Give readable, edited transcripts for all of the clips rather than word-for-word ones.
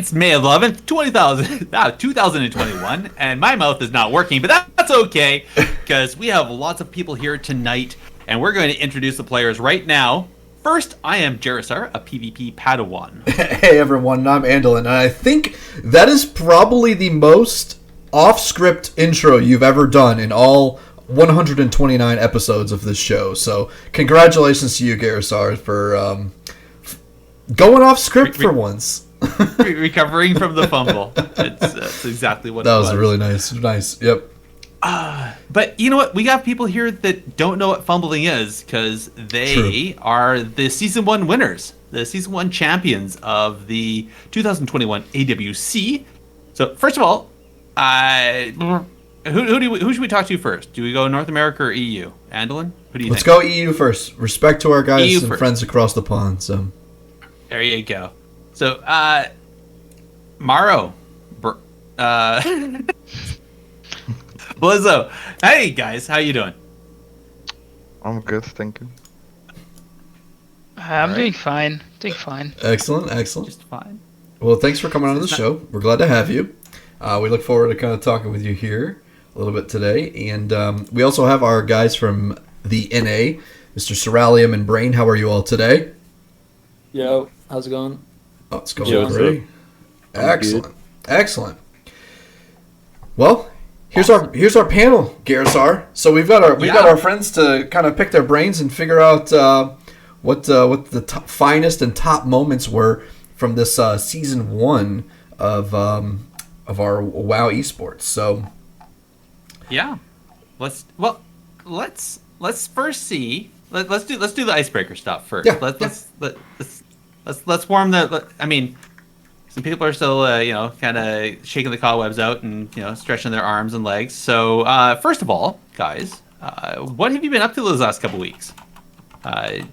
It's May 11th, 2021, and my mouth is not working, but that's okay, because we have lots of people here tonight, and we're going to introduce the players right now. First, I am Gerissar, a PvP Padawan. Hey everyone, I'm Andallyn, and I think that is probably the most off-script intro you've ever done in all 129 episodes of this show. So, congratulations to you, Gerissar, for going off script for once. Recovering from the fumble. That's exactly what that it was. That was really nice. Yep. But you know what? We got people here that don't know what fumbling is because they are the Season 1 winners, the Season 1 champions of the 2021 AWC. So, first of all, who should we talk to first? Do we go North America or EU? Andallyn? Who do you Let's think? go EU first. Respect to our guys and friends across the pond. So, there you go. So, Maro, Blizo. Hey guys, how you doing? I'm good, thank you. I'm doing fine. Excellent. Just fine. Well, thanks for coming on the show. We're glad to have you. We look forward to kind of talking with you here a little bit today, and we also have our guys from the NA, Mr. Ceralium and Brain. How are you all today? Yo, how's it going? Oh, it's going great. Excellent. Well, here's our panel, Gerissar. So we've got our friends to kind of pick their brains and figure out what the finest and top moments were from this season 1 of our WoW esports. So yeah, let's first see. Let's do the icebreaker stuff first. Yeah, let's warm the. I mean, some people are still kind of shaking the cobwebs out and stretching their arms and legs. So first of all, guys, what have you been up to those last couple weeks? Let's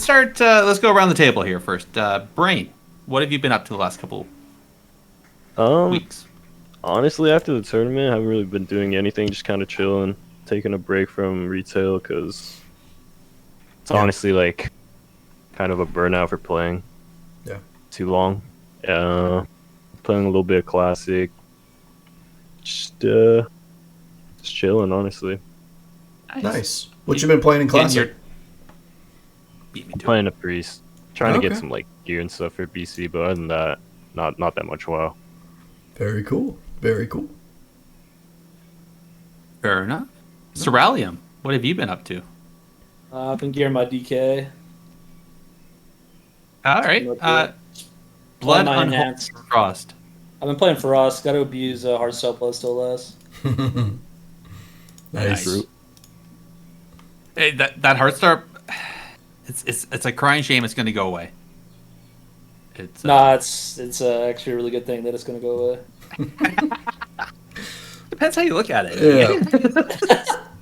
start. Let's go around the table here first. Brain, what have you been up to the last couple weeks? Honestly, after the tournament, I haven't really been doing anything. Just kind of chilling, taking a break from retail because it's honestly like kind of a burnout for playing. Yeah. Too long. Playing a little bit of classic. Just chilling, honestly. Nice. What you been playing in classic? Playing a priest. Trying to get some like gear and stuff for BC, but other than that, not that much WoW. Very cool. Fair enough. Ceralium, what have you been up to? I've been gearing my DK. All right. Blood Unholy Frost. I've been playing Frost. Got to abuse hard style plus still less. Nice. Hey, that Heartstar, it's a crying shame. It's going to go away. It's actually a really good thing that it's going to go away. Depends how you look at it. Yeah.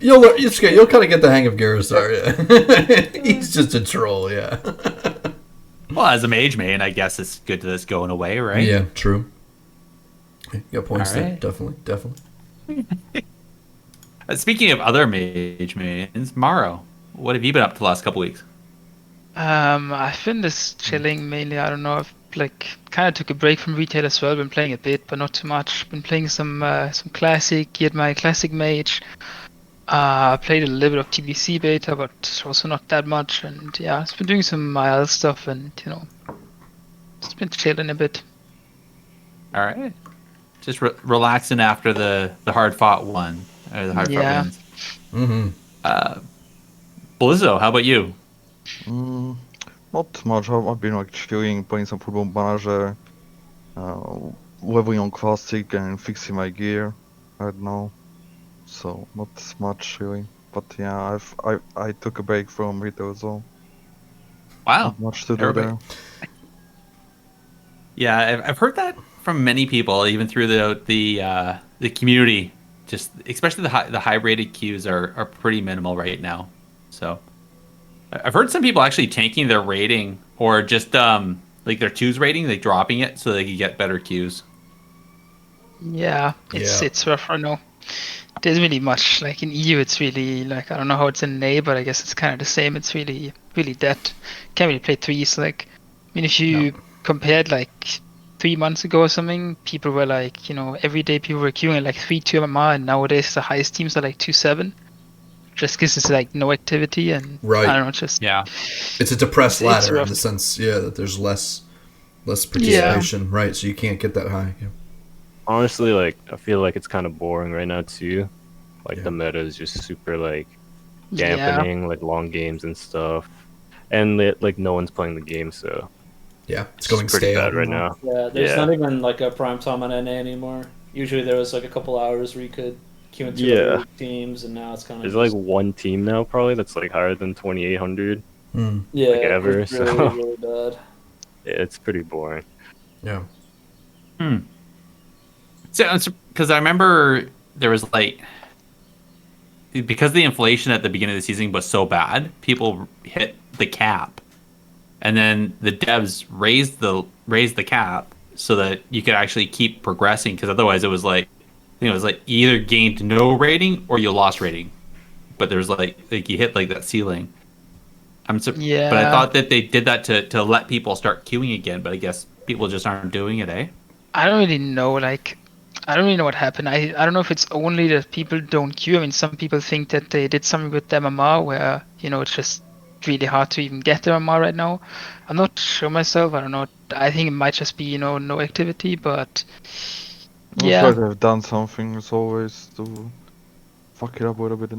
You'll kind of get the hang of Gerissar. Yeah. He's just a troll. Yeah. Well, as a mage main, I guess it's good that it's going away, right? Yeah, true. You got points there. Right. Definitely. Speaking of other mage mains, Maro, what have you been up to the last couple weeks? I've been just chilling mainly. I don't know. I've kind of took a break from retail as well. Been playing a bit, but not too much. Been playing some classic. Geared my classic mage. Played a little bit of TBC beta, but also not that much. And yeah, it's been doing some mild stuff, and just been chilling a bit. All right, just relaxing after the hard fought one or the hard fought wins. Mm-hmm. Blizo, how about you? Not much. I've been like chilling, playing some Football Manager, leveling on Classic and fixing my gear right now. So not much really. But yeah, I took a break from retail as well. Wow, not much to do there. Yeah, I've heard that from many people, even through the community. Just especially the high rated queues are pretty minimal right now. So I've heard some people actually tanking their rating or just like their 2's rating, like dropping it so they can get better queues. Yeah, it's rough. I know. There's really much like in EU. It's really like I don't know how it's in NA, but I guess it's kind of the same. It's really dead. Can't really play 3's. Like, I mean, if you compared like 3 months ago or something, people were like, every day people were queuing at like 3.2 MMR, and nowadays the highest teams are like 2.7, just because it's like no activity, and Right. I don't know, just Yeah. It's a depressed It's ladder in rough. the sense, that there's less participation, right? So you can't get that high. Yeah. Honestly, like I feel like it's kind of boring right now too. Like Yeah. the meta is just super like Yeah. dampening, like long games and stuff, and like no one's playing the game, so Yeah, it's it's going pretty stale. bad right now. Yeah, there's Yeah. not even like a prime time on NA anymore. Usually there was like a couple hours where you could queue into Yeah. other teams, and now it's kind of There's like one team now probably that's like higher than 2,800. yeah, like, ever, it's really so- really bad. It's pretty boring. Yeah. So, because I remember there was like, because the inflation at the beginning of the season was so bad, people hit the cap, and then the devs raised the cap so that you could actually keep progressing. Because otherwise, it was like, it was like you either gained no rating or you lost rating, but there's like you hit like that ceiling. But I Yeah. thought that they did that to let people start queuing again. But I guess people just aren't doing it, eh? I don't really know. Like, I don't really know what happened. I don't know if it's only that people don't queue. I mean, some people think that they did something with the MMR where it's just really hard to even get the MMR right now. I'm not sure myself. I don't know. I think it might just be no activity, but I'm yeah. sure they've done something as always to fuck it up a little bit,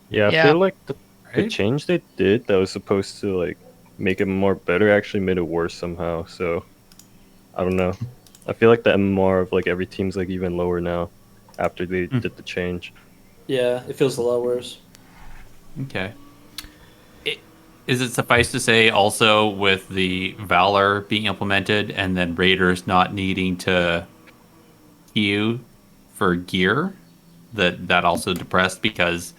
Yeah, I Yeah. feel like the Right? change they did that was supposed to like make it more better actually made it worse somehow. So I don't know. I feel like the MMR of like every team's like even lower now after they did the change. Yeah, it feels a lot worse. Okay. Is it suffice to say also with the Valor being implemented and then Raiders not needing to queue for gear that also depressed because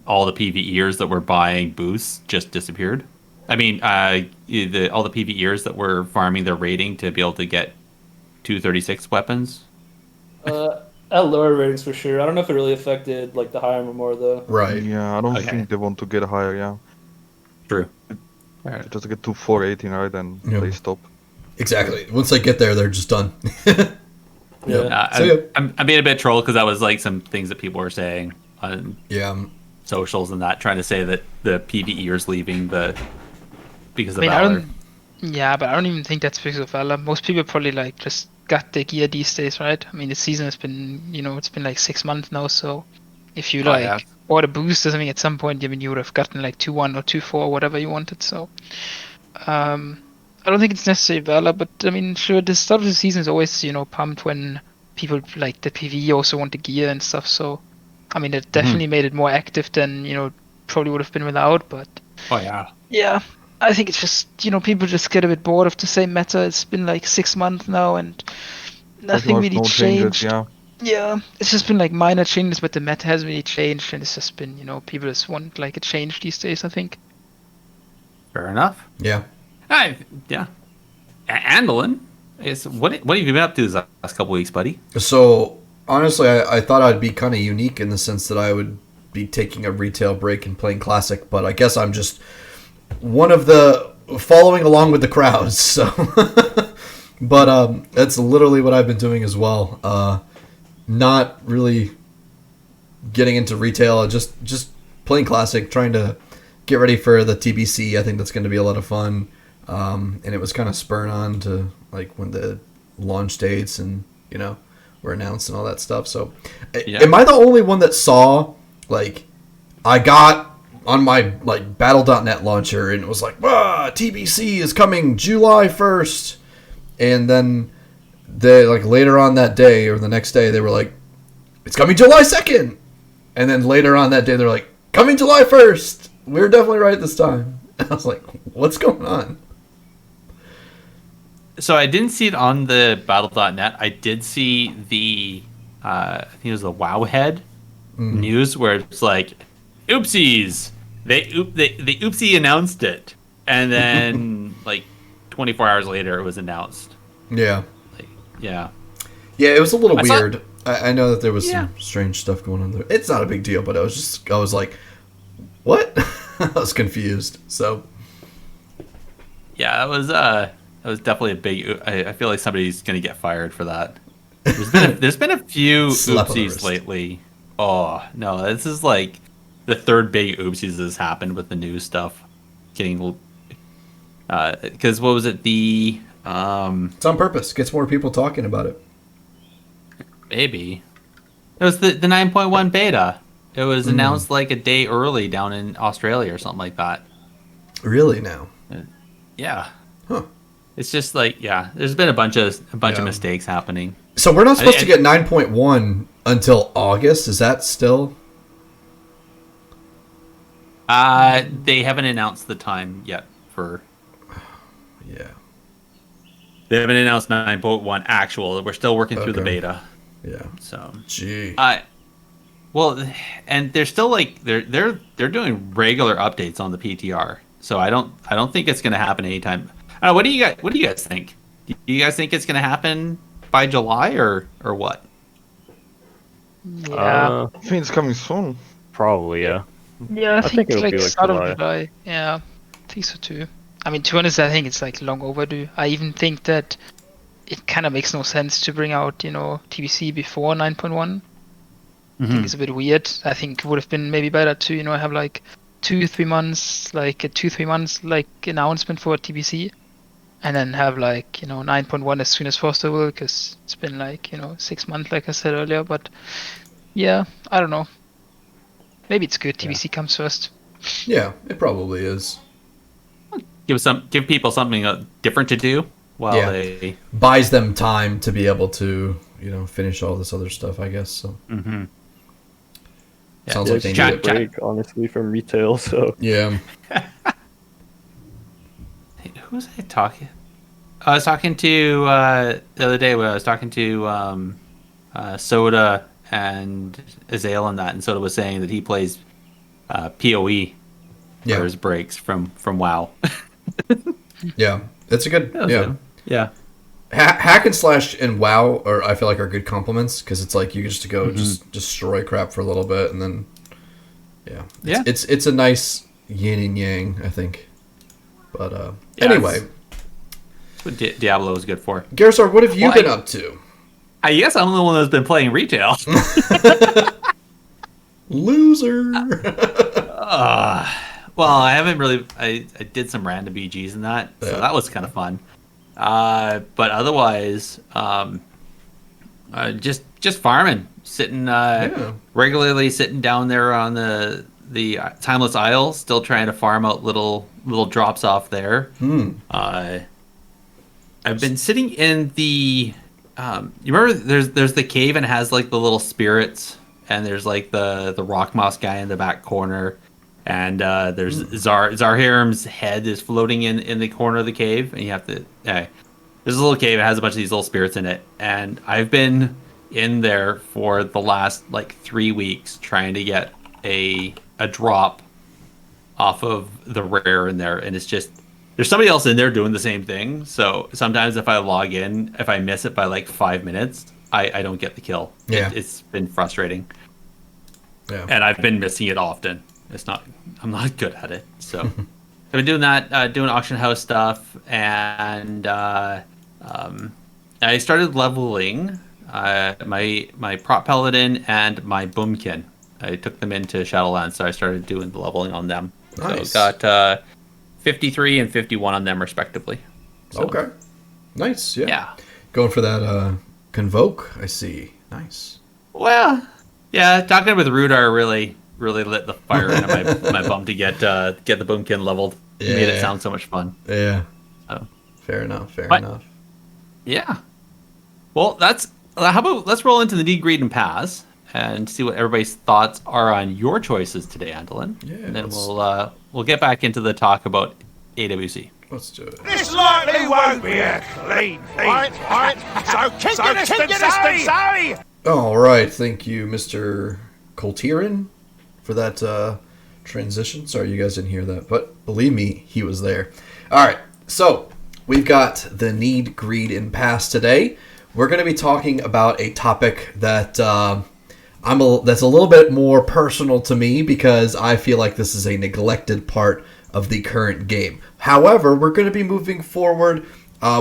all the PvEers that were buying boosts just disappeared? I mean, all the PvEers that were farming their rating to be able to get 236 weapons. At lower ratings for sure. I don't know if it really affected like the higher MMR though. Right. Yeah, I don't Okay. think they want to get higher, yeah. True. Just get to 418, right, and Yeah. they stop. Exactly. Once they get there, they're just done. Yeah. So, yeah. I'm being a bit trolled because that was like some things that people were saying on Yeah. socials and that, trying to say that the PvEers leaving because of I mean, Valor. but I don't even think that's because of Valor. Most people probably like just got the gear these days, right? I mean, the season has been, it's been like 6 months now. So if you yeah. bought a boost or something at some point, I mean, you would have gotten like 2-1 or 2-4, whatever you wanted. So I don't think it's necessarily Valor, but I mean, sure, the start of the season is always, pumped when people like the PvE also want the gear and stuff. So I mean, it definitely made it more active than probably would have been without. But Oh yeah. yeah, I think it's just people just get a bit bored of the same meta. It's been like 6 months now, and nothing Pretty much really no changes, changed. yeah. Yeah, it's just been like minor changes, but the meta hasn't really changed, and it's just been people just want like a change these days, I think. Fair enough. Yeah. Yeah. Andallyn, what have you been up to these last couple weeks, buddy? So honestly, I thought I'd be kind of unique in the sense that I would be taking a retail break and playing Classic, but I guess I'm just one of the following along with the crowds. So, but that's literally what I've been doing as well. Not really getting into retail, just playing Classic, trying to get ready for the TBC. I think that's going to be a lot of fun. And it was kind of spurring on to like when the launch dates and were announced and all that stuff. So, Yeah. am I the only one that saw like I got on my like Battle.net launcher and it was like, TBC is coming July 1st, and then they like later on that day or the next day they were like, it's coming July 2nd, and then later on that day they're like, coming July 1st. We're definitely right this time. I was like, what's going on? So I didn't see it on the Battle.net. I did see the, I think it was the Wowhead news where it's like, oopsies, they oopsie announced it, and then like 24 hours later it was announced. Yeah. Like, yeah. Yeah, it was a little I saw- weird. I know that there was Yeah. some strange stuff going on there. It's not a big deal, but I was like, what? I was confused. So, Yeah, that was definitely a big. I feel like somebody's gonna get fired for that. There's been a few Slap on the oopsies wrist. lately. Oh no, this is like the third big oopsies that's happened with the news stuff. Getting because what was it? It's on purpose. Gets more people talking about it. Maybe it was the 9.1 beta. It was announced like a day early down in Australia or something like that. Really now? Yeah. Huh. It's just like there's been a bunch of mistakes happening. So we're not supposed to get 9.1 until August. Is that still? They haven't announced the time yet for. Yeah. They haven't announced 9.1 actual. We're still working through the beta. Yeah. So. Gee. Well, and they're still like they're doing regular updates on the PTR. So I don't think it's going to happen anytime. What do you guys think? Do you guys think it's going to happen by July or what? Yeah. I think it's coming soon. Probably, yeah. Yeah, I think it'll like be like start July. of July. Yeah, I think so too. I mean, to be honest, I think it's like long overdue. I even think that it kind of makes no sense to bring out, TBC before 9.1. I think it's a bit weird. I think it would have been maybe better to, have like 2-3 months, like a 2-3 months like announcement for TBC, and then have like 9.1 as soon as possible, because it's been like 6 months, like I said earlier. But yeah, I don't know. Maybe it's good TBC comes first. Yeah, it probably is. Give people something different to do while they buys them time to be able to finish all this other stuff, I guess. So sounds like they need a break, honestly, from retail. So yeah. Who was I talking? I was talking to the other day when I was talking to Soda and Azale on that, and Soda was saying that he plays PoE for his breaks from WoW. Yeah, it's a good yeah. Hack and slash and WoW I feel like are good compliments, because it's like you just go just destroy crap for a little bit, and then it's a nice yin and yang, I think. But anyway, that's what Diablo is good for. Gerissar, what have you been up to? I guess I'm the only one that's been playing retail. Loser. Well, I haven't really. I did some random BGs in that, so that was kind of fun. But otherwise, just farming, sitting regularly sitting down there on the Timeless Isle, still trying to farm out little drops off there. I've been sitting in the. You remember there's the cave and it has like the little spirits, and there's like the rock moss guy in the back corner, and there's Zarhirim's head is floating in the corner of the cave, and you have to. There's a little cave. It has a bunch of these little spirits in it, and I've been in there for the last like 3 weeks trying to get a drop off of the rare in there, and it's just. There's somebody else in there doing the same thing, so sometimes if I log in, if I miss it by like 5 minutes, I don't get the kill. Yeah. It's been frustrating. Yeah. And I've been missing it often. I'm not good at it. So I've been doing that, doing auction house stuff, and I started leveling my prop paladin and my boomkin. I took them into Shadowlands, so I started doing the leveling on them. Nice. So got 53 and 51 on them respectively. So, okay. Nice. Yeah. Going for that Convoke, I see. Nice. Well, yeah, talking with Rudar really lit the fire into my bum to get the boomkin leveled. It made it sound so much fun. Yeah. So. Fair enough. Fair enough. Yeah. Well, how about let's roll into the need, greed, and pass and see what everybody's thoughts are on your choices today, Andallyn. Yeah. And then we'll get back into the talk about AWC. Let's do it. This likely won't be a clean feed. Right. So keep your distance, eh? All right. Thank you, Mr. Coltiran, for that transition. Sorry you guys didn't hear that, but believe me, he was there. All right. So we've got the need, greed, and pass today. We're going to be talking about a topic that that's a little bit more personal to me, because I feel like this is a neglected part of the current game. However, we're going to be moving forward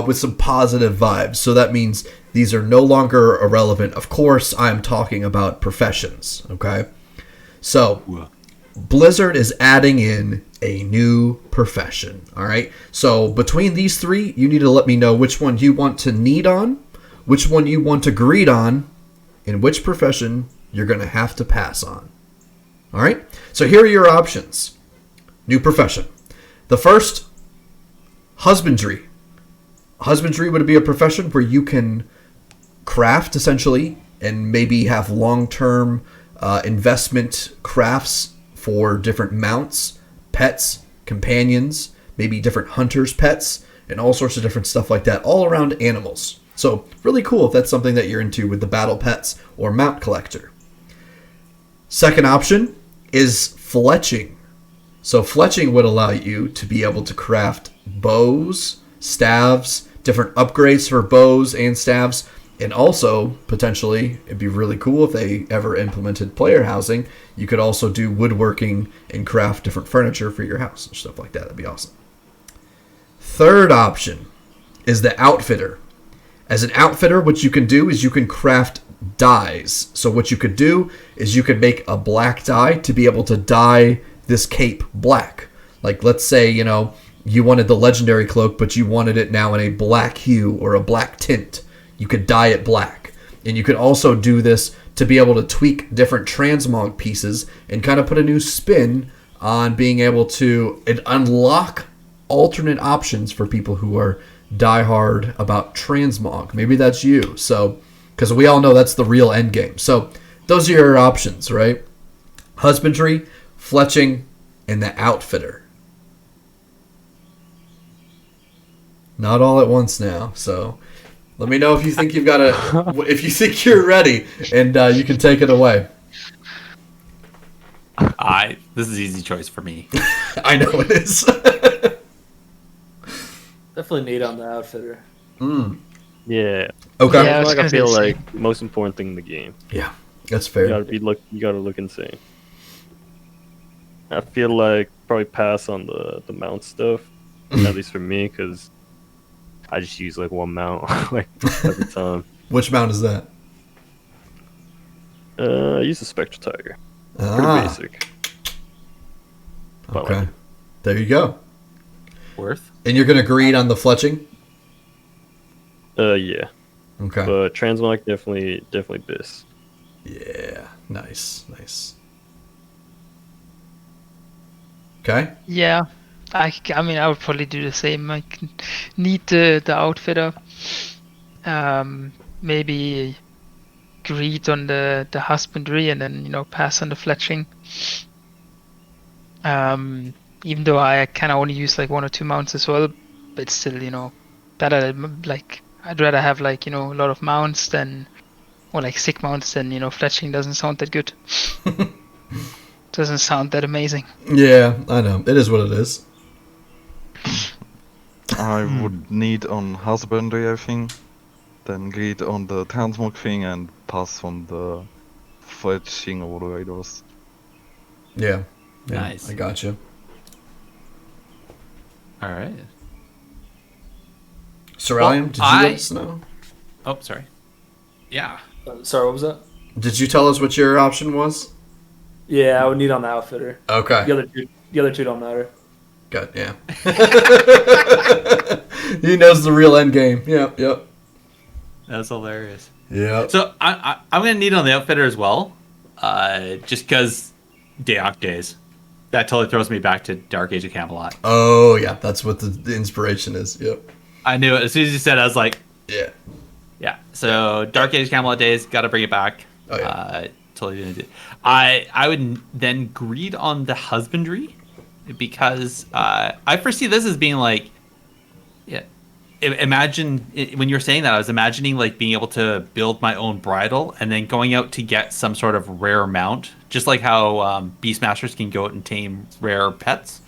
with some positive vibes. So that means these are no longer irrelevant. Of course, I'm talking about professions, okay? So Blizzard is adding in a new profession, all right? So between these three, you need to let me know which one you want to need on, which one you want to greed on, and which profession you're going to have to pass on. All right? So here are your options. New profession. The first, husbandry. Husbandry would be a profession where you can craft, essentially, and maybe have long-term investment crafts for different mounts, pets, companions, maybe different hunters' pets, and all sorts of different stuff like that, all around animals. So really cool if that's something that you're into with the battle pets or mount collector. Second option is fletching. So fletching would allow you to be able to craft bows, staves, different upgrades for bows and staves, and also potentially it'd be really cool if they ever implemented player housing. You could also do woodworking and craft different furniture for your house and stuff like that. That'd be awesome. Third option is the outfitter. As an outfitter, what you can do is you can craft dyes. So what you could do is you could make a black dye to be able to dye this cape black. Like, let's say, you wanted the legendary cloak, but you wanted it now in a black hue or a black tint. You could dye it black. And you could also do this to be able to tweak different transmog pieces and kind of put a new spin on being able to unlock alternate options for people who are diehard about transmog. Maybe that's you. So, because we all know that's the real end game. So those are your options, right? Husbandry, fletching, and the outfitter. Not all at once now. So let me know if you think if you think you're ready, and you can take it away. This is an easy choice for me. I know it is. Definitely need on the outfitter. Yeah. Okay. Yeah, I feel like most important thing in the game. Yeah, that's fair. You gotta look insane. I feel like probably pass on the mount stuff, at least for me, because I just use like one mount like every time. Which mount is that? I use the Spectral Tiger. Pretty basic. But Okay. There you go. Worth. And you're gonna greed on the fletching? Yeah. Okay. But transmog definitely bis. Yeah. Nice. Okay. Yeah, I mean, I would probably do the same. I need the outfitter. Maybe greed on the husbandry, and then pass on the fletching. Even though I kind of only use like one or two mounts as well, but still, better. Like, I'd rather have like a lot of mounts than, or like sick mounts than fletching doesn't sound that good. Doesn't sound that amazing. Yeah, I know. It is what it is. I would need on husbandry, I think. Then greed on the transmog thing and pass on the fletching or whatever it was. Yeah. Nice. I got you. All right. Ceralium, did you let us know? Oh, sorry. Yeah. Sorry, what was that? Did you tell us what your option was? Yeah, I would need on the outfitter. Okay. The other two don't matter. Good, yeah. He knows the real end game. Yep. That's hilarious. Yeah. So I'm gonna need on the outfitter as well, just because Daeok days. That totally throws me back to Dark Age of Camelot. Oh yeah, that's what the inspiration is. Yep. I knew it as soon as you said it, I was like, Yeah. yeah. So Dark Age of Camelot days, got to bring it back. Oh yeah. Totally didn't do. I would then greed on the husbandry, because I foresee this as being like, yeah. Imagine when you're saying that, I was imagining like being able to build my own bridle and then going out to get some sort of rare mount, just like how Beastmasters can go out and tame rare pets.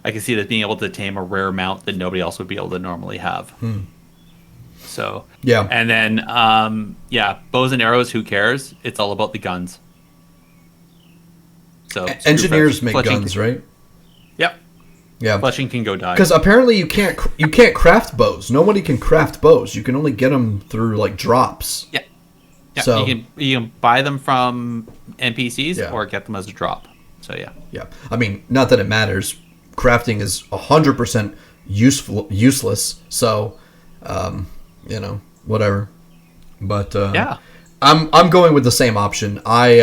I can see that being able to tame a rare mount that nobody else would be able to normally have. So Yeah. and then bows and arrows. Who cares? It's all about the guns. So Engineers make fletching. guns, right? Yep. Yeah, Fletching can go die. Because apparently you can't craft bows. Nobody can craft bows. You can only get them through like drops. Yeah. So you can buy them from NPCs Yeah. or get them as a drop. So yeah. yeah, I mean, not that it matters. Crafting is 100% useless. So, whatever. But Yeah. I'm going with the same option. I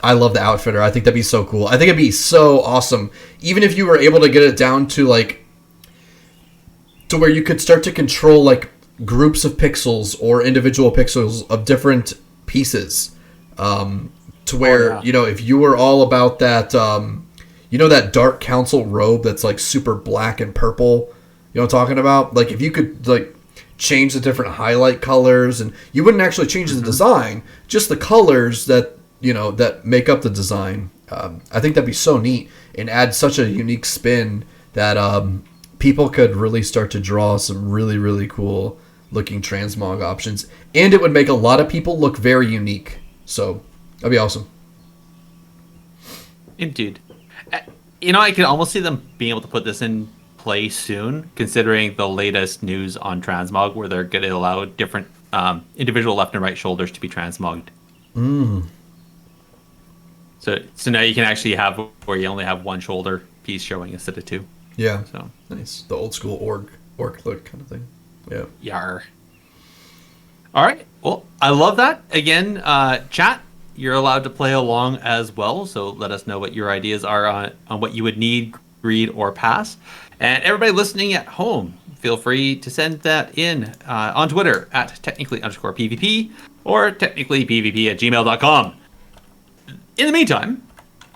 love the outfitter. I think that'd be so cool. I think it'd be so awesome, even if you were able to get it down to like to where you could start to control like groups of pixels or individual pixels of different pieces. To where if you were all about that, that Dark Council robe that's like super black and purple. You know what I'm talking about? Like if you could like change the different highlight colors, and you wouldn't actually change the design, just the colors that that make up the design. I think that'd be so neat and add such a unique spin that people could really start to draw some really, really cool looking transmog options, and it would make a lot of people look very unique. So that'd be awesome. Indeed. I can almost see them being able to put this in play soon, considering the latest news on transmog, where they're going to allow different individual left and right shoulders to be transmogged. So now you can actually have where you only have one shoulder piece showing instead of two. Yeah. So nice. The old school orc look kind of thing. Yeah. Yar. All right. Well, I love that. Again, chat, you're allowed to play along as well. So let us know what your ideas are on what you would need, read, or pass. And everybody listening at home, feel free to send that in on Twitter at technically_PVP or technicallypvp@gmail.com. In the meantime,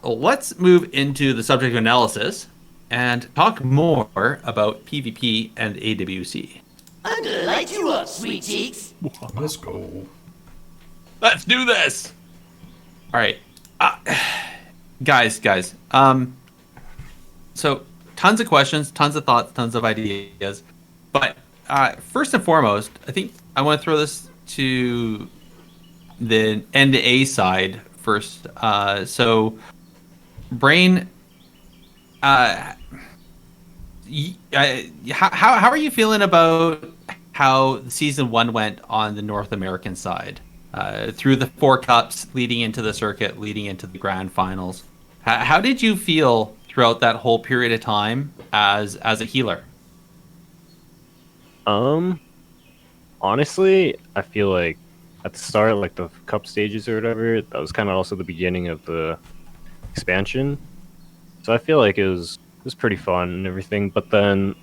let's move into the subject of analysis and talk more about PvP and AWC. I'm gonna light you up, sweet cheeks. Let's go. Let's do this. All right, guys. So tons of questions, tons of thoughts, tons of ideas. But first and foremost, I think I want to throw this to the NA side first. So, Brain, how are you feeling about how season 1 went on the North American side? Through the 4 cups, leading into the circuit, leading into the grand finals. How did you feel throughout that whole period of time as a healer? Honestly, I feel like at the start, like the cup stages or whatever, that was kind of also the beginning of the expansion. So I feel like it was pretty fun and everything. But then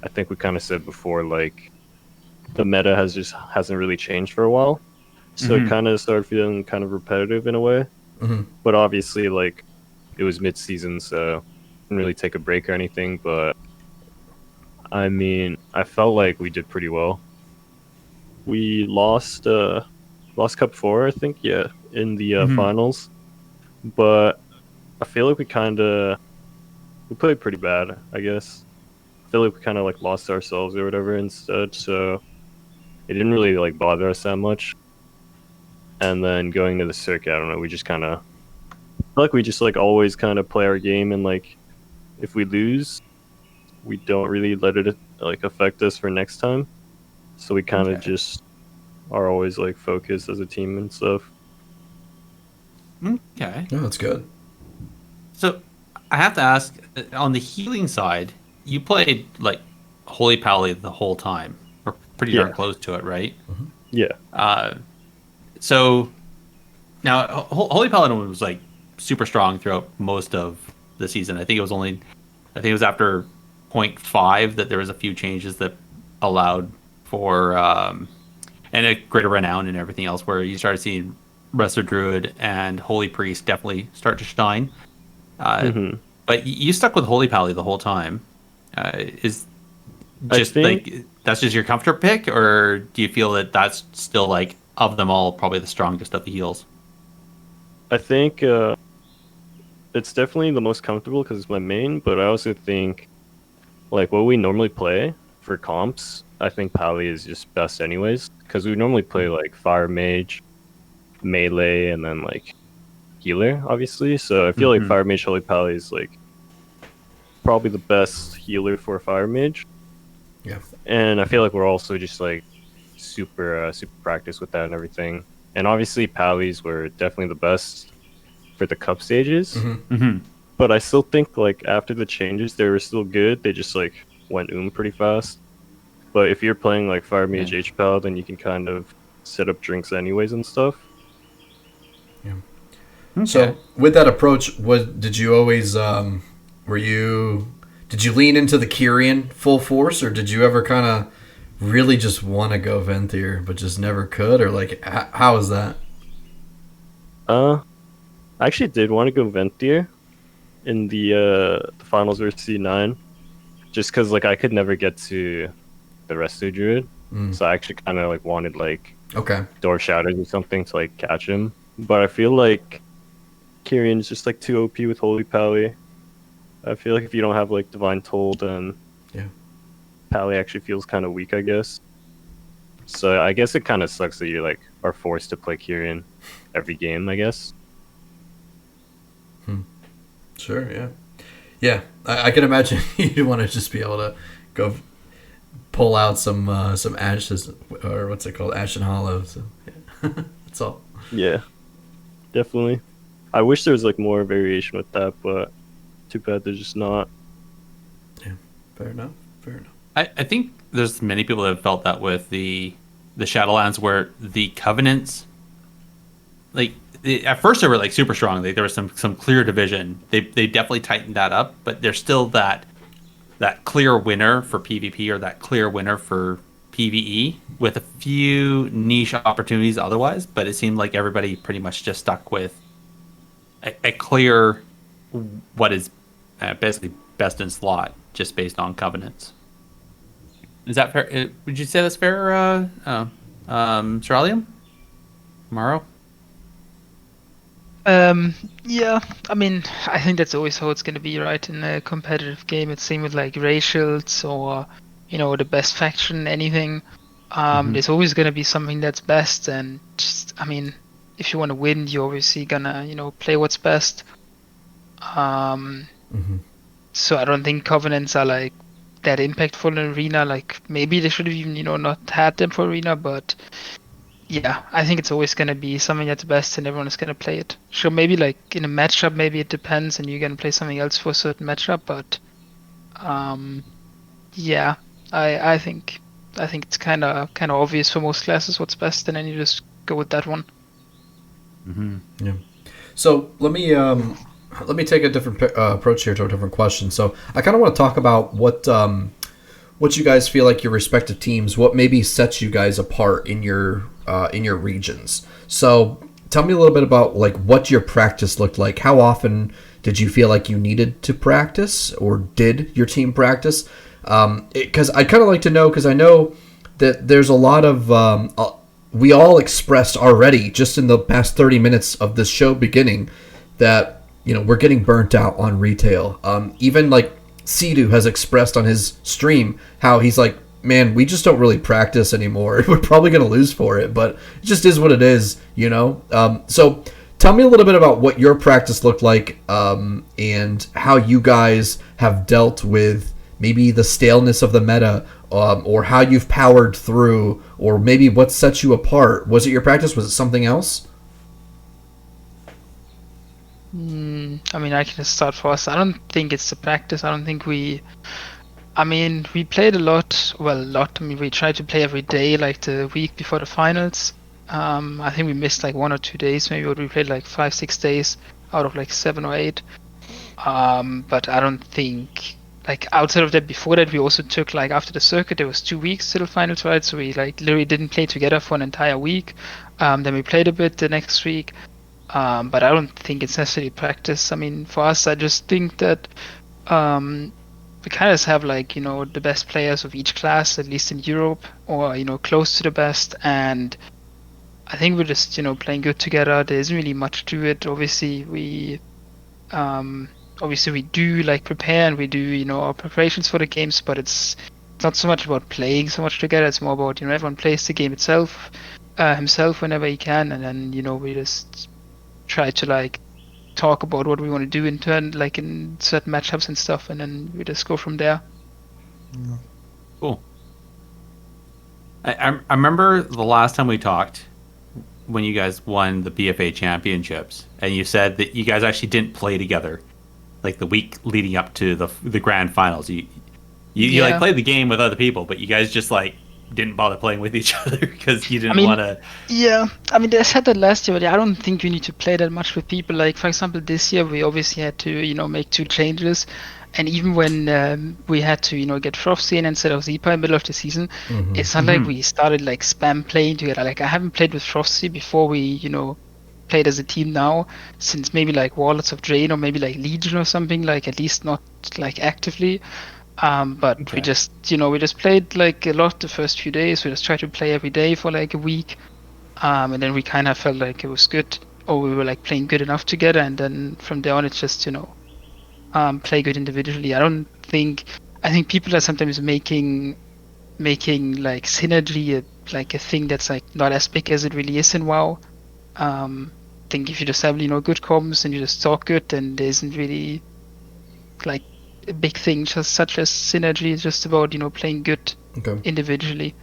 I think we kind of said before, like the meta hasn't really changed for a while. So it kind of started feeling kind of repetitive in a way. But obviously, like it was mid-season, so I didn't really take a break or anything. But I mean, I felt like we did pretty well. We lost Cup 4, I think, in the finals. But I feel like we played pretty bad, I guess. I feel like we kind of like lost ourselves or whatever instead, so it didn't really like bother us that much. And then going to the circuit, I don't know, we just kind of feel like we just like always kind of play our game, and like if we lose, we don't really let it like affect us for next time. So we kind of just are always like focused as a team and stuff. Okay. Oh, that's good. So I have to ask, on the healing side, you played like Holy Pally the whole time, or pretty darn close to it, right? Yeah. So now Holy Paladin was like super strong throughout most of the season. I think it was after 0.5 that there was a few changes that allowed for and a greater renown and everything else, where you started seeing Wrestler Druid and Holy Priest definitely start to shine. But you stuck with Holy Pally the whole time. Is just like that's just your comfort pick, or do you feel that that's still like of them all probably the strongest of the heals? I think it's definitely the most comfortable because it's my main, but I also think like what we normally play for comps, I think Pally is just best anyways, because we normally play like Fire Mage, Melee, and then like Healer, obviously. So I feel like Fire Mage Holy Pally is like probably the best healer for a fire mage. Yeah. And I feel like we're also just like super practiced with that and everything. And obviously Pallies were definitely the best for the cup stages. But I still think like after the changes they were still good. They just like went pretty fast. But if you're playing like fire mage HPAL, then you can kind of set up drinks anyways and stuff. Yeah. Okay. So with that approach, did you always did you lean into the Kyrian full force, or did you ever kind of really just want to go Venthyr but just never could, or like how is that? I actually did want to go Venthyr in the finals versus C9, just because like I could never get to the Resto Druid, so I actually kind of like wanted like Door Shatters or something to like catch him. But I feel like Kyrian's just like too OP with Holy Pally. I feel like if you don't have like Divine Toll, then Pally actually feels kind of weak, I guess. So I guess it kind of sucks that you like are forced to play Kyrian every game, I guess. Sure, yeah. I can imagine you want to just be able to go pull out some ashes, or what's it called, Ashen Hollow. So yeah. That's all. Yeah, definitely. I wish there was like more variation with that, but too bad there's just not. Yeah, fair enough. I think there's many people that have felt that with the Shadowlands, where the covenants, like at first they were like super strong. Like, there was some clear division. They definitely tightened that up, but there's still that clear winner for PvP or that clear winner for PvE, with a few niche opportunities otherwise. But it seemed like everybody pretty much just stuck with a clear what is basically best in slot, just based on covenants. Is that fair? Would you say that's fair, Ceralium? Maro? Yeah, I mean, I think that's always how it's going to be, right? In a competitive game, it's same with like racials or, the best faction, anything. There's always going to be something that's best, and just, I mean, if you want to win, you're obviously gonna, play what's best. So I don't think covenants are like that impactful in Arena. Like maybe they should have even, not had them for Arena, but yeah, I think it's always gonna be something that's best and everyone is gonna play it. Sure, maybe like in a matchup, maybe it depends and you're gonna play something else for a certain matchup, but yeah, I think it's kind of obvious for most classes what's best, and then you just go with that one. Yeah. So let me take a different approach here to a different question. So I kind of want to talk about what you guys feel like your respective teams, what maybe sets you guys apart in your regions. So tell me a little bit about like what your practice looked like. How often did you feel like you needed to practice, or did your team practice? Because I'd kind of like to know, because I know that there's a lot of we all expressed already just in the past 30 minutes of this show beginning that we're getting burnt out on retail. Even like Sidu has expressed on his stream how he's like, man, we just don't really practice anymore. We're probably going to lose for it, but it just is what it is, So tell me a little bit about what your practice looked like, and how you guys have dealt with maybe the staleness of the meta, or how you've powered through, or maybe what sets you apart. Was it your practice? Was it something else? I mean, I can just start for us. I don't think it's the practice. I don't think we played a lot. Well, a lot. I mean, we tried to play every day, like the week before the finals. I think we missed like 1 or 2 days, maybe, but we played like 5-6 days out of like 7 or 8. But I don't think, like, outside of that, before that, we also took, like, after the circuit, there was 2 weeks till the finals, right? So we like literally didn't play together for an entire week. Then we played a bit the next week. But I don't think it's necessarily practice. I mean, for us, I just think that we kind of have like, the best players of each class, at least in Europe, or, close to the best. And I think we're just, playing good together. There isn't really much to it. Obviously, we do like prepare, and we do, our preparations for the games, but it's not so much about playing so much together. It's more about, everyone plays the game himself whenever he can. And then, we just try to like talk about what we want to do in turn, like in certain matchups and stuff, and then we just go from there. Cool. I remember the last time we talked when you guys won the PFA championships, and you said that you guys actually didn't play together, like the week leading up to the grand finals. You like played the game with other people, but you guys just like didn't bother playing with each other because you didn't want to. Yeah, I mean, I said that last year, but I don't think you need to play that much with people. Like, for example, this year we obviously had to, make 2 changes. And even when we had to, get Frosty in instead of Zeepa in the middle of the season, it's not like we started like spam playing together. Like, I haven't played with Frosty before we, played as a team now, since maybe like Warlords of Drain or maybe like Legion or something, like at least not like actively. But we just, we just played like a lot the first few days. We just tried to play every day for like a week. And then we kind of felt like it was good, or we were like playing good enough together. And then from there on, it's just, play good individually. I think people are sometimes making like synergy like a thing that's like not as big as it really is in WoW. I think if you just have good comms and you just talk good, then there isn't really like a big thing just such as synergy. It's just about playing good individually.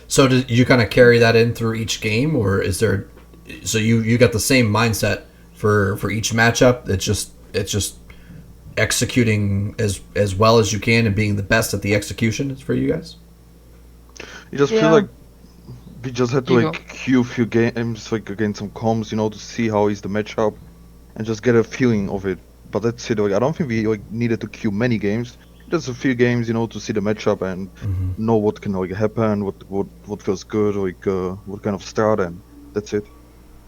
So do you kind of carry that in through each game, or is there? So you got the same mindset for each matchup. It's just executing as well as you can and being the best at the execution is for you guys? You just feel like we just had to queue a few games like against some comms, to see how is the matchup and just get a feeling of it. But that's it. Like, I don't think we needed to queue many games. Just a few games, to see the matchup and know what can happen, what feels good, what kind of start, and that's it.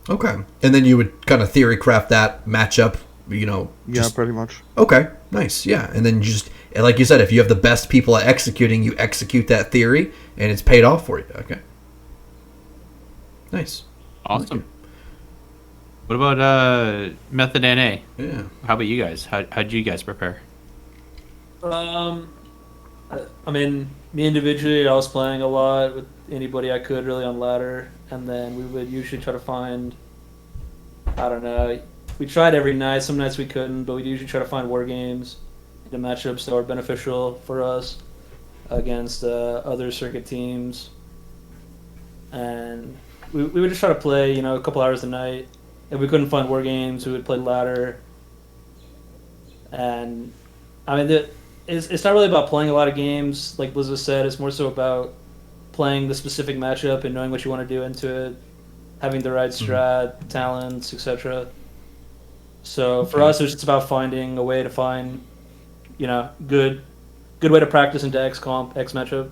Okay, and then you would kind of theory craft that matchup. Yeah, pretty much. Okay, nice. Yeah, and then you just, like you said, if you have the best people at executing, you execute that theory, and it's paid off for you. Okay, nice, awesome. What about Method NA? Yeah. How about you guys? How did you guys prepare? I mean, me individually, I was playing a lot with anybody I could really on ladder, and then we would usually try to find, I don't know, we tried every night. Some nights we couldn't, but we'd usually try to find war games, the matchups that were beneficial for us against other circuit teams, and we would just try to play, a couple hours a night. If we couldn't find war games, we would play ladder. And I mean, it's not really about playing a lot of games, like Blizo said. It's more so about playing the specific matchup and knowing what you want to do into it, having the right strat, talents, etc. So for us, it's just about finding a way to find, good way to practice into X comp, X matchup.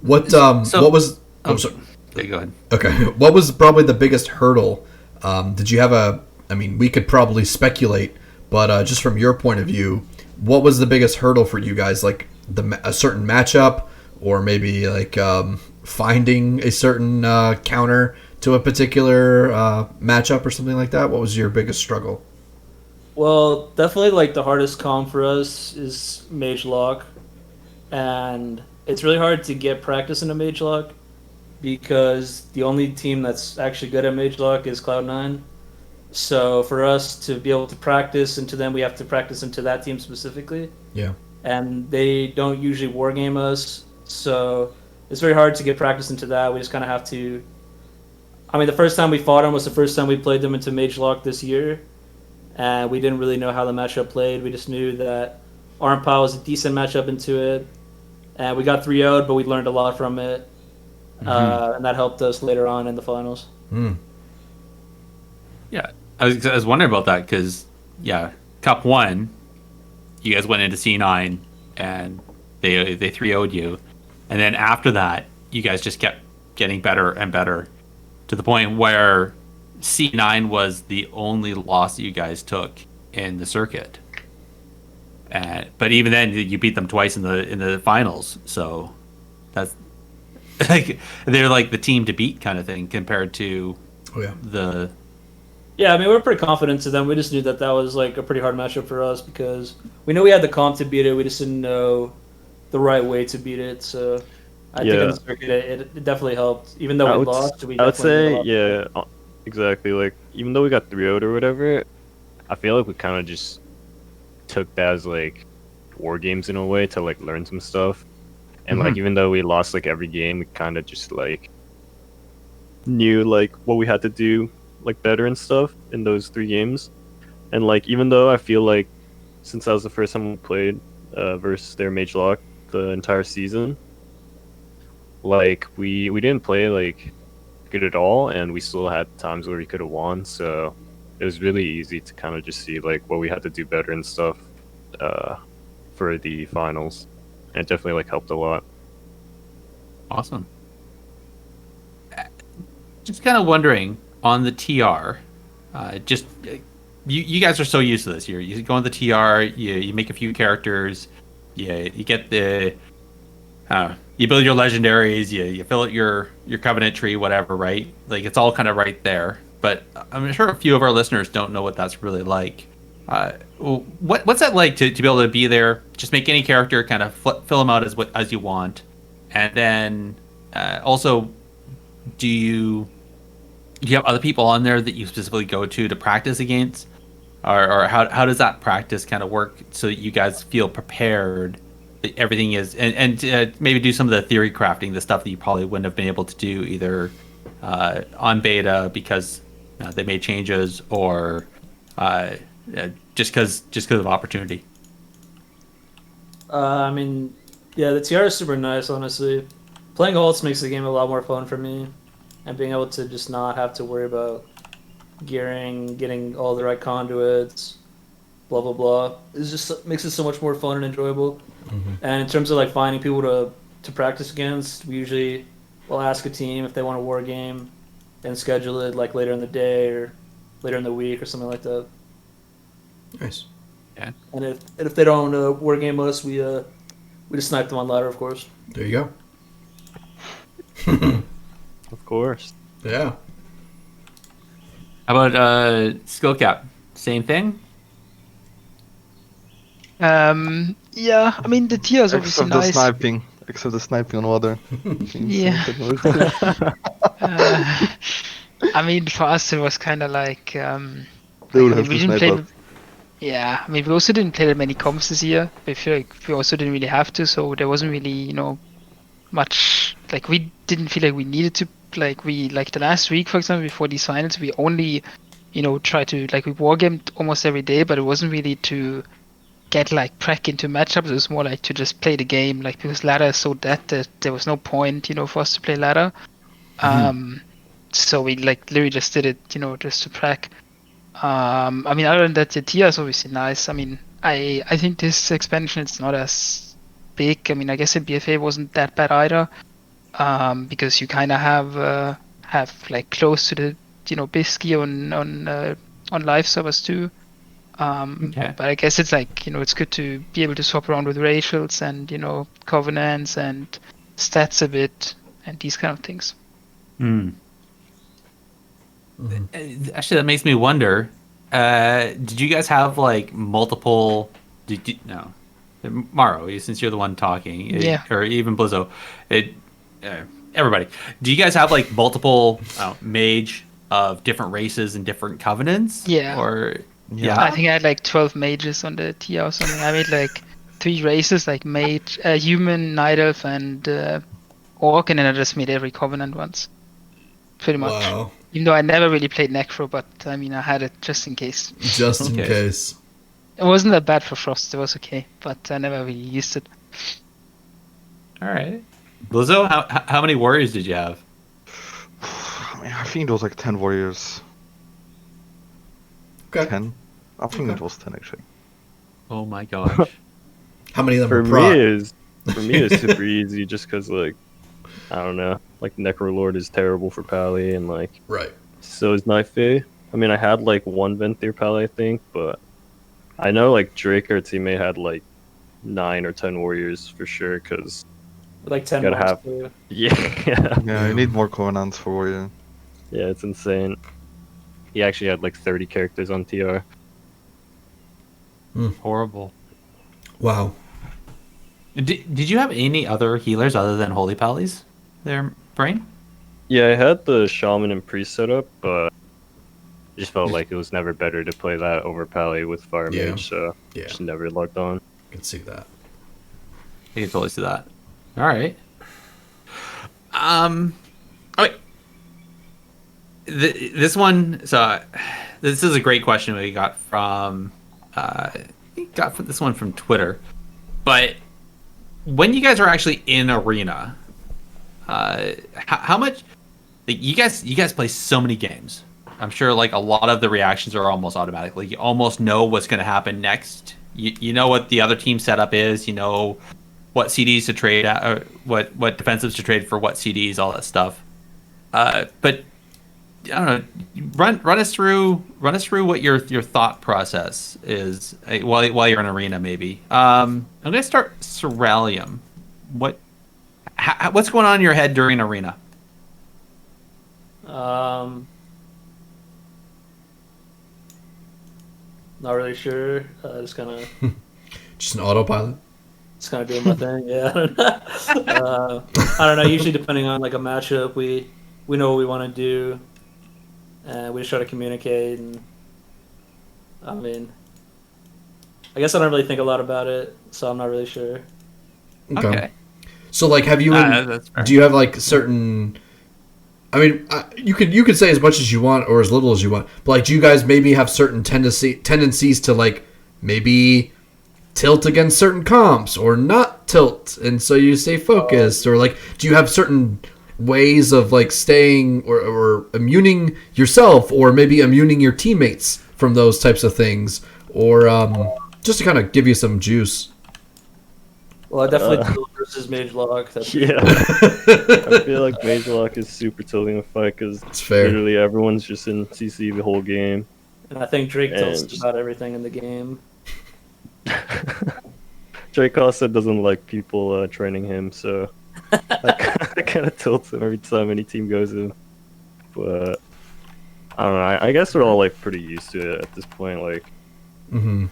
What was? I'm sorry. Okay, go ahead. Okay, what was probably the biggest hurdle? Did you have we could probably speculate, but just from your point of view, what was the biggest hurdle for you guys? Like a certain matchup, or maybe like finding a certain counter to a particular matchup or something like that? What was your biggest struggle? Well, definitely like the hardest comp for us is Mage Lock, and it's really hard to get practice into Mage Lock because the only team that's actually good at Mage Lock is Cloud9. So for us to be able to practice into them, we have to practice into that team specifically. Yeah. And they don't usually wargame us, so it's very hard to get practice into that. We just kind of have to... I mean, the first time we fought them was the first time we played them into Mage Lock this year, and we didn't really know how the matchup played. We just knew that Armpile was a decent matchup into it, and we got 3-0'd, but we learned a lot from it, and that helped us later on in the finals. Yeah, I was wondering about that because, Cup 1, you guys went into C9, and they 3-0'd you, and then after that, you guys just kept getting better and better, to the point where C9 was the only loss that you guys took in the circuit. But even then, you beat them twice in the finals. So that's like they're like the team to beat kind of thing compared to the. Yeah, I mean, we're pretty confident to them. We just knew that was like a pretty hard matchup for us because we knew we had the comp to beat it. We just didn't know the right way to beat it. So I think in the circuit, it definitely helped. Even though we lost, I would say, exactly. Like, even though we got 3-0'd or whatever, I feel like we kind of just took that as like war games in a way to like learn some stuff. And like, even though we lost like every game, we kind of just like knew like what we had to do like better and stuff in those 3 games. And like, even though I feel like since that was the first time we played versus their Mage Lock the entire season, like we didn't play like good at all, and we still had times where we could have won. So it was really easy to kind of just see like what we had to do better and stuff for the finals, and it definitely like helped a lot. Awesome. Just kind of wondering on the TR, you guys are so used to this. You go on the TR, you make a few characters, you get the you build your legendaries, you fill out your covenant tree, whatever, right? Like it's all kind of right there. But I'm sure a few of our listeners don't know what that's really like. What's that like to be able to be there, just make any character, kind of fill them out as you want, and then also do you have other people on there that you specifically go to practice against, or how does that practice kind of work so that you guys feel prepared that everything is, and maybe do some of the theory crafting, the stuff that you probably wouldn't have been able to do either on beta because they made changes, or just because of opportunity. I mean, yeah, the TR is super nice, honestly. Playing alts makes the game a lot more fun for me, and being able to just not have to worry about gearing, getting all the right conduits, blah blah blah. It just makes it so much more fun and enjoyable. And in terms of like finding people to practice against, we usually will ask a team if they want a war game and schedule it like later in the day or later in the week or something like that. Nice. Yeah. And if they don't war game us, we just snipe them on ladder, of course. There you Of course. go. Yeah. How about skill cap? Same thing. Yeah, I mean the tier is obviously Except the nice. sniping. Except the sniping on water. Yeah. I mean, for us it was kind of like They would I mean, have we to didn't snipe play. us. Yeah, I mean we also didn't play that many comps this year. I feel like we also didn't really have to, so there wasn't really much. Like we didn't feel like we needed to. Like the last week, for example, before these finals, we only try to we wargamed almost every day, but it wasn't really to get like prac into matchups. It was more like to just play the game, like because ladder is so dead that there was no point for us to play ladder. So we literally just did it just to prac. I mean, other than that, the tier is obviously nice. I mean, I think this expansion it's not as big. I mean, I guess in BFA wasn't that bad either, because you kind of have like close to the Bisky on live servers too. Okay. But I guess it's like it's good to be able to swap around with racials and covenants and stats a bit and these kind of things. Actually, that makes me wonder. Did you guys have like multiple? No, Maro, since you're the one talking, Yeah. or even Blizo, everybody. Do you guys have like multiple mage of different races and different covenants? Yeah. Or Yeah. I think I had like 12 mages on the TR or something. I made like 3 races, like mage, human, night elf, and orc, and then I just made every covenant once. Pretty much. Wow. Even though I never really played Necro, but I mean, I had it just in case. Just in Okay. case. It wasn't that bad for Frost, it was okay, but I never really used it. all right, Blizo, how many warriors did you have? I mean, I think it was like 10 warriors. Okay. 10? I think Okay. it was 10 actually. Oh my gosh. How many of them For are me, prot? it's super easy just because like I don't know, like Necrolord is terrible for Pally, and like Right. so is Knife. I mean, I had like one Venthyr Pally, I think, but I know like Drake, our teammate, had like 9 or 10 warriors for sure. Cause Like 10 Gotta months have- too. yeah, Yeah, you need more covenants for warrior. yeah, it's insane. He actually had like 30 characters on TR. Horrible. Wow. Did you have any other healers other than Holy Pallies there, Brain? Yeah, I had the Shaman and Priest set up, but I just felt like it was never better to play that over Pally with Fire Yeah. Mage, so Yeah. just never logged on. I can see that. I can totally see that. All right. Okay. This one. So, this is a great question we got from. This one from Twitter, but when you guys are actually in arena, how much? Like, you guys play so many games. I'm sure like a lot of the reactions are almost automatic. Like, you almost know what's going to happen next. You know what the other team setup is. You know what CDs to trade at, or what defensives to trade for what CDs, all that stuff. But I don't know. Run us through what your thought process is while you're in arena. Maybe I'm gonna start Ceralium. What's going on in your head during arena? Not really sure. Just kind of Just an autopilot. doing my thing. Yeah. I don't know. Usually, depending on like a matchup, we know what we want to do, and we just try to communicate. And I mean, I guess I don't really think a lot about it, so I'm not really sure. Okay. So like, have you? That's fair. Do you have like certain? I mean, you could say as much as you want or as little as you want, but like, do you guys maybe have certain tendencies to like maybe tilt against certain comps or not tilt, and so you stay focused, or like, do you have certain ways of like staying or immuning yourself, or maybe immuning your teammates from those types of things, or just to kind of give you some juice? Well, I definitely tilt versus Mage Lock. That's Yeah. I feel like Mage Lock is super tilting the fight because It's fair. literally everyone's just in CC the whole game. And I think Drake tilts And- about everything in the game. Drake also doesn't like people training him, so I kind of tilts him every time any team goes in. But I don't know. I guess we're all like pretty used to it at this point. Like, Mm-hmm.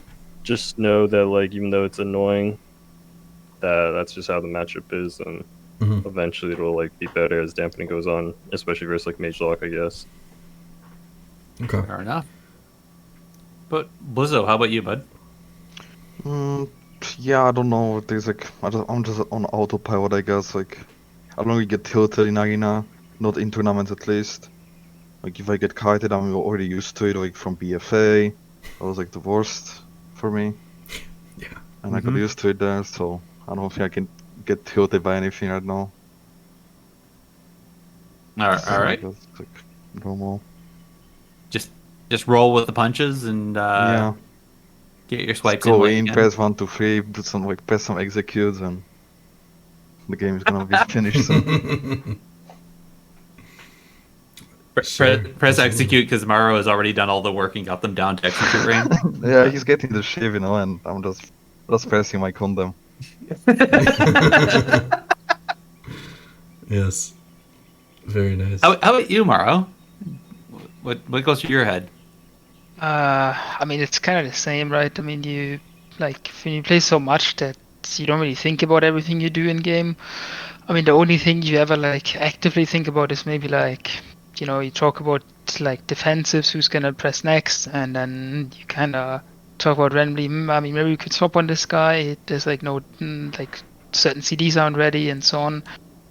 just know that like even though it's annoying, that's just how the matchup is, and Mhm. eventually it'll like be better as dampening goes on, especially versus like Mage Lock, I guess. Okay. Fair enough. But Blizo, how about you, bud? Yeah, I don't know. There's like I'm just on autopilot, I guess. Like I don't really get tilted in arena, not in tournaments at least. Like if I get kited, I'm already used to it. Like from BFA, that was like the worst for me. Yeah. And I got used to it there, so I don't think I can get tilted by anything right now. All right. That's like normal. Just roll with the punches and Yeah. get your Just swipes go in. in, press 1, 2, 3, press some executes, and the game is gonna be finished soon. Press execute because Maro has already done all the work and got them down to execute range. Yeah, he's getting the shiv, and I'm just pressing my condom. Yes. Very nice. How about you, Maro? What goes through your head? I mean, it's kind of the same, right? I mean, you like when you play so much that you don't really think about everything you do in game. I mean, the only thing you ever like actively think about is maybe like, you know, you talk about like defensives, who's gonna press next, and then you kind of talk about randomly. I mean, maybe we could swap on this guy. There's like no like certain CDs aren't ready and so on.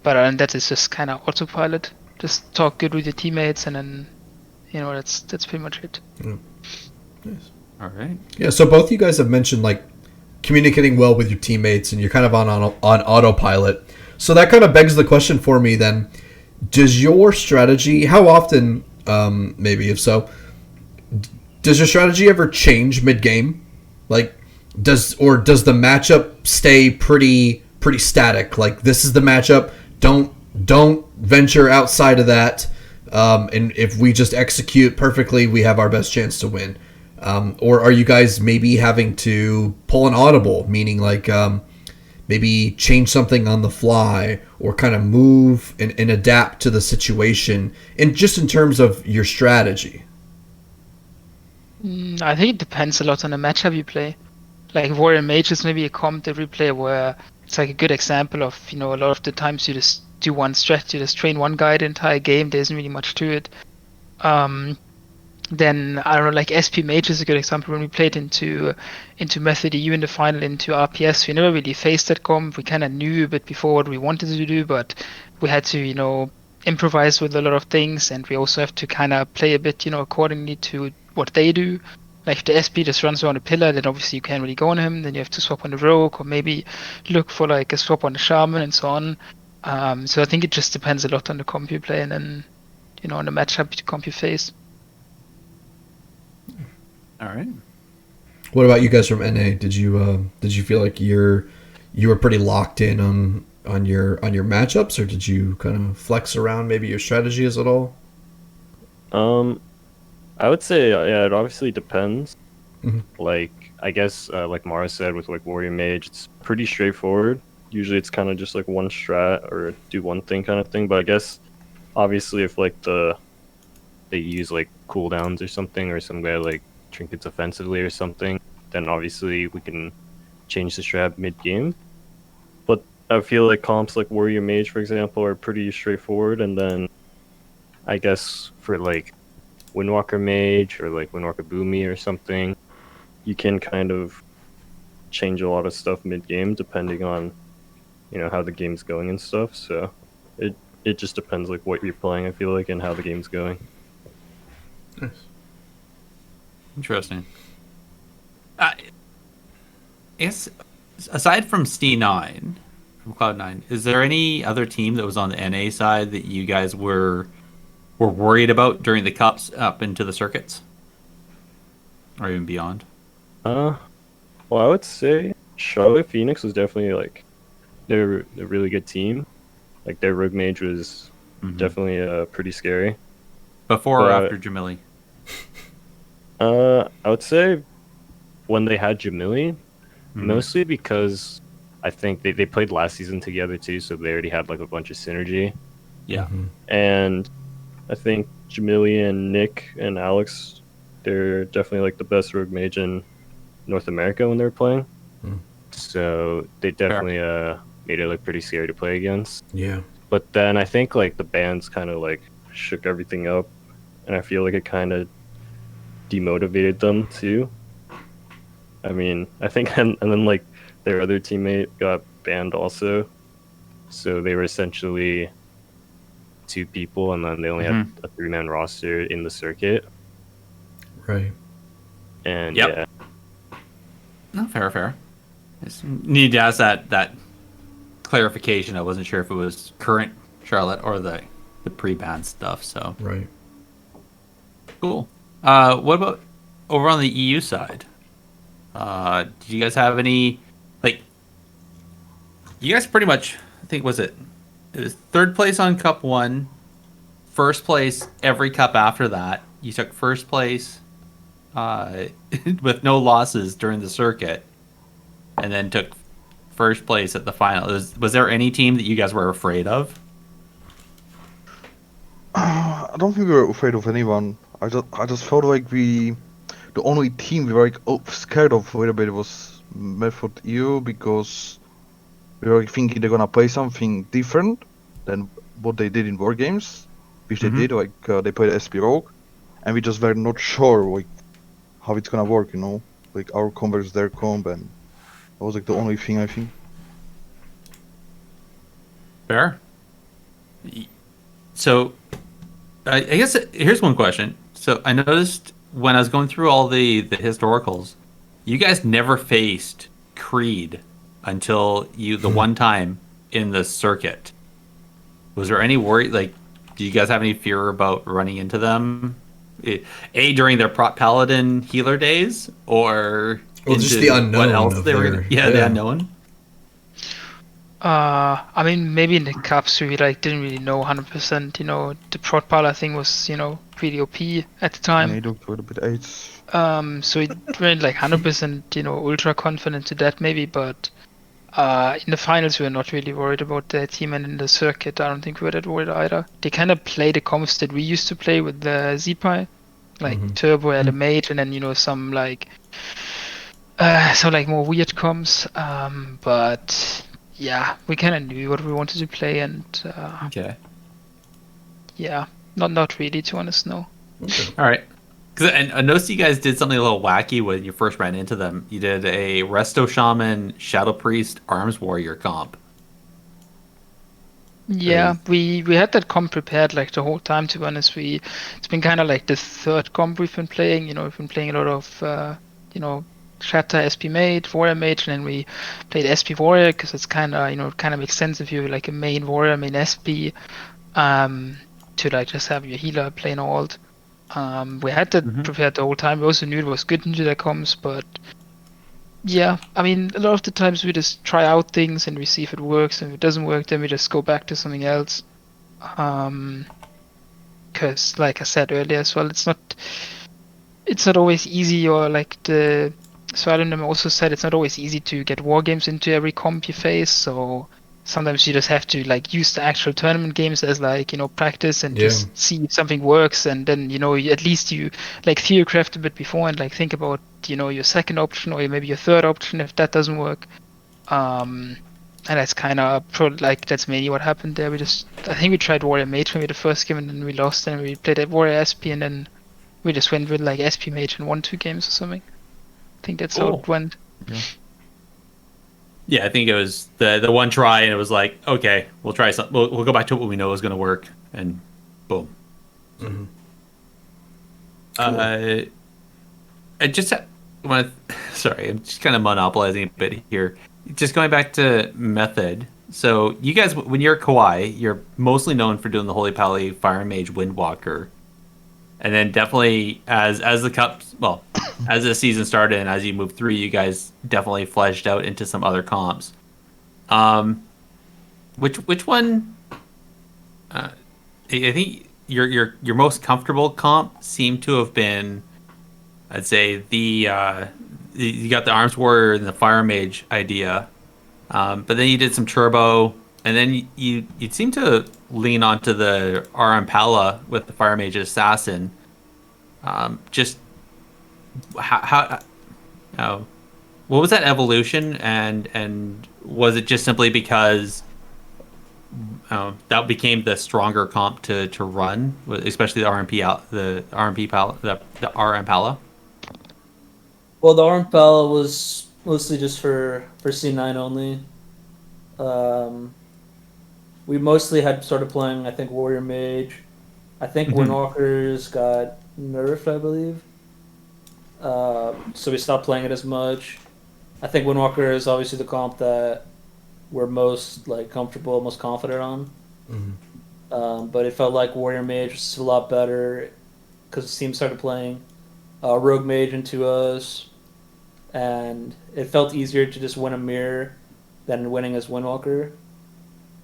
But other than that, it's just kind of autopilot. Just talk good with your teammates, and then you know that's pretty much it. Nice. All right. Yeah, so both you guys have mentioned like communicating well with your teammates, and you're kind of on autopilot. So that kind of begs the question for me then: does your strategy, how often, maybe if so, does your strategy ever change mid game? Like, does the matchup stay pretty static? Like, this is the matchup. Don't venture outside of that. And if we just execute perfectly, we have our best chance to win. Or are you guys maybe having to pull an audible, meaning like maybe change something on the fly, or kind of move and adapt to the situation, and just in terms of your strategy? I think it depends a lot on the matchup you play. Like Warrior Mage is maybe a comp that we play where it's like a good example of, you know, a lot of the times you just do one strategy, just train one guy the entire game. There isn't really much to it. then I don't know, like SP Mage is a good example. When we played into Method EU in the final, into RPS, we never really faced that comp. We kind of knew a bit before what we wanted to do, but we had to, improvise with a lot of things, and we also have to kind of play a bit, accordingly to what they do. Like if the SP just runs around a pillar, then obviously you can't really go on him. Then you have to swap on the rogue, or maybe look for like a swap on the shaman and so on. So I think it just depends a lot on the comp you play, and then on the matchup comp you face. All right. What about you guys from NA? Did you feel like you were pretty locked in on your matchups, or did you kind of flex around maybe your strategies at all? I would say it obviously depends. Mhm. Like I guess like Mara said with like Warrior Mage, it's pretty straightforward. Usually it's kind of just like one strat or do one thing kind of thing. But I guess obviously if like they use like cooldowns or something, or some guy like trinkets offensively or something, then obviously we can change the strat mid game. But I feel like comps like Warrior Mage, for example, are pretty straightforward. And then I guess for like Windwalker Mage or like Windwalker Boomy or something, you can kind of change a lot of stuff mid game depending on how the game's going and stuff. So it just depends like what you're playing, I feel like, and how the game's going. Nice. Interesting. I guess aside from C9, from Cloud9, is there any other team that was on the NA side that you guys were worried about during the cups up into the circuits, or even beyond? Well, I would say Charlotte Phoenix was definitely like they're a really good team. Like their Rogue Mage was definitely pretty scary. Before or after Jamili? I would say when they had Jamili, mostly because I think they played last season together too, so they already had like a bunch of synergy. Yeah. And I think Jamili and Nick and Alex, they're definitely like the best Rogue Mage in North America when they were playing. So they definitely made it look pretty scary to play against. Yeah. But then I think like the bans kind of like shook everything up, and I feel like it kind of demotivated them too. I mean, I think and then like their other teammate got banned also, so they were essentially 2 people, and then they only had a 3-man roster in the circuit. Right. And Yep. yeah. No, fair. Just need to ask that clarification. I wasn't sure if it was current Charlotte or the pre-ban stuff. So Right. cool. What about over on the EU side? Did you guys have any, like, you guys pretty much, I think, it was 3rd place on Cup 1, 1st place every cup after that. You took 1st place with no losses during the circuit, and then took 1st place at the final. Was there any team that you guys were afraid of? I don't think we were afraid of anyone. I just felt like the only team we were like scared of a little bit was Method EU, because we were thinking they're gonna play something different than what they did in War Games, which they did. Like they played SP Rogue, and we just were not sure like how it's gonna work. Like our comp versus their comp, and that was like the only thing I think. Fair. So, I guess here's one question. So I noticed when I was going through all the historicals, you guys never faced Creed until the one time in the circuit. Was there any worry? Like, do you guys have any fear about running into them? During their prop paladin healer days, or just the unknown. What else they were? The unknown. I mean, maybe in the cups we didn't really know 100%. The prot pala thing was pretty OP at the time. Yeah, it looked a little bit AIDS. So we weren't like 100% ultra confident to that maybe, but in the finals we were not really worried about their team, and in the circuit I don't think we were that worried either. They kind of play the comps that we used to play with the Z-Pi, like Turbo, Element, and then some like more weird comps. But yeah, we kind of knew what we wanted to play, and Okay. yeah, not really, to be honest, no. Okay. All right. Because I noticed you guys did something a little wacky when you first ran into them. You did a Resto Shaman, Shadow Priest, Arms Warrior comp. Yeah, we had that comp prepared like the whole time. To be honest, it's been kind of like the third comp we've been playing. We've been playing a lot of Shatter SP Mage, Warrior Mage, and then we played SP Warrior because it's kind of it kind of makes sense if you're like a main Warrior, main SP, to like just have your healer playing alt. We had that prepared the whole time. We also knew it was good into the comps, but yeah, I mean, a lot of the times we just try out things and we see if it works, and if it doesn't work, then we just go back to something else. Because, like I said earlier as well, it's not always easy, or like the Ceralium also said, it's not always easy to get war games into every comp you face. So sometimes you just have to like use the actual tournament games as like practice and just see if something works, and then at least you like theorycraft a bit before and like think about your second option or maybe your third option if that doesn't work. And that's kind of like that's mainly what happened there. I think we tried Warrior Mage maybe the first game and then we lost, and we played at Warrior SP and then we just went with like SP Mage and won 2 games or something. I think that's how it went. Yeah, I think it was the one try, and it was like, okay, we'll try something. We'll go back to what we know is going to work, and boom. Mm-hmm. Cool. I just want to. Sorry, I'm just kind of monopolizing a bit here. Just going back to method. So you guys, when you're Kawaii, you're mostly known for doing the Holy Pally, Fire Mage, Windwalker, and then definitely as the cups, as the season started and as you moved through, you guys definitely fleshed out into some other comps. Which one? I think your most comfortable comp seemed to have been, I'd say you got the Arms Warrior and the Fire Mage idea, but then you did some Turbo, and then you seem to lean onto the RM Pala with the Fire Mage Assassin. Just how what was that evolution, and was it just simply because that became the stronger comp to run, especially the RM Pala? Well, the RM Pala was mostly just for C9 only. We mostly had started playing, I think, Warrior Mage. I think Windwalkers got nerfed, I believe. So we stopped playing it as much. I think Windwalker is obviously the comp that we're most like comfortable, most confident on. But it felt like Warrior Mage was a lot better because the team started playing Rogue Mage into us, and it felt easier to just win a mirror than winning as Windwalker.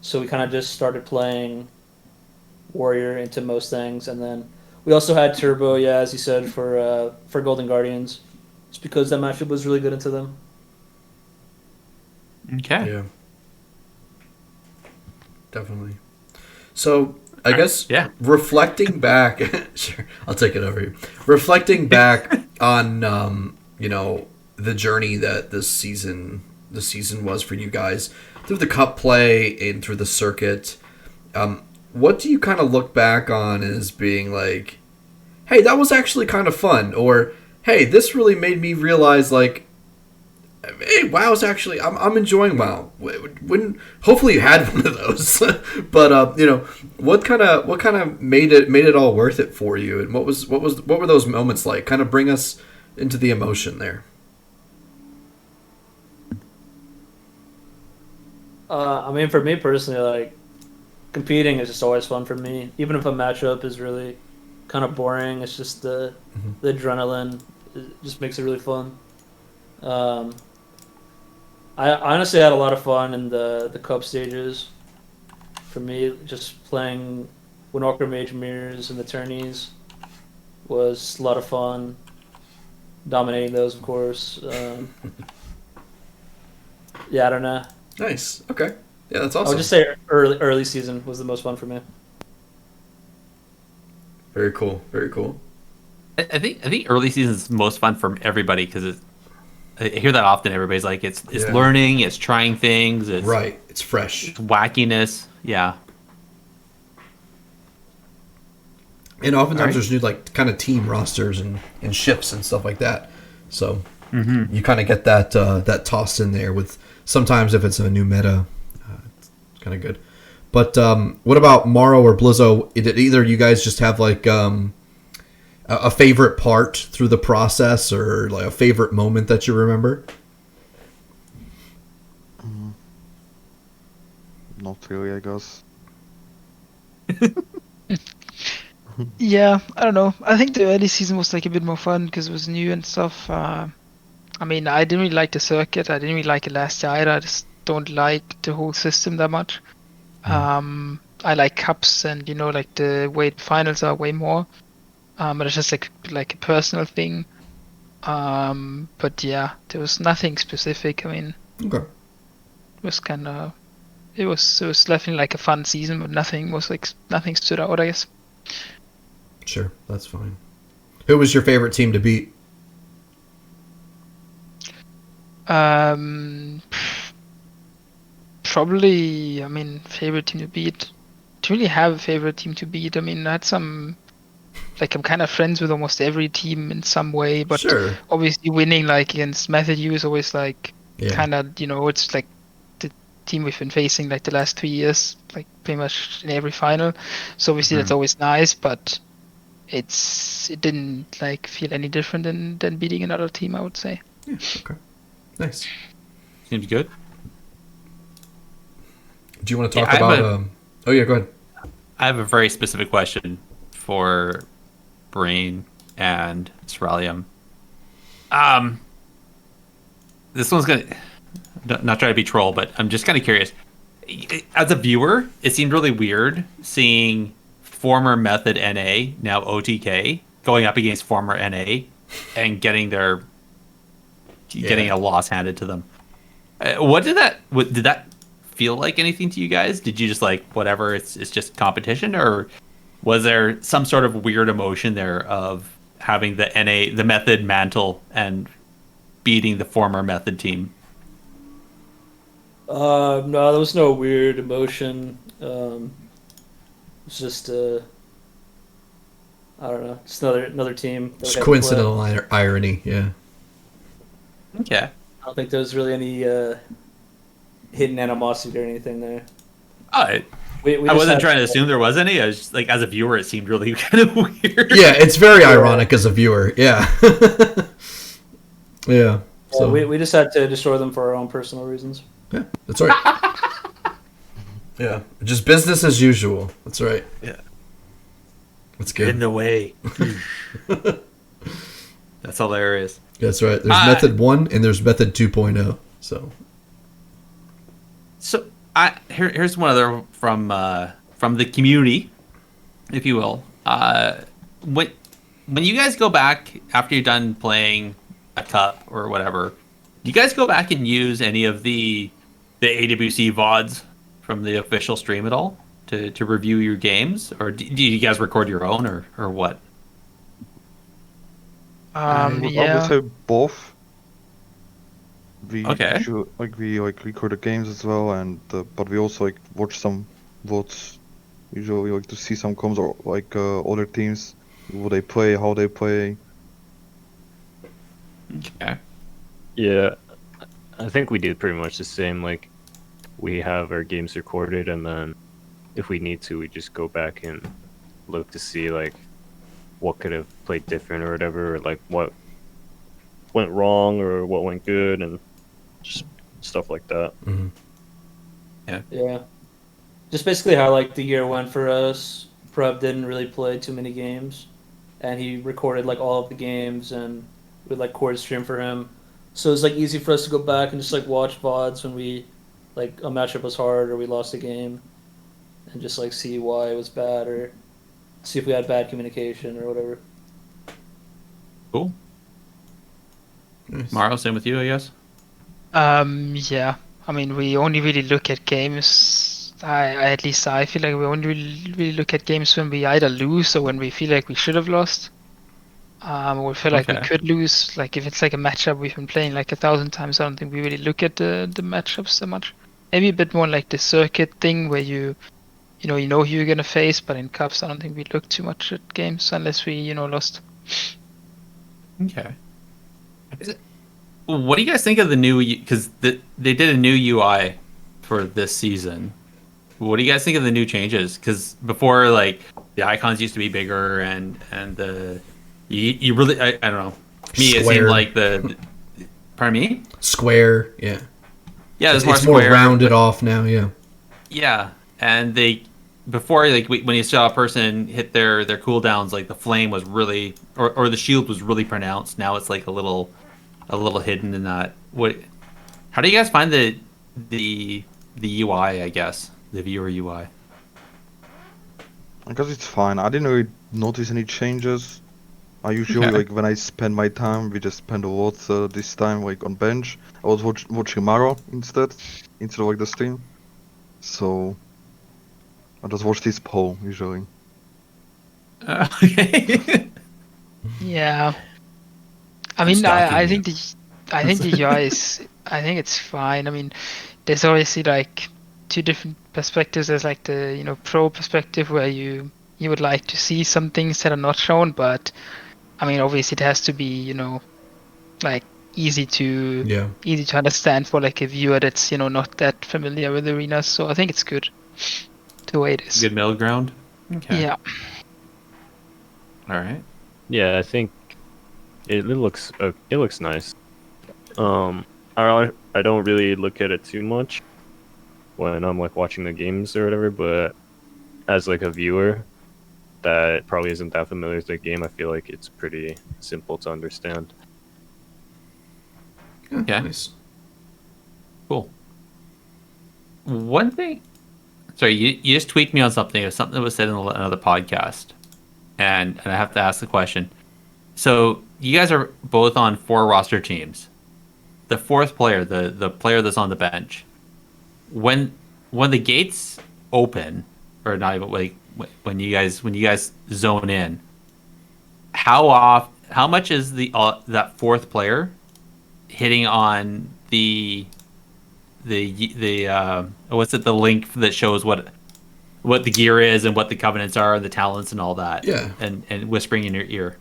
So we kind of just started playing Warrior into most things, and then we also had Turbo, as you said, for Golden Guardians, just because that matchup was really good into them. Okay. Yeah. Definitely. So I guess reflecting back, sure, I'll take it over here. Reflecting back on the journey that the season was for you guys through the cup play and through the circuit. What do you kind of look back on as being like, hey, that was actually kind of fun, or hey, this really made me realize like, hey, WoW's actually I'm enjoying WoW. When hopefully you had one of those, but what kind of made it all worth it for you, and what were those moments like? Kind of bring us into the emotion there. I mean, for me personally, like competing is just always fun for me. Even if a matchup is really kind of boring, it's just the adrenaline. It just makes it really fun. I honestly had a lot of fun in the cup stages. For me, just playing Windwalker Mage Mirrors and the tourneys was a lot of fun. Dominating those, of course. Yeah, I don't know. Nice. Okay. Yeah, that's awesome. I would just say early season was the most fun for me. Very cool. Very cool. I think early season is most fun for everybody because I hear that often. Everybody's like, it's learning, it's trying things, it's right, it's fresh, it's wackiness. Yeah. And oftentimes Right. there's new like kind of team rosters and shifts and stuff like that. So you kind of get that that tossed in there with sometimes if it's a new meta, it's kind of good. But what about Maro or Blizo? Did either of you guys just have like a favorite part through the process or like a favorite moment that you remember? Not really, I guess. Yeah, I don't know. I think the early season was like a bit more fun because it was new and stuff. I mean, I didn't really like the circuit. I didn't really like it last year either. I just don't like the whole system that much. I like cups and like the way the finals are way more. But it's just like a personal thing. But yeah, there was nothing specific. I mean, Okay. it was kind of, it was definitely like a fun season, but nothing stood out, I guess. Sure, that's fine. Who was your favorite team to beat? Probably, I mean, favorite team to beat. To really have a favorite team to beat, I mean, I had some, like, I'm kind of friends with almost every team in some way, but Sure. obviously winning, like, against Method U is always, like, Yeah. kind of, it's like the team we've been facing, like, the last 3 years, like, pretty much in every final. So obviously that's always nice, but it didn't, like, feel any different than beating another team, I would say. Yeah. Okay. Nice. Seems good. Do you want to talk Yeah, I have about? Oh yeah, go ahead. I have a very specific question for Brain and Ceralium. This one's gonna not try to be troll, but I'm just kind of curious. As a viewer, it seemed really weird seeing former Method NA, now OTK, going up against former NA and getting a loss handed to them. Did that feel like anything to you guys? Did you just like whatever? It's just competition, or was there some sort of weird emotion there of having the Method mantle and beating the former Method team? No, there was no weird emotion. It's just I don't know, just another team. that Just we had to play. coincidental irony. Yeah. Okay. I don't think there was really any hidden animosity or anything there. I We just wasn't had- trying to assume there was any. I was just, like, as a viewer, it seemed really kind of weird. Yeah, it's very ironic as a viewer. Yeah. Yeah. So we just had to destroy them for our own personal reasons. Yeah, that's right. Yeah, just business as usual. That's right. Yeah. That's Get in good. the way. That's hilarious. That's right. There's method 1 and there's method 2.0. So So here's one other from the community, if you will. When you guys go back after you're done playing a cup or whatever, do you guys go back and use any of the AWC VODs from the official stream at all to review your games, or do you guys record your own, or what? I would Yeah. say both. We Okay. usually, record the games as well, and but we also watch some votes. Usually to see some comms or other teams, what they play, how they play. Okay. Yeah, I think we do pretty much the same. Like, we have our games recorded, and then if we need to, we just go back and look to see like what could have played different or whatever, or like what went wrong or what went good, and just stuff like that. Yeah. Just basically how like the year went for us. Preb didn't really play too many games, and he recorded like all of the games and would like cord stream for him. So it's like easy for us to go back and just like watch VODs when we like a matchup was hard or we lost a game, and just like see why it was bad or see if we had bad communication or whatever. Cool. nice. Maro, same with you, I guess. Yeah. I mean, we only really look at games. At least I feel like we only really look at games when we either lose or when we feel like we should have lost. Or we feel like we Okay. could lose. Like if it's like a matchup we've been playing like 1,000 times, I don't think we really look at the matchups so much. Maybe a bit more like the circuit thing where you you know who you're gonna face. But in cups, I don't think we look too much at games unless we lost. Okay. What do you guys think of the new? Because they did a new UI for this season. What do you guys think of the new changes? Because before, like, the icons used to be bigger, and the you really I don't know. Me, it seemed like the pardon me. Square, yeah. Yeah, It's more more square, rounded off now, yeah. Yeah, and they before, like, when you saw a person hit their cooldowns, like the flame was really or the shield was really pronounced. Now it's like a little hidden in that. How do you guys find the UI? I guess the viewer UI. I guess it's fine. I didn't really notice any changes. I usually, Okay. like, when I spend my time, we just spend a lot this time, like, on bench. I was watching Maro instead of, like, the stream. So, I just watched his poll, usually. Okay. Yeah. I mean, stalking I you. think the UI is, I think it's fine. I mean, there's obviously like two different perspectives. There's like the pro perspective where you would like to see some things that are not shown, but I mean, obviously it has to be like easy to understand for like a viewer that's not that familiar with arenas. So I think it's good the way it is. Good middle ground. Okay. Yeah. All right. Yeah, I think it looks nice. I don't really look at it too much when I'm like watching the games or whatever, but as like a viewer that probably isn't that familiar with the game, I feel like it's pretty simple to understand. Okay. Nice. Cool. One thing. Sorry, you just tweaked me on something. It was something that was said in another podcast, and I have to ask the question. So you guys are both on 4 roster teams. The fourth player, the player that's on the bench, when the gates open, or not even like when you guys zone in, how much is that fourth player hitting on the what's it, the link that shows what the gear is and what the covenants are and the talents and all that, Yeah. and whispering in your ear?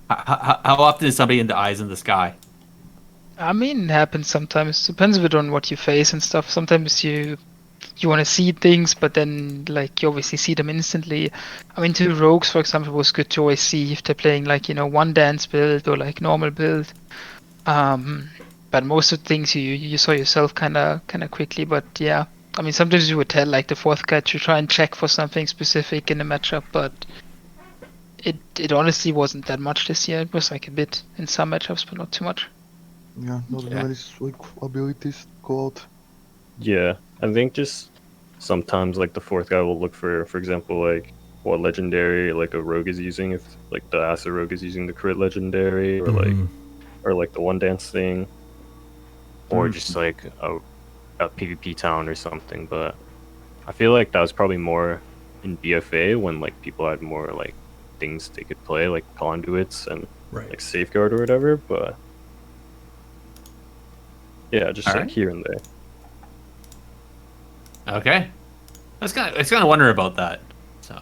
How often is somebody in the eyes in the sky? I mean, it happens sometimes. Depends a bit on what you face and stuff. Sometimes you want to see things, but then like you obviously see them instantly. I mean, to rogues, for example, it was good to always see if they're playing like one dance build or like normal build. But most of the things you saw yourself kind of quickly. But yeah, I mean, sometimes you would tell like the fourth guy to try and check for something specific in the matchup, but it honestly wasn't that much this year. It was like a bit in some matchups, but not too much. Yeah, not many like abilities go out. Yeah, I think just sometimes like the fourth guy will look for example, like what legendary like a rogue is using, if like the acid rogue is using the crit legendary, or like the one dance thing, or just like a PvP town or something. But I feel like that was probably more in BFA when like people had more like things they could play, like conduits and like safeguard or whatever. But yeah, just All like right. here and there. Okay, I was kind of wondering about that. So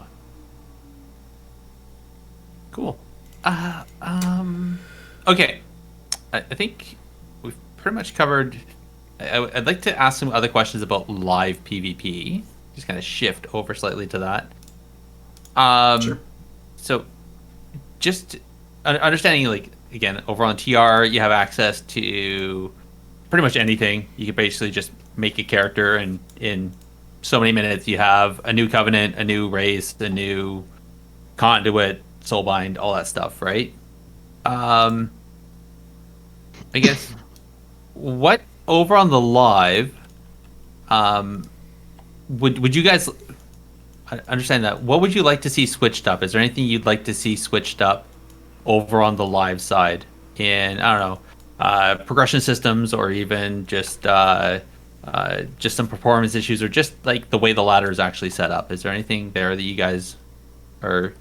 cool. Okay, I think we've pretty much covered. I'd like to ask some other questions about live PvP. Just kind of shift over slightly to that. Sure. So, just understanding, like, again, over on TR, you have access to pretty much anything. You can basically just make a character, and in so many minutes, you have a new covenant, a new race, a new conduit, soulbind, all that stuff, right? I guess what over on the live, would you guys understand that? What would you like to see switched up? Is there anything you'd like to see switched up over on the live side in, I don't know, progression systems, or even just some performance issues, or just like the way the ladder is actually set up? Is there anything there that you guys are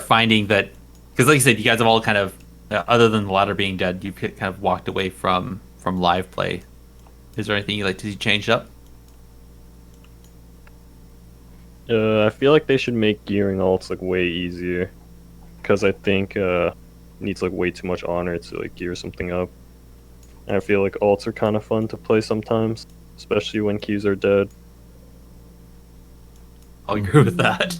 finding that, because like you said, you guys have all kind of, other than the ladder being dead, you've kind of walked away from live play. Is there anything you'd like to see changed up? I feel like they should make gearing alts like way easier, because I think it needs like way too much honor to like gear something up. And I feel like alts are kind of fun to play sometimes, especially when Qs are dead. I'll agree with that.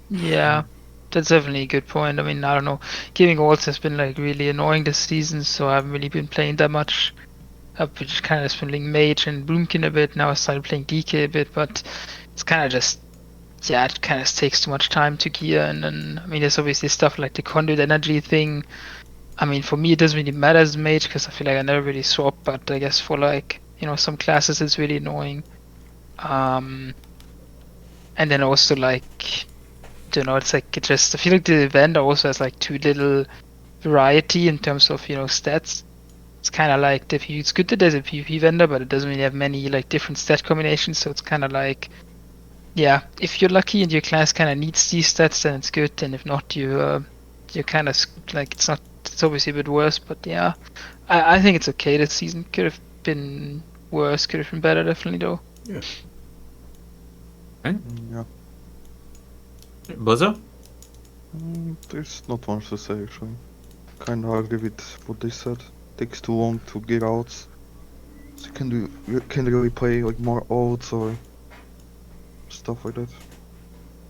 Yeah, that's definitely a good point. I mean, I don't know. Giving alts has been like really annoying this season, so I haven't really been playing that much. I've just kind of been playing Mage and Bloomkin a bit. Now I started playing DK a bit, but it's kind of just, yeah, it kind of takes too much time to gear. And then, I mean, there's obviously stuff like the conduit energy thing. I mean, for me, it doesn't really matter as a mage because I feel like I never really swap, but I guess for like, you know, some classes it's really annoying. And then also like, don't know, it's like, it just, I feel like the vendor also has like too little variety in terms of, you know, stats. It's kind of like, it's good that there's a PvP vendor, but it doesn't really have many like different stat combinations, so it's kind of like, yeah, if you're lucky and your class kind of needs these stats, then it's good, and if not, you're kind of like, it's obviously a bit worse, but yeah, I think it's okay this season. Could have been worse, could have been better, definitely though. Yeah. Right? Yeah. Blizo? There's not much to say actually. Kinda agree with what they said. Takes too long to get out. So you can't really play like more outs or stuff like that.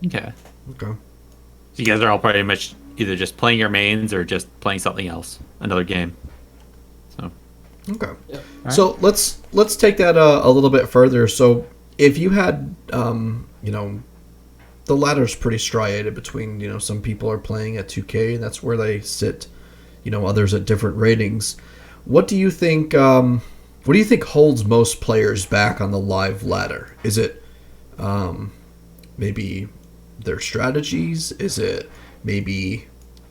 Okay. Okay. So you guys are all pretty much either just playing your mains or just playing something else, another game. So. Okay. Yeah. So let's take that a little bit further. So if you had, you know, the ladder's pretty striated between, you know, some people are playing at 2K, and that's where they sit. You know, others at different ratings. What do you think? What do you think holds most players back on the live ladder? Is it maybe their strategies? Is it maybe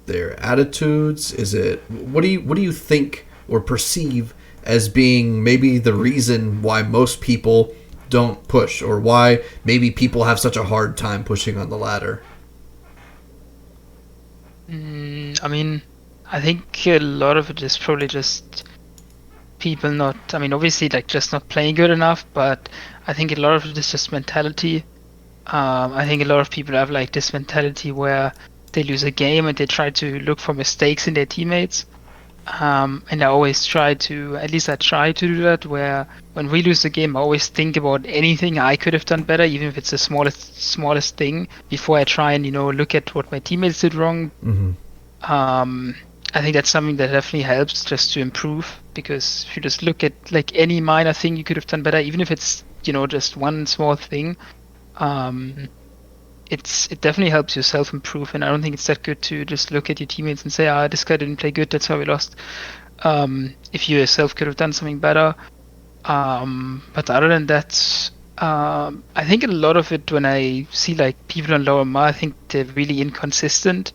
their attitudes? Is it what do you think or perceive as being maybe the reason why most people don't push, or why maybe people have such a hard time pushing on the ladder? I mean, I think a lot of it is probably just people not, I mean, obviously, like, just not playing good enough, but I think a lot of it is just mentality. I think a lot of people have, like, this mentality where they lose a game and they try to look for mistakes in their teammates. And I always try to, at least I try to do that, where when we lose a game, I always think about anything I could have done better, even if it's the smallest thing, before I try and, you know, look at what my teammates did wrong. Mm-hmm. I think that's something that definitely helps just to improve, because if you just look at like any minor thing you could have done better, even if it's, you know, just one small thing, it definitely helps you self-improve, and I don't think it's that good to just look at your teammates and say, this guy didn't play good, that's how we lost. If you yourself could have done something better. But other than that, I think a lot of it, when I see like people on lower MA, I think they're really inconsistent.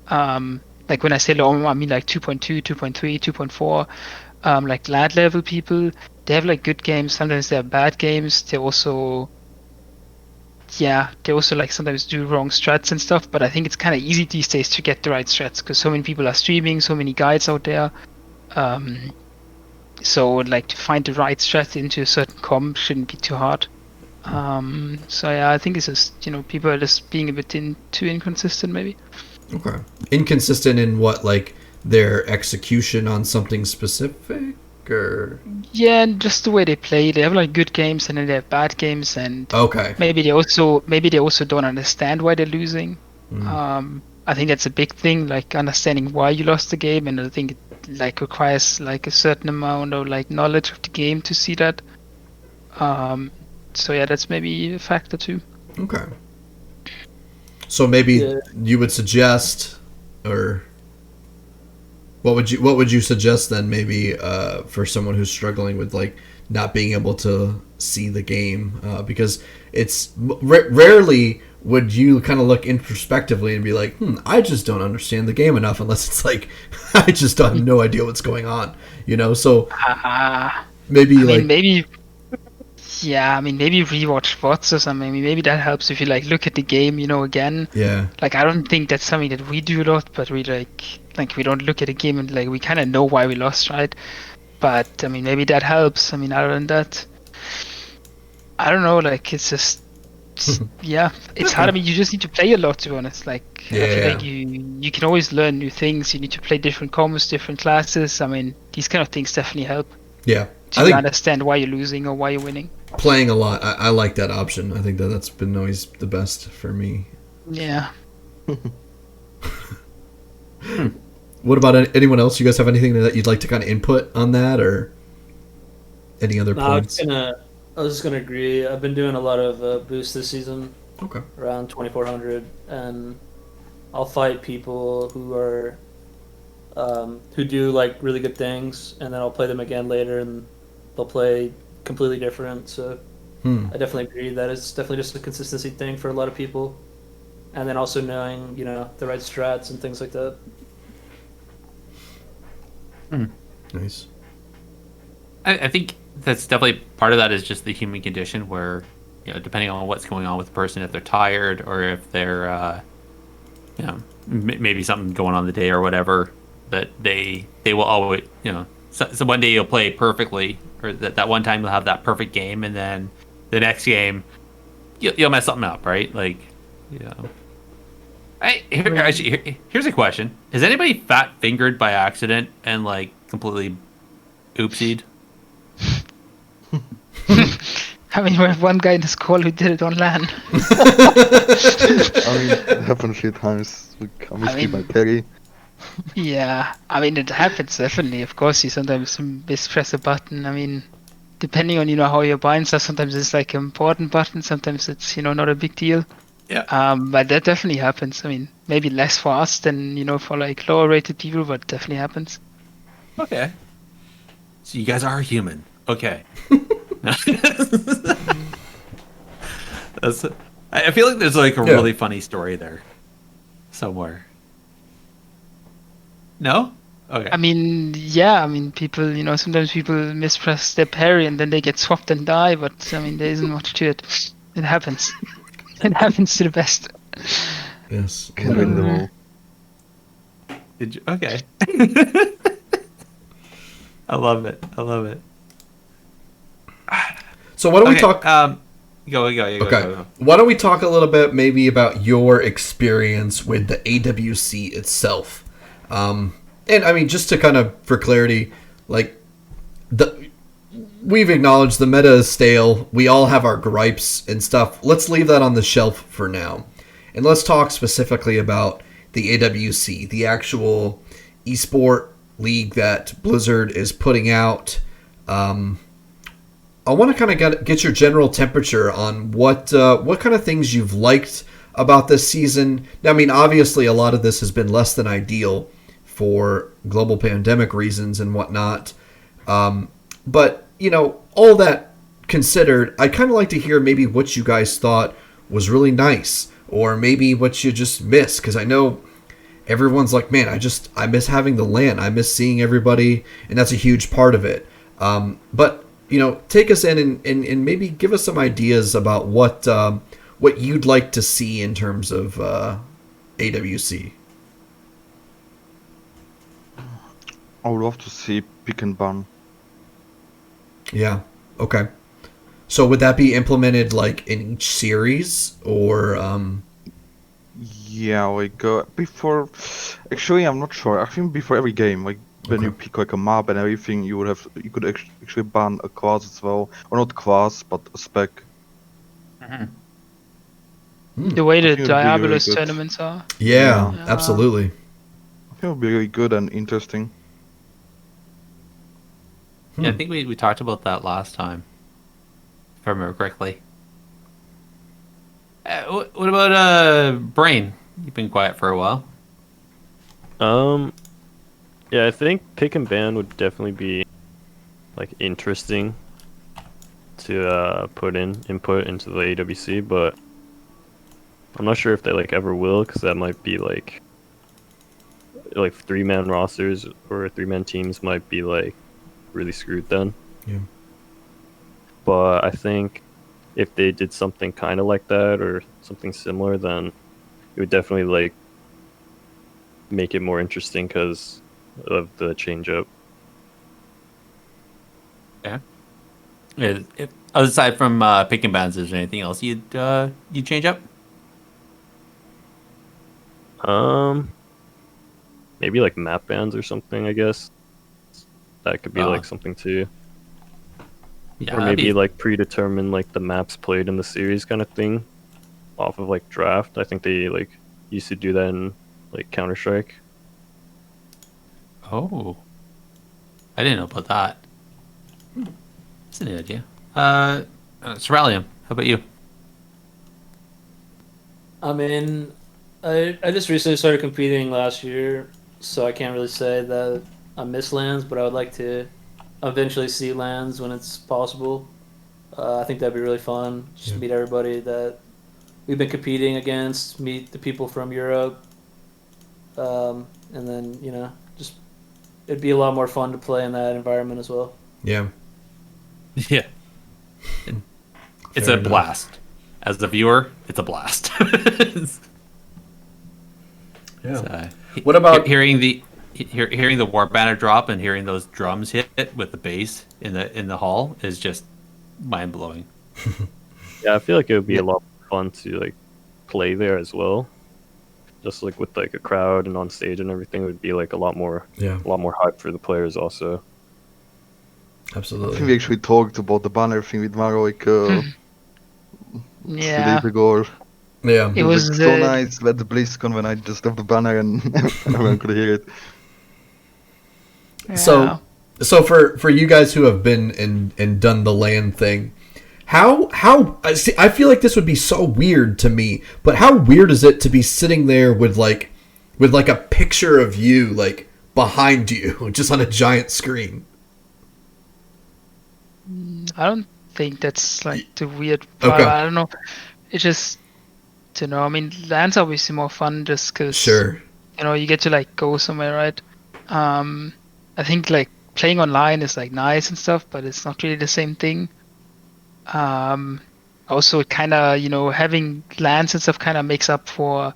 Like when I say lower MA, I mean like 2.2, 2.3, 2.4, like lad level people. They have like good games, sometimes they have bad games. They also like sometimes do wrong strats and stuff, but I think it's kind of easy these days to get the right strats because so many people are streaming, so many guides out there. So like to find the right strat into a certain comp shouldn't be too hard. So yeah, I think it's just, you know, people are just being a bit too inconsistent maybe. Okay. Inconsistent in what, like their execution on something specific, or? Yeah, and just the way they play. They have like good games and then they have bad games, and okay. Maybe they also don't understand why they're losing. I think that's a big thing, like understanding why you lost the game, and I think it like requires like a certain amount of like knowledge of the game to see that. So yeah, that's maybe a factor too. Okay. So maybe you would suggest, or what would you suggest then? Maybe for someone who's struggling with like not being able to see the game, because it's rarely would you kind of look introspectively and be like, I just don't understand the game enough, unless it's like I just have no idea what's going on, you know. So maybe maybe rewatch VODs or something. I mean, maybe that helps if you like look at the game, you know, again. Yeah. Like I don't think that's something that we do a lot, but we like we don't look at a game and like we kind of know why we lost, right? But I mean, maybe that helps. I mean, other than that, I don't know. Like it's just yeah, it's hard. I mean, you just need to play a lot, to be honest. Like, I feel Yeah. like you can always learn new things. You need to play different combos, different classes. I mean, these kind of things definitely help Yeah, to I think understand why you're losing or why you're winning. playing a lot. I like that option. I think that's been always the best for me. Yeah. What about anyone else? You guys have anything that you'd like to kind of input on that, or any other No, I was points? just gonna agree. I've been doing a lot of boosts this season, Okay. around 2400, and I'll fight people who are who do like really good things, and then I'll play them again later, and they'll play completely different. So I definitely agree that it's definitely just a consistency thing for a lot of people, and then also knowing the right strats and things like that. Nice. I think that's definitely part of that is just the human condition where, depending on what's going on with the person, if they're tired or if they're, maybe something going on the day or whatever, that they will always, so one day you'll play perfectly, or that one time you'll have that perfect game, and then the next game you'll mess something up, right? Like, here's a question: has anybody fat fingered by accident and like completely oopsied? I mean, we have one guy in this call who did it on LAN. I mean, it happened a few times. Like, I missed my carry. Yeah, I mean, it happens definitely. Of course, you sometimes mispress a button. I mean, depending on how your binds are, sometimes it's like an important button, sometimes it's not a big deal. Yeah. But that definitely happens. I mean, maybe less for us than for like lower rated people, but definitely happens. Okay. So you guys are human. Okay. I feel like there's like a really funny story there somewhere. No? Okay. I mean, yeah, people, sometimes people mispress their parry and then they get swapped and die, but I mean, there isn't much to it. It happens. It happens to the best. Yes. Can win them all. Did you? Okay. I love it. So why don't we talk? Go. Okay. Why don't we talk a little bit maybe about your experience with the AWC itself? And I mean, just to kind of, for clarity, like we've acknowledged the meta is stale. We all have our gripes and stuff. Let's leave that on the shelf for now. And let's talk specifically about the AWC, the actual esport league that Blizzard is putting out. I want to kind of get your general temperature on what kind of things you've liked about this season. Now, I mean, obviously, a lot of this has been less than ideal for global pandemic reasons and whatnot. But, all that considered, I'd kind of like to hear maybe what you guys thought was really nice, or maybe what you just missed, because I know everyone's like, man, I miss having the LAN. I miss seeing everybody, and that's a huge part of it. But take us in and maybe give us some ideas about what you'd like to see in terms of AWC. I would love to see pick and ban. Yeah. Okay. So would that be implemented like in each series, or? Yeah, like before. Actually, I'm not sure. I think before every game, like when you pick like a map and everything, you could actually ban a class as well, or not class, but a spec. The way the I think it would be really Diabolus good. tournaments are. Yeah, absolutely. I think it would be really good and interesting. Yeah, I think we talked about that last time, if I remember correctly. What about Brain? You've been quiet for a while. Yeah, I think pick and ban would definitely be like interesting to put input into the AWC, but I'm not sure if they like ever will, because that might be like 3-man rosters or 3-man teams might be like really screwed then. Yeah. But I think if they did something kind of like that or something similar, then it would definitely like make it more interesting because of the change up. Yeah. Aside from picking bands, is there anything else you'd change up? Maybe like map bans or something. I guess that could be like something too. Yeah, Or maybe like predetermine like the maps played in the series kind of thing, off of like draft. I think they like used to do that in like Counter-Strike. Oh, I didn't know about that. That's a new idea. Ceralium, how about you? I mean, I just recently started competing last year, so I can't really say that I miss lands, but I would like to eventually see lands when it's possible. I think that'd be really fun. Just to meet everybody that we've been competing against, meet the people from Europe, and then just it'd be a lot more fun to play in that environment as well. Yeah. Yeah, it's a blast. As a viewer, it's a blast. Yeah. What about hearing the war banner drop and hearing those drums hit with the bass in the hall is just mind blowing. Yeah, I feel like it would be a lot more fun to like play there as well. Just like with like a crowd and on stage and everything, it would be like a lot more hype for the players also. Absolutely. I think we actually talked about the banner thing with Maro like 2 days ago. Yeah, it was so nice at the BlizzCon when I just have the banner and everyone could hear it. Yeah. So for you guys who have been and done the LAN thing, how I feel like this would be so weird to me, but how weird is it to be sitting there with like a picture of you like behind you just on a giant screen? I don't think that's like the weird part. I don't know. It's just, I mean, LAN's obviously more fun just because, you get to like go somewhere, right? I think like playing online is like nice and stuff, but it's not really the same thing. Also, it kind of, having LANs and stuff kind of makes up for,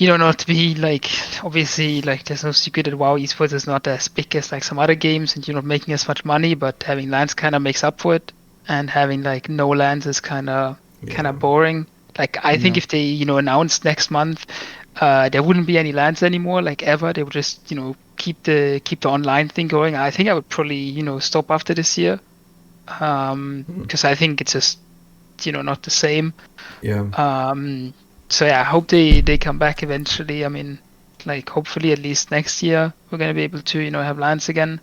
not to be like, obviously, like there's no secret that WoW esports is not as big as like some other games and you're not making as much money, but having LANs kind of makes up for it, and having like no LANs is kind of boring. Like I think if they, announced next month, there wouldn't be any LANs anymore, like ever. They would just, keep the online thing going. I think I would probably, stop after this year, because I think it's just, not the same. Yeah. So yeah, I hope they come back eventually. I mean, like hopefully at least next year we're gonna be able to have LANs again.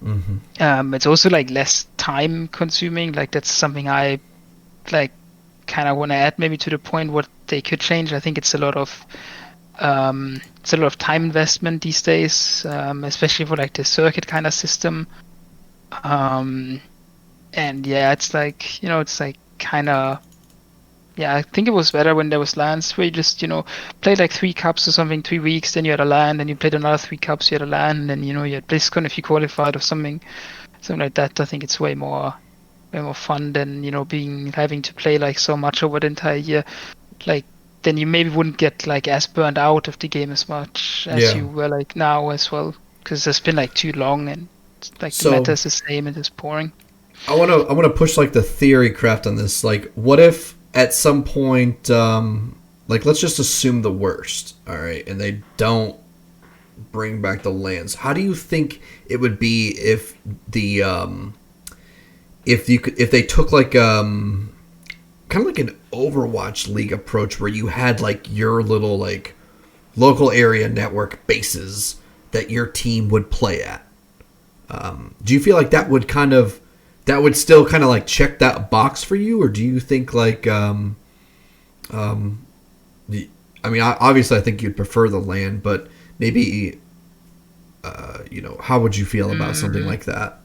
Mm-hmm. It's also like less time consuming. Like that's something I like kind of want to add maybe to the point what they could change. I think it's a lot of time investment these days, especially for like the circuit kind of system. And yeah, it's like it's like kind of. Yeah, I think it was better when there was LANs where you just, played like 3 cups or something, 3 weeks, then you had a LAN, then you played another 3 cups, you had a LAN, and then, you had BlizzCon if you qualified or something like that. I think it's way more fun than, having to play like so much over the entire year. Like, then you maybe wouldn't get like as burned out of the game as much as you were like now as well, because it's been like too long and like the meta is the same and it's boring. I want to push like the theory craft on this. Like, what if at some point, like let's just assume the worst, all right, and they don't bring back the LANs. How do you think it would be if the if they took like kind of like an Overwatch League approach where you had like your little like local area network bases that your team would play at? Do you feel like that would still kind of like check that box for you, or do you think like I mean, obviously I think you'd prefer the LAN, but maybe how would you feel about something like that?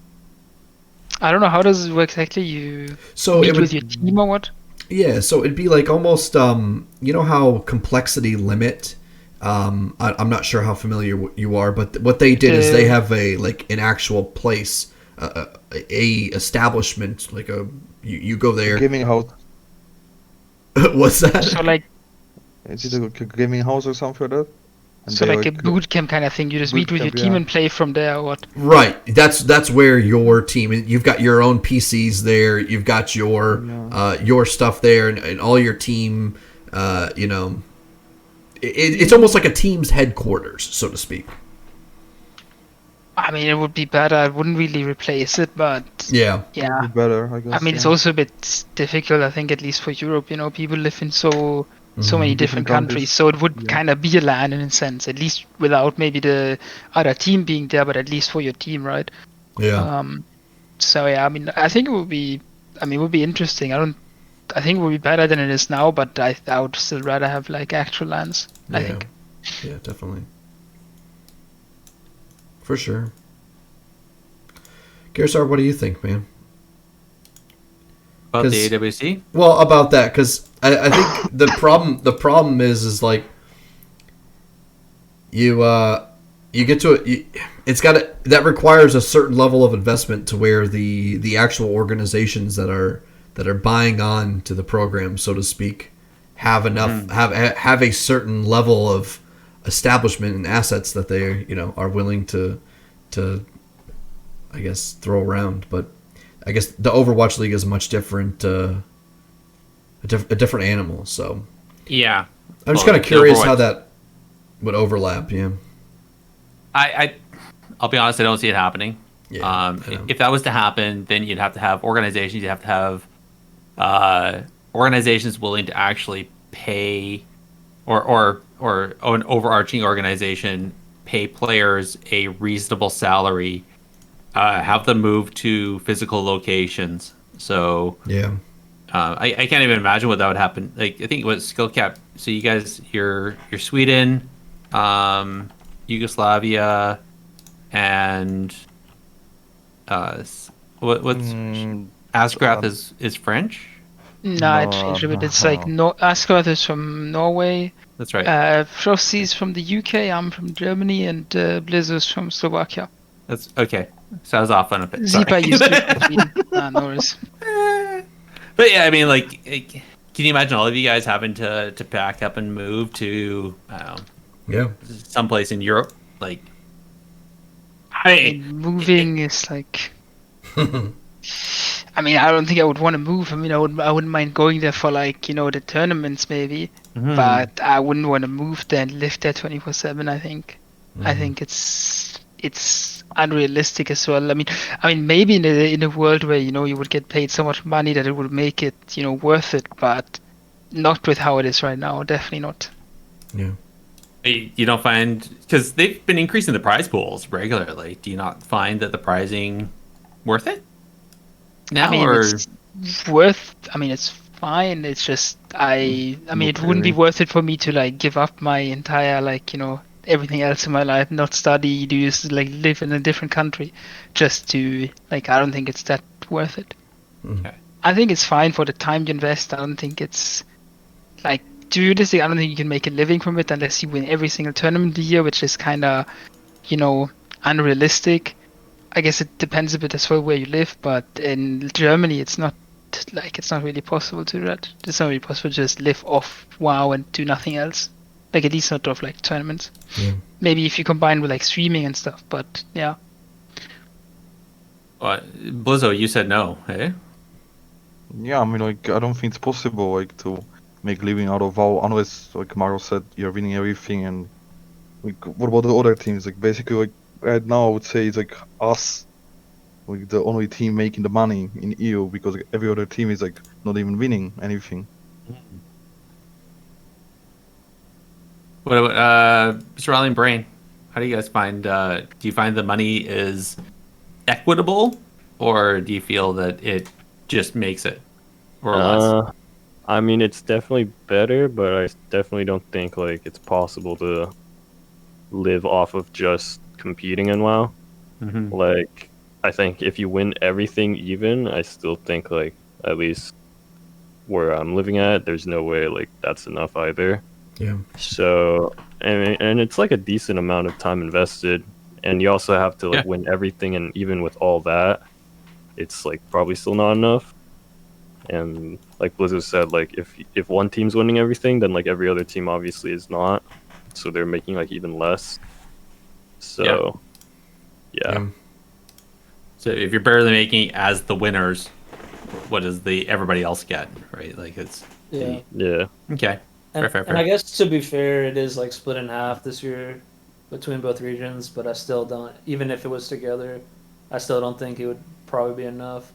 I don't know, how does it work exactly? You meet with your team or what? Yeah, so it'd be like almost how Complexity Limit, I'm not sure how familiar you are, but what they did is they have an actual place, a establishment, like you go there. Gaming house. What's that? So like, is it a gaming house or something like that? And So they, like a boot camp kind of thing. You just meet with your camp, team yeah. and play from there. Or what? Right. That's where your team. You've got your own PCs there. You've got your stuff there, and all your team. It's almost like a team's headquarters, so to speak. I mean, it would be better. I wouldn't really replace it, but Yeah. yeah. better, I guess. I mean, it's also a bit difficult. I think, at least for Europe, people live in so many different countries, so it would kind of be a LAN in a sense, at least without maybe the other team being there, but at least for your team, right? Yeah. So yeah, I mean, I think it would be interesting. I think it would be better than it is now, but I would still rather have like actual LANs. Yeah. I think. Yeah, definitely. For sure. Gerissar, what do you think, man? About the AWC? Well, about that, because I think the problem is like you get to it. That requires a certain level of investment to where the actual organizations that are buying on to the program, so to speak, have enough have a certain level of establishment and assets that they are willing to I guess throw around. But I guess the Overwatch League is a much different a different animal. So yeah, I'm just kind of curious how that would overlap. Yeah, I'll be honest, I don't see it happening. Yeah, if that was to happen, then you'd have to have organizations. You'd have to have organizations willing to actually pay, or an overarching organization pay players a reasonable salary, have them move to physical locations. So yeah, I can't even imagine what that would happen. Like, I think it was skill cap. So you guys, you're Sweden, Yugoslavia, and what's Asgrath is French? No, it's like Asgard is from Norway. That's right. Frosty's from the UK. I'm from Germany, and Blizo's from Slovakia. That's okay. So I was off on a bit. Sorry. Zipa used to be no worries. But yeah, I mean, like, can you imagine all of you guys having to pack up and move to someplace in Europe? Like, moving is like. I mean, I don't think I would want to move. I mean, I wouldn't mind going there for like the tournaments maybe, but I wouldn't want to move there and live there 24/7. I think it's unrealistic as well. I mean, maybe in a world where you would get paid so much money that it would make it worth it, but not with how it is right now. Definitely not. Yeah. You don't find, because they've been increasing the prize pools regularly. Do you not find that the prizing worth it? Now, it's worth. I mean, it's fine. It's just I mean, it wouldn't be worth it for me to like give up my entire everything else in my life, not study, live in a different country, just to I don't think it's that worth it. Okay. I think it's fine for the time you invest. I don't think it's realistic. I don't think you can make a living from it unless you win every single tournament of the year, which is kind of unrealistic. I guess it depends a bit as well where you live, but in Germany it's not really possible to do that. It's not really possible to just live off WoW and do nothing else. At least not of tournaments. Yeah. Maybe if you combine with streaming and stuff, but yeah. Blizo, you said no, eh? Yeah, I mean, I don't think it's possible to make living out of WoW unless, like Maro said, you're winning everything. And what about the other teams? Basically, right now I would say it's us, the only team making the money in EU, because every other team is not even winning anything. What about Ceralium Brain? How do you guys find? Do you find the money is equitable, or do you feel that it just makes it, or less? I mean, it's definitely better, but I definitely don't think it's possible to live off of just competing in WoW. Mm-hmm. I think if you win everything even, I still think at least where I'm living at, there's no way that's enough either. Yeah. So and it's a decent amount of time invested, and you also have to win everything, and even with all that, it's probably still not enough. And like Blizo said, if one team's winning everything, then every other team obviously is not. so they're making like even less. So, yeah. So if you're barely making as the winners, what does everybody else get, right? Like it's Yeah. Okay. Fair. And I guess to be fair, it is like split in half this year between both regions, but I still don't. Even if it was together, I still don't think it would probably be enough.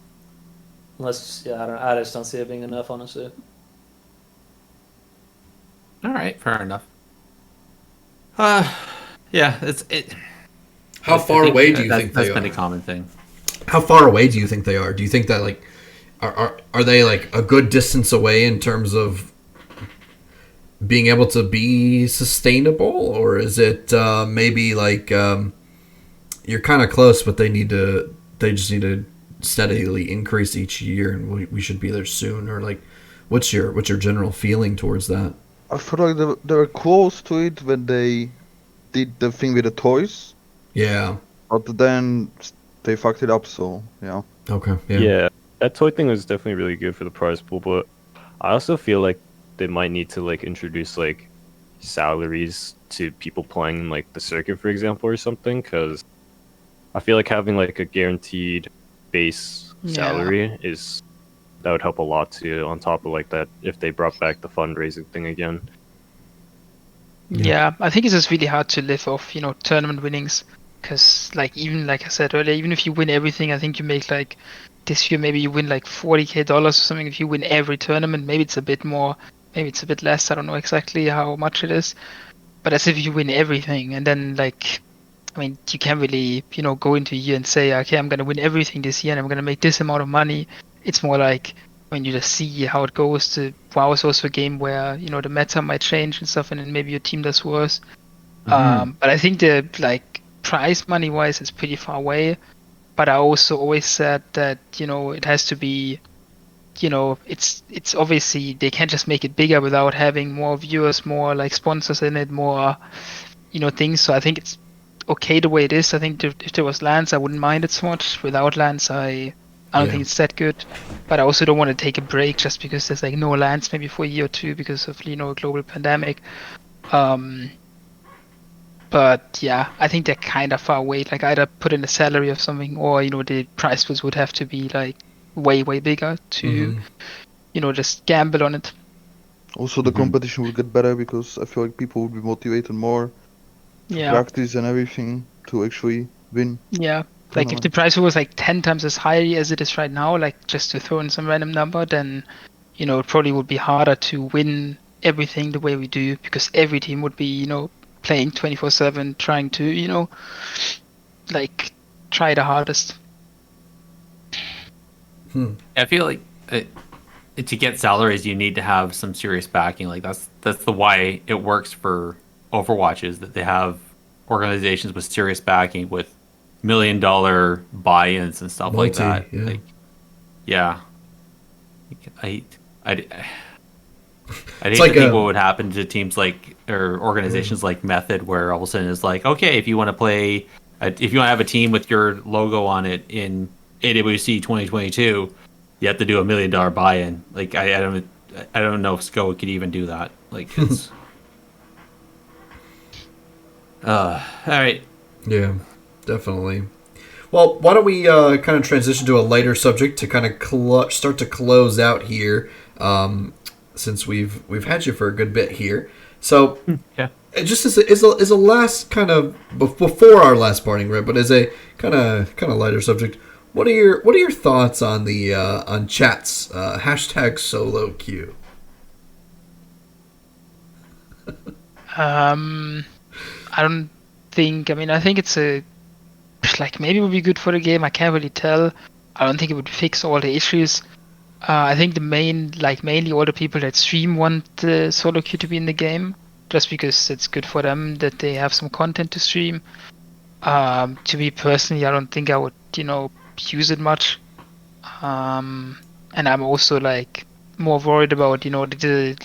Unless, I just don't see it being enough, honestly. All right, fair enough. It's it. How far away do you think they are? That's been a common thing. How far away do you think they are? Do you think that like are they like a good distance away in terms of being able to be sustainable, or is it maybe like you're kind of close, but they just need to steadily increase each year, and we should be there soon? Or like, what's your general feeling towards that? I feel like they were close to it when they did the thing with the toys. Yeah. But then they fucked it up, so yeah. Okay. Yeah, that toy thing was definitely really good for the prize pool, but I also feel like they might need to like introduce like salaries to people playing like the circuit, for example, or something, because I feel like having like a guaranteed base salary that would help a lot too, on top of like that if they brought back the fundraising thing again. Yeah, I think it's just really hard to live off, tournament winnings. Because, even like I said earlier, even if you win everything, I think you make like this year, maybe you win like $40,000 or something. If you win every tournament, maybe it's a bit more, maybe it's a bit less. I don't know exactly how much it is. But as if you win everything, and then you can't really, go into a year and say, okay, I'm going to win everything this year and I'm going to make this amount of money. It's more like when you just see how it goes. WoW is also a game where, the meta might change and stuff, and then maybe your team does worse. But I think the, prize money wise, it's pretty far away. But I also always said that, it has to be, it's obviously they can't just make it bigger without having more viewers, more like sponsors in it, more, things. So I think it's okay the way it is. I think if there was LANs, I wouldn't mind it so much. Without LANs, I don't think it's that good. But I also don't want to take a break just because there's like no LANs maybe for a year or two because of, a global pandemic. But yeah, I think they're kind of far away. Like either put in a salary of something, or the prize pools would have to be like way bigger to, just gamble on it. Also, the competition will get better because I feel like people will be motivated more to practice and everything to actually win. Yeah, like if the prize pool was like 10 times as high as it is right now, like just to throw in some random number, then it probably would be harder to win everything the way we do, because every team would be playing 24/7, trying to, try the hardest. I feel like to get salaries, you need to have some serious backing. Like that's the why it works for Overwatch, is that they have organizations with serious backing, with $1 million buy-ins and stuff like that. I'd hate to think what would happen to teams or organizations like Method, where all of a sudden it's like, okay, if you want to play, if you want to have a team with your logo on it in AWC 2022, you have to do $1 million buy-in. Like I don't know if SCO could even do that. Like it's, all right. Yeah, definitely. Well, why don't we kind of transition to a lighter subject to kind of start to close out here. Since we've had you for a good bit here, so just as a last kind of before our last parting, right? But as a kind of lighter subject, what are your thoughts on the on chat's hashtag solo queue? I don't think. I mean, I think it's maybe it would be good for the game. I can't really tell. I don't think it would fix all the issues. I think mainly all the people that stream want the solo queue to be in the game, just because it's good for them that they have some content to stream. To me personally, I don't think I would, use it much. And I'm also more worried about, the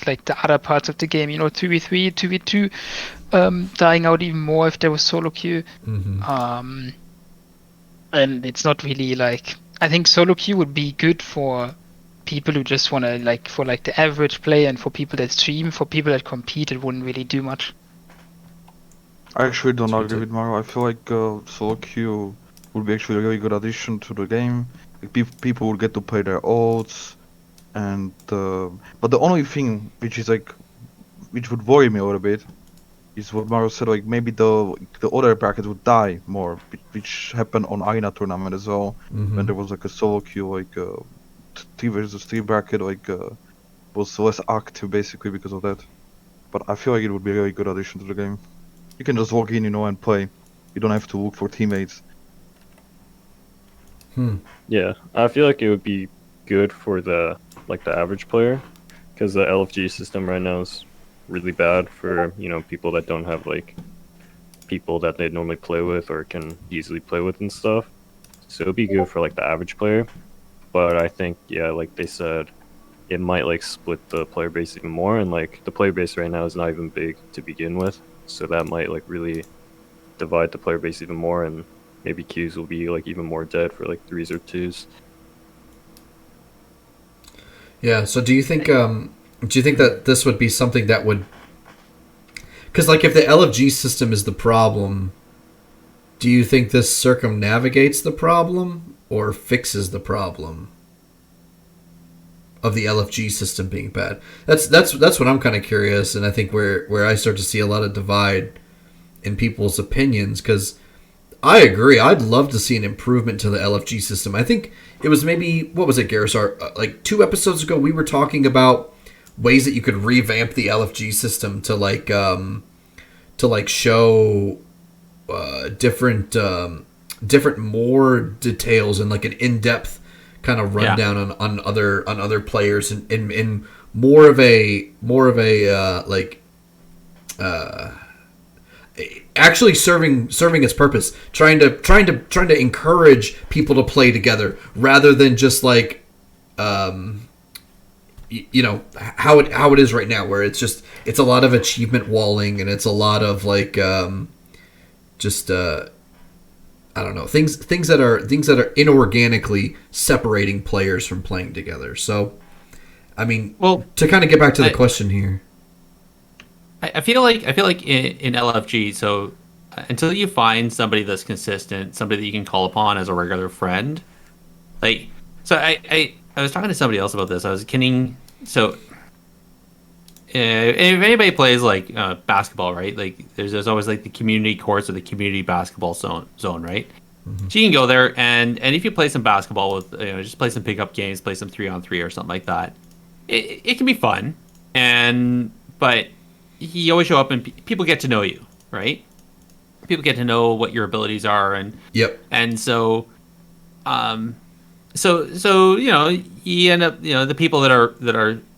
other parts of the game, 2v3, 2v2, dying out even more if there was solo queue. And it's not really I think solo queue would be good for people who just want to for the average player, and for people that stream. For people that compete, it wouldn't really do much. I actually don't So agree with Maro. I feel like solo queue would be actually a really good addition to the game. Like, people would get to play their ults, and but the only thing which is like, which would worry me a little bit, is what Maro said. Like maybe the other bracket would die more, which happened on Arena tournament as well, when there was like a solo queue, like 3 versus 3 bracket, like was less active basically because of that. But I feel like it would be a really good addition to the game. You can just walk in, and play. You don't have to look for teammates. Yeah, I feel like it would be good for the average player, because the LFG system right now is really bad for people that don't have like people that they normally play with or can easily play with and stuff. So it'd be good for like the average player, but I think like they said, it might like split the player base even more, and like the player base right now is not even big to begin with, so that might like really divide the player base even more, and maybe queues will be like even more dead for like 3s or 2s. Yeah. So do you think that this would be something that would? Because like if the LFG system is the problem, do you think this circumnavigates the problem or fixes the problem of the LFG system being bad? That's what I'm kind of curious, and I think where I start to see a lot of divide in people's opinions, because I agree. I'd love to see an improvement to the LFG system. I think it was maybe, what was it, Gerissar? Like 2 episodes ago, we were talking about ways that you could revamp the LFG system to show different more details and like an in-depth kind of rundown on other players and in more of a actually serving its purpose, trying to encourage people to play together rather than just like how it is right now, where it's a lot of achievement walling, and it's a lot of like I don't know, things that are inorganically separating players from playing together. So I mean, well, to kind of get back to the question here, I feel like in LFG, so until you find somebody that's consistent, somebody that you can call upon as a regular friend, like, so I was talking to somebody else about this. I was kidding. So if anybody plays like basketball, right? Like there's always like the community courts or the community basketball zone, right? Mm-hmm. So you can go there and if you play some basketball with just play some pickup games, play some 3-on-3 or something like that. It can be fun, but you always show up and people get to know you, right? People get to know what your abilities are, and so you end up the people that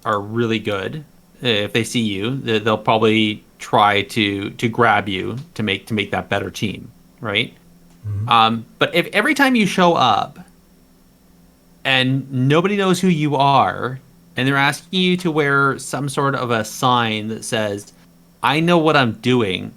are really good, if they see you, they'll probably try to grab you to make that better team, right? Mm-hmm. But if every time you show up and nobody knows who you are, and they're asking you to wear some sort of a sign that says, "I know what I'm doing,"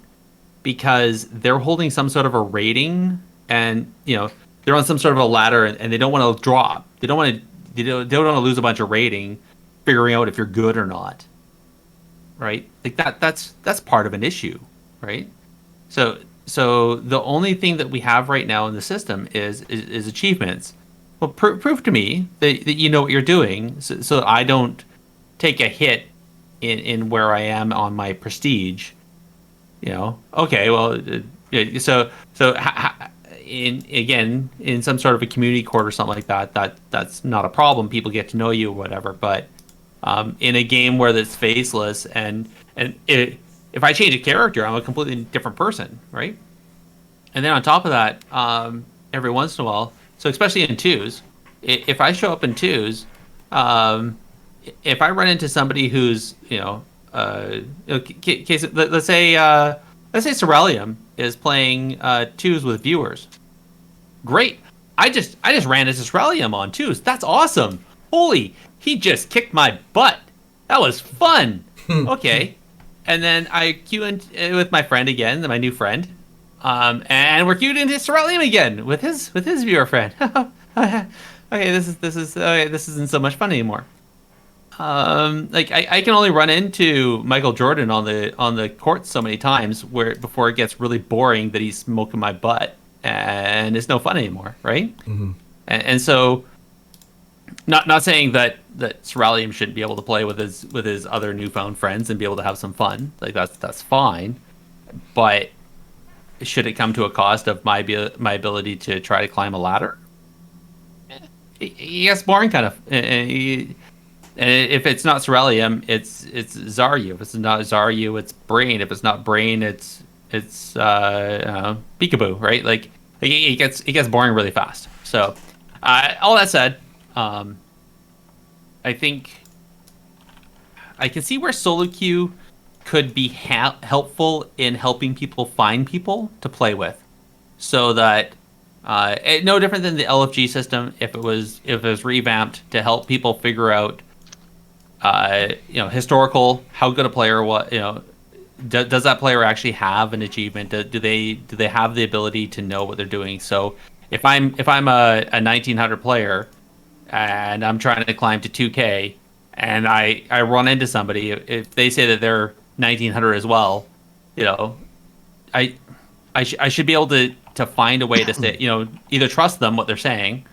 because they're holding some sort of a rating, and they're on some sort of a ladder, and they don't want to drop. They don't want to lose a bunch of rating, figuring out if you're good or not. Right? Like that's part of an issue, right? So the only thing that we have right now in the system is achievements. Well, prove to me that you know what you're doing, so I don't take a hit in where I am on my prestige. Okay, well, so in some sort of a community court or something like that's not a problem. People get to know you or whatever. But in a game where it's faceless, and if I change a character, I'm a completely different person, right? And then on top of that, every once in a while, so especially in 2s, if I show up in 2s, if I run into somebody who's case, let's say Ceralium is playing 2s with viewers. Great. I just ran into Ceralium on 2s. That's awesome. Holy, he just kicked my butt. That was fun. Okay. And then I queue in with my friend again, my new friend. And we're queued into Ceralium again with his viewer friend. Okay, this isn't so much fun anymore. like I can only run into Michael Jordan on the court so many times before it gets really boring that he's smoking my butt and it's no fun anymore, right? Mm-hmm. And so, not saying that Ceralium shouldn't be able to play with his other newfound friends and be able to have some fun. Like that's fine, but should it come to a cost of my ability to try to climb a ladder? It gets boring, kind of. And if it's not Ceralium, it's Zaryu. If it's not Zaryu, it's Brain. If it's not Brain, it's Peekaboo, right? Like it gets boring really fast. So, all that said, I think I can see where solo queue could be helpful in helping people find people to play with, so that no different than the LFG system if it was revamped to help people figure out historical, how good a player was, does that player actually have an achievement? Do they have the ability to know what they're doing? So if I'm a 1900 player and I'm trying to climb to 2K and I run into somebody, if they say that they're 1900 as well, I should be able to find a way to say, either trust them what they're saying,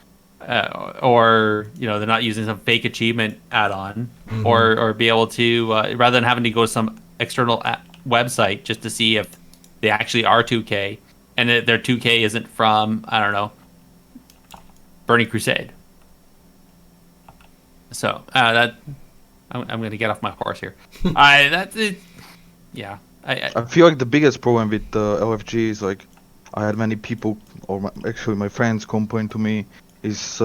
or they're not using some fake achievement add-on, Mm-hmm. or be able to rather than having to go to some external website just to see if they actually are 2K and that their 2K isn't from, I don't know, Burning Crusade. So I'm going to get off my horse here. Yeah. I feel like the biggest problem with LFG is like I had many people, or actually my friends, complain to me is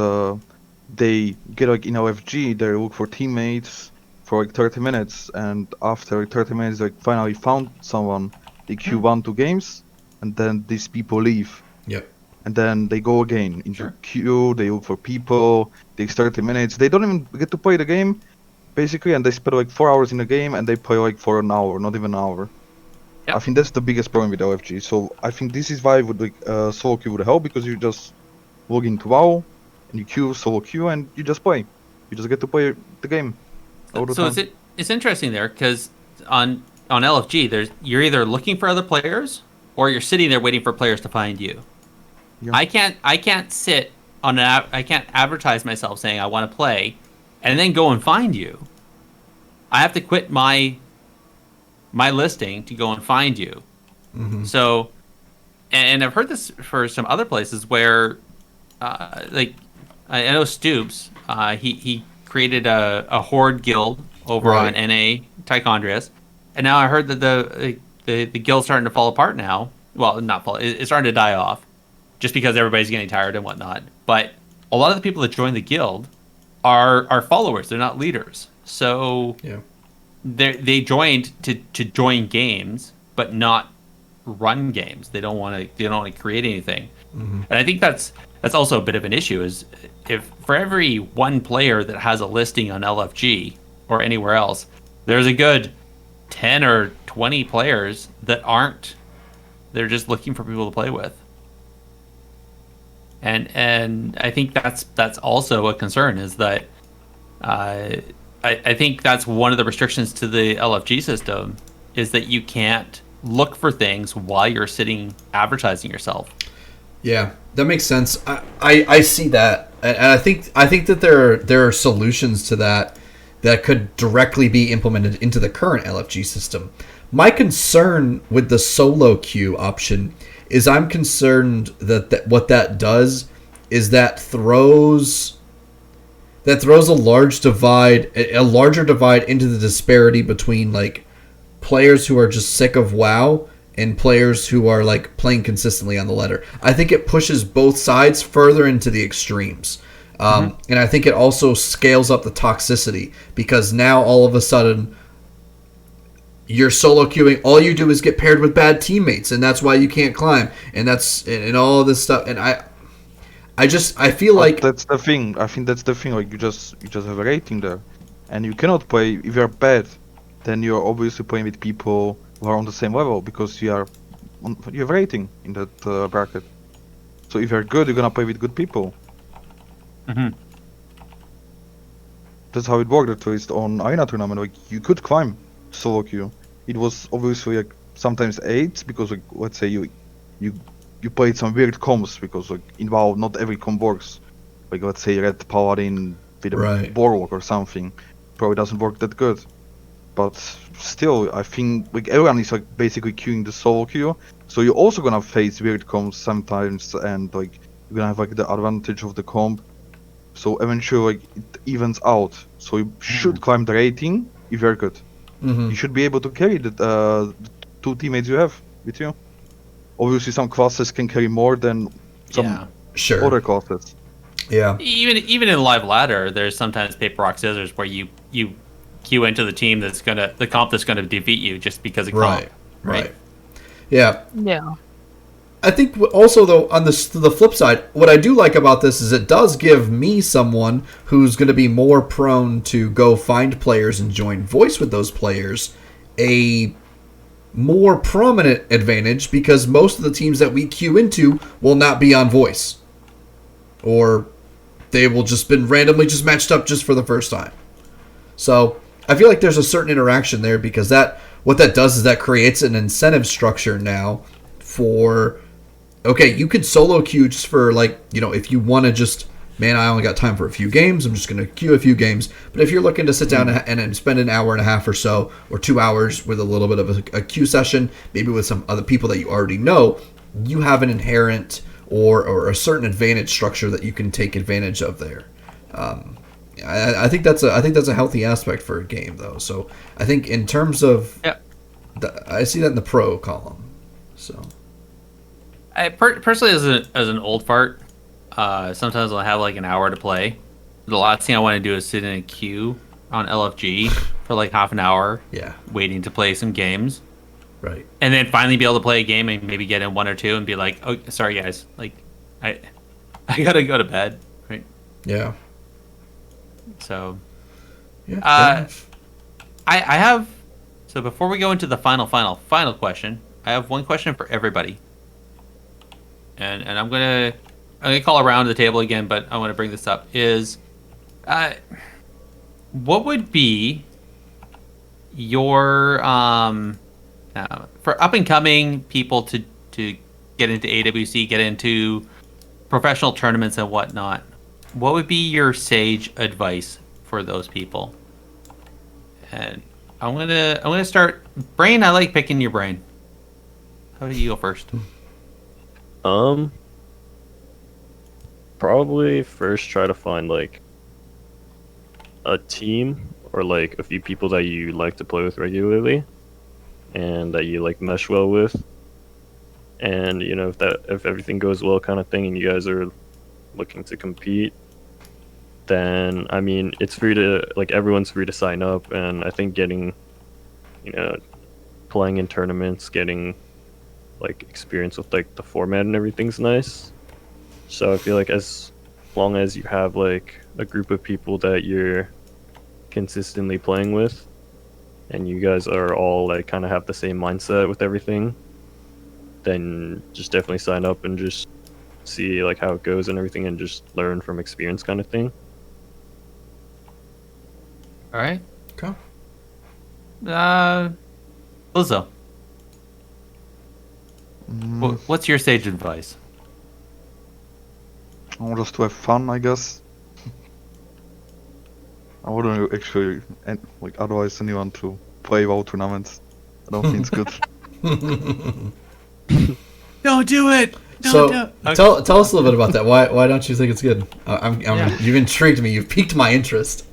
they get like in LFG they look for teammates for like 30 minutes, and after 30 minutes they finally found someone, they queue 1-2 games, and then these people leave. Yep. And then they go again into queue, they look for people, takes 30 minutes, they don't even get to play the game basically, and they spend like 4 hours in the game and they play like for an hour, not even an hour. Yep. I think that's the biggest problem with LFG. So I think this is why solo queue would help, because you just log into WoW and you queue solo queue and you just play. You just get to play the game all the time. It's interesting there because on LFG you're either looking for other players or you're sitting there waiting for players to find you. Yeah. I can't sit on I can't advertise myself saying I want to play and then go and find you. I have to quit my listing to go and find you. Mm-hmm. So, and I've heard this for some other places where, like, I know Stoops, he created a horde guild over on NA Tichondrius, and now I heard that the guild's starting to fall apart now. Well, not fall, it's starting to die off, just because everybody's getting tired and whatnot. But a lot of the people that join the guild are followers; they're not leaders. So yeah. They joined to join games, but not run games. They don't want to create anything. Mm-hmm. And I think that's also a bit of an issue. Is if for every one player that has a listing on LFG or anywhere else, there's a good 10 or 20 players that aren't. They're just looking for people to play with. And I think that's also a concern. Is that I think that's one of the restrictions to the LFG system, is that you can't look for things while you're sitting advertising yourself. Yeah, that makes sense. I see that, and I think that there are solutions to that could directly be implemented into the current LFG system. My concern with the solo queue option is I'm concerned that what that does is that throws a larger divide into the disparity between like players who are just sick of WoW and players who are like playing consistently on the ladder. I think it pushes both sides further into the extremes. And I think it also scales up the toxicity, because now all of a sudden you're solo queuing, all you do is get paired with bad teammates, and that's why you can't climb, and all this stuff. And I feel like that's the thing. I think that's the thing. Like you just have a rating there, and you cannot play if you're bad. Then you're obviously playing with people who are on the same level, because you have a rating in that bracket. So if you're good, you're gonna play with good people. Mm-hmm. that's how it worked at least on Arena tournament. Like you could climb solo queue. It was obviously like sometimes 8 because like let's say you played some weird combs because like in WoW not every comb works. Like let's say Red Paladin with a Right. Warlock or something probably doesn't work that good. But still, I think like everyone is like basically queuing the solo queue, so you're also gonna face weird combs sometimes, and like you're gonna have like the advantage of the comb. So eventually, like it evens out. So you should climb the rating if you're good. You should be able to carry the 2 teammates you have with you. Obviously, some classes can carry more than some Yeah. Sure. other classes. Yeah. Even in live ladder, there's sometimes paper rock scissors where you queue into the team the comp that's gonna defeat you just because of comp. Right. Yeah. Yeah. I think also though on the flip side, what I do like about this is it does give me someone who's going to be more prone to go find players and join voice with those players a more prominent advantage because most of the teams that we queue into will not be on voice, or they will just been randomly just matched up just for the first time. So I feel like there's a certain interaction there because what that does is that creates an incentive structure now for. Okay, you could solo queue just for, like, if you want to just, man, I only got time for a few games, I'm just going to queue a few games. But if you're looking to sit down and spend an hour and a half or so, or 2 hours with a little bit of a queue session, maybe with some other people that you already know, you have an inherent or a certain advantage structure that you can take advantage of there. I think that's a healthy aspect for a game, though. So I think in terms of, I see that in the pro column, so... I personally, as an old fart, sometimes I'll have like an hour to play. The last thing I want to do is sit in a queue on LFG for like half an hour, waiting to play some games, right? And then finally be able to play a game and maybe get in 1 or 2 and be like, oh, sorry guys, like I gotta go to bed, right? Yeah. So, yeah. I have. So before we go into the final question, I have one question for everybody. And I'm gonna call around the table again, but I want to bring this up. Is what would be your for up and coming people to get into AWC, get into professional tournaments and whatnot? What would be your sage advice for those people? And I'm gonna start. Brain, I like picking your brain. How do you go first? Probably first try to find like a team or like a few people that you like to play with regularly and that you like mesh well with. And if everything goes well kind of thing and you guys are looking to compete, then I mean it's free to everyone's free to sign up, and I think getting playing in tournaments, getting like experience with like the format and everything's nice. So I feel like as long as you have like a group of people that you're consistently playing with and you guys are all like kind of have the same mindset with everything, then just definitely sign up and just see like how it goes and everything and just learn from experience kind of thing. All right. Okay. Blizo. What's your sage advice? Just to have fun, I guess. I wouldn't actually advise anyone to play WoW tournaments. I don't think it's good. Don't do it. Okay. Tell us a little bit about that. Why don't you think it's good? You've intrigued me. You've piqued my interest.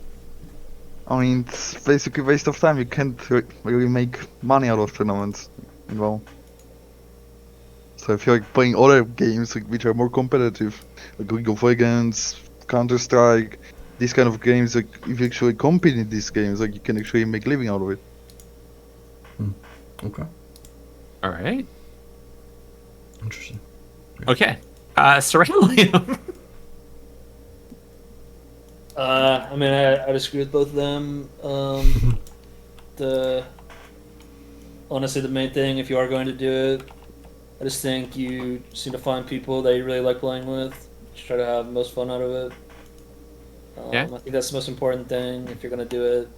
I mean, it's basically a waste of time. You can't really make money out of tournaments in WoW. So I feel like playing other games which are more competitive, like League of Legends, Counter-Strike, these kind of games, like if you actually compete in these games, like you can actually make a living out of it. Okay. All right. Interesting. Okay. Ceralium. I mean, I disagree with both of them. Honestly, the main thing, if you are going to do it, I just think you just need to find people that you really like playing with. Just try to have the most fun out of it. Yeah. I think that's the most important thing. If you're gonna do it,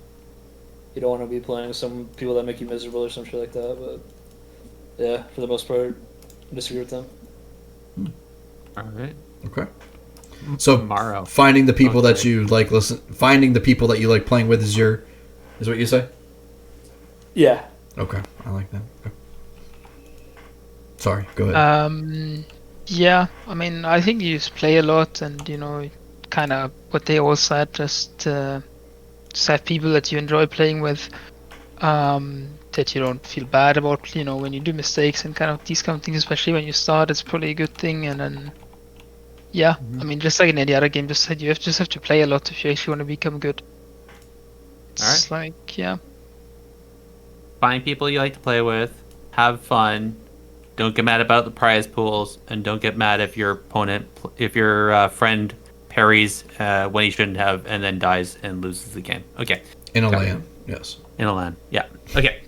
you don't want to be playing with some people that make you miserable or some shit like that. But yeah, for the most part, I disagree with them. All right. Okay. So Maro. finding the people that you like finding the people that you like playing with is what you say? Yeah. Okay, I like that. Okay. Sorry, go ahead. Yeah, I mean, I think you just play a lot, and kind of what they all said, just have people that you enjoy playing with, that you don't feel bad about, when you do mistakes and kind of these kind of things, especially when you start, it's probably a good thing. And then, yeah, I mean, just like in any other game, you just have to play a lot if you actually want to become good. It's like, yeah. Find people you like to play with, have fun, don't get mad about the prize pools, and don't get mad if your friend parries when he shouldn't have, and then dies and loses the game. Okay. In a LAN, yes. In a LAN, yeah. Okay.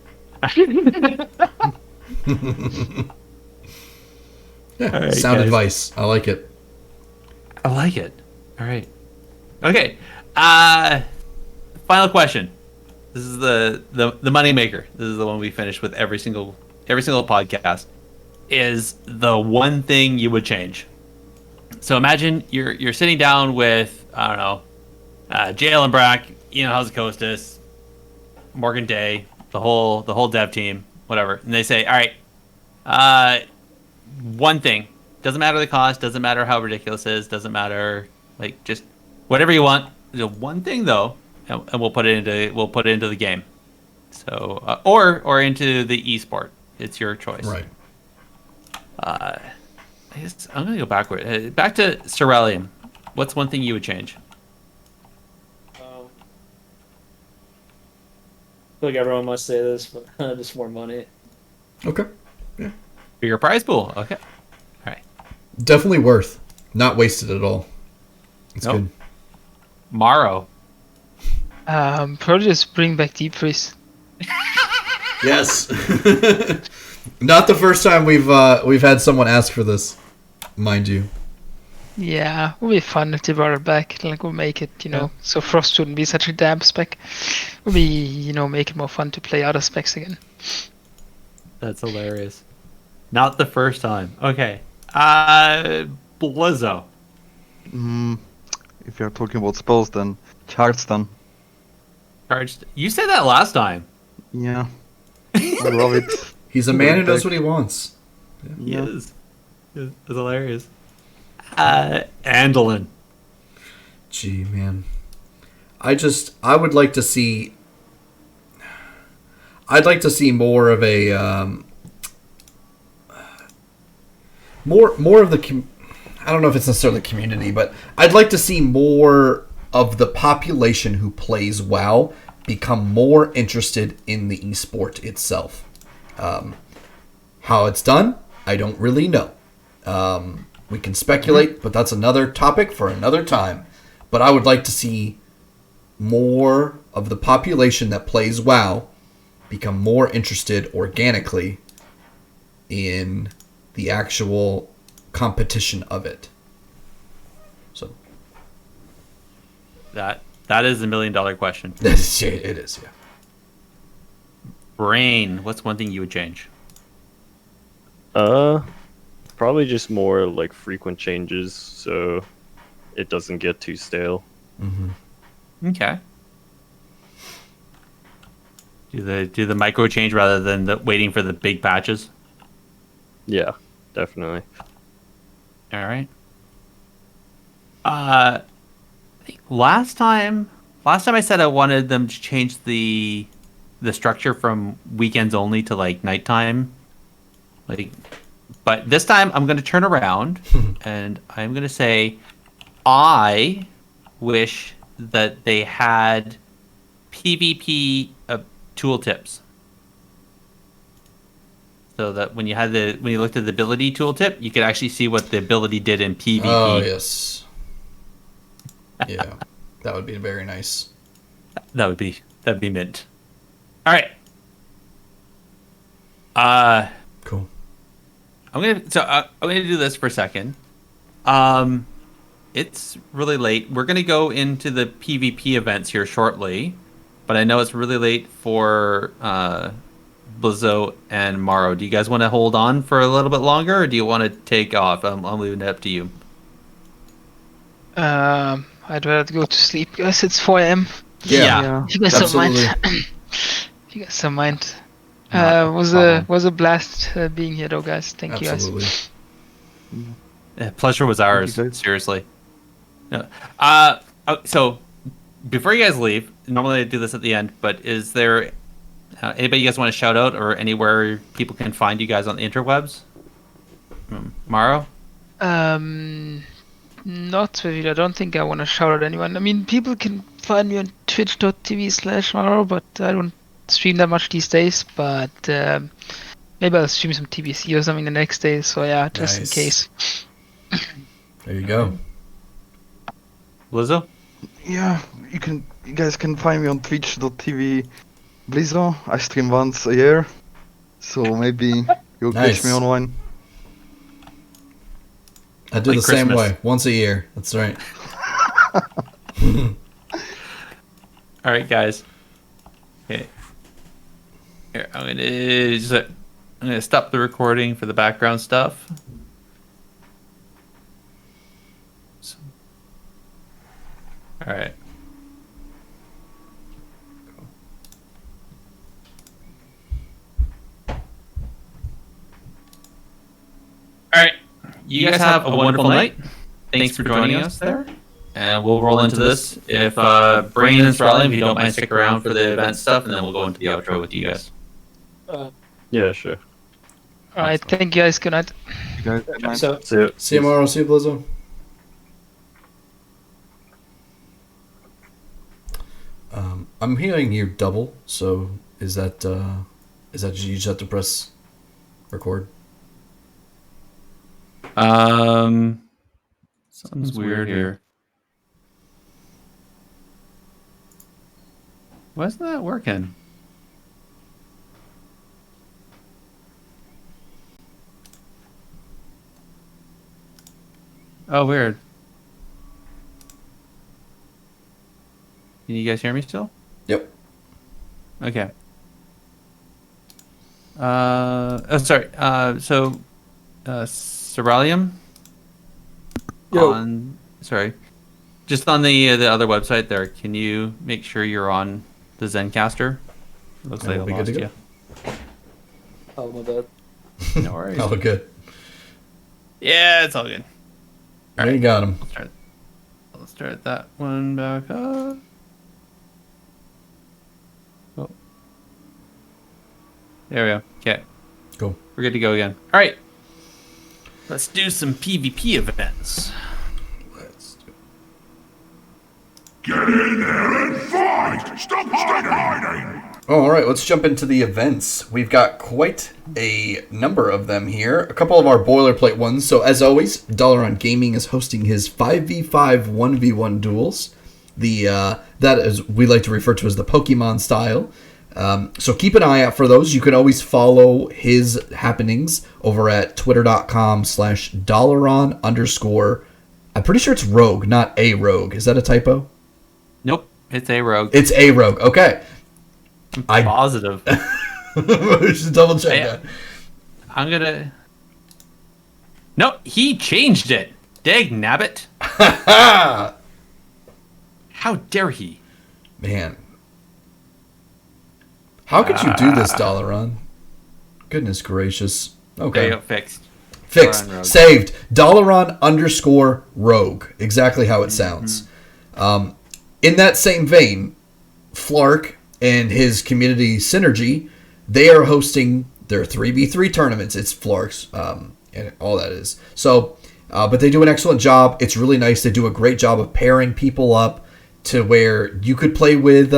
Yeah, right, sound guys. advice. I like it. I like it. All right. Okay. Final question. This is the money maker. This is the one we finish with every single podcast. Is the one thing you would change? So imagine you're sitting down with, I don't know, Jalen Brack, Ian Hazacostas, Morgan Day, the whole dev team, whatever, and they say, all right, one thing, doesn't matter the cost, doesn't matter how ridiculous it is, doesn't matter, like, just whatever you want. One thing though, and we'll put it into the game. So or into the esport. It's your choice. Right. I guess I'm gonna go backward. Back to Ceralium. What's one thing you would change? I feel like everyone must say this, but just more money. Okay. Yeah. Bigger prize pool. Okay. All right. Definitely worth. Not wasted at all. It's good. Maro. Probably just bring back Deep Freeze. Yes. Not the first time we've had someone ask for this, mind you. Yeah, it would be fun if they brought it back. Like, we'll make it, so Frost wouldn't be such a damn spec. It would be, make it more fun to play other specs again. That's hilarious. Not the first time. Okay. Blizo. If you're talking about spells, then Charleston. Charged. You said that last time. Yeah. I love it. He's a man who knows what he wants. He is. It's hilarious. Andallyn. Gee, man. I would like to see... I'd like to see more of a... more of the... I don't know if it's necessarily community, but I'd like to see more of the population who plays WoW become more interested in the esport itself. How it's done, I don't really know. We can speculate, but that's another topic for another time. But I would like to see more of the population that plays WoW become more interested organically in the actual competition of it. So That is the $1 million question. it is, yeah. Brain. What's one thing you would change? Probably just more like frequent changes, so it doesn't get too stale. Mm-hmm. Okay. Do the micro change rather than waiting for the big patches? Yeah, definitely. All right. I think last time I said I wanted them to change the structure from weekends only to like nighttime. But this time I'm going to turn around and I'm going to say I wish that they had PvP tooltips. So that when you looked at the ability tooltip, you could actually see what the ability did in PvP. Oh, yes. Yeah. That would be very nice. That'd be mint. All right. Cool. I'm gonna do this for a second. it's really late. We're going to go into the PvP events here shortly, but I know it's really late for Blizo and Maro. Do you guys want to hold on for a little bit longer, or do you want to take off? I'm leaving it up to you. I'd rather go to sleep, guys. It's 4 a.m. Yeah. If you guys don't mind. If you guys don't mind. Was a blast being here, though, guys. Thank you, guys. Pleasure was ours. Seriously. No. So, before you guys leave, normally I do this at the end, but is there anybody you guys want to shout out or anywhere people can find you guys on the interwebs? Maro? Not really. I don't think I want to shout out anyone. I mean, people can find me on twitch.tv/Maro, but I don't stream that much these days. But maybe I'll stream some TBC or something the next day. So yeah, just in case. There you go. Blizo? Yeah, you guys can find me on twitch.tv Blizo. I stream once a year, so maybe you'll catch me online. I do the same way, once a year. That's right. All right, guys. Okay. Here, I'm gonna stop the recording for the background stuff. All right. All right. You guys have a wonderful night. Thanks for joining us there. And we'll roll into this. If Brain and Ceralium, if you don't mind, stick around for the event stuff, and then we'll go into the outro with you guys. Yeah, sure. All right. Thank you, guys. Good night. You guys, see you tomorrow. See you, Blizo. I'm hearing you double, so is that you just have to press record? Something's weird here. Why isn't that working? Oh, weird. Can you guys hear me still? Yep. Okay. Sorry. Ceralium? Sorry. Just on the other website there, can you make sure you're on the Zencaster? Looks like I lost you. Oh, my bad. No worries. Oh, good. Yeah, it's all good. All right, you got him. Let's start that one back up. Oh. There we go. Okay. Cool. We're good to go again. All right. Let's do some PvP events. Get in there and fight! Stop hiding! All right, let's jump into the events. We've got quite a number of them here. A couple of our boilerplate ones. So as always, Andallyn Gaming is hosting his 5v5 1v1 duels. That is we like to refer to as the Pokemon style. So keep an eye out for those. You can always follow his happenings over at twitter.com/Andallyn_. I'm pretty sure it's Rogue, not a Rogue. Is that a typo? Nope, it's a Rogue. It's a Rogue. Okay. I'm positive. We should double check that. I'm gonna. No, he changed it. Dag nabbit. How dare he? Man. How could you do this, Andallyn? Goodness gracious. Okay. There you go, fixed. Fixed. Saved. Andallyn_Rogue. Exactly how it sounds. In that same vein, Flark and his community Synergy, they are hosting their 3v3 tournaments. It's Flark's, and all that is. So, but they do an excellent job. It's really nice. They do a great job of pairing people up to where you could play with,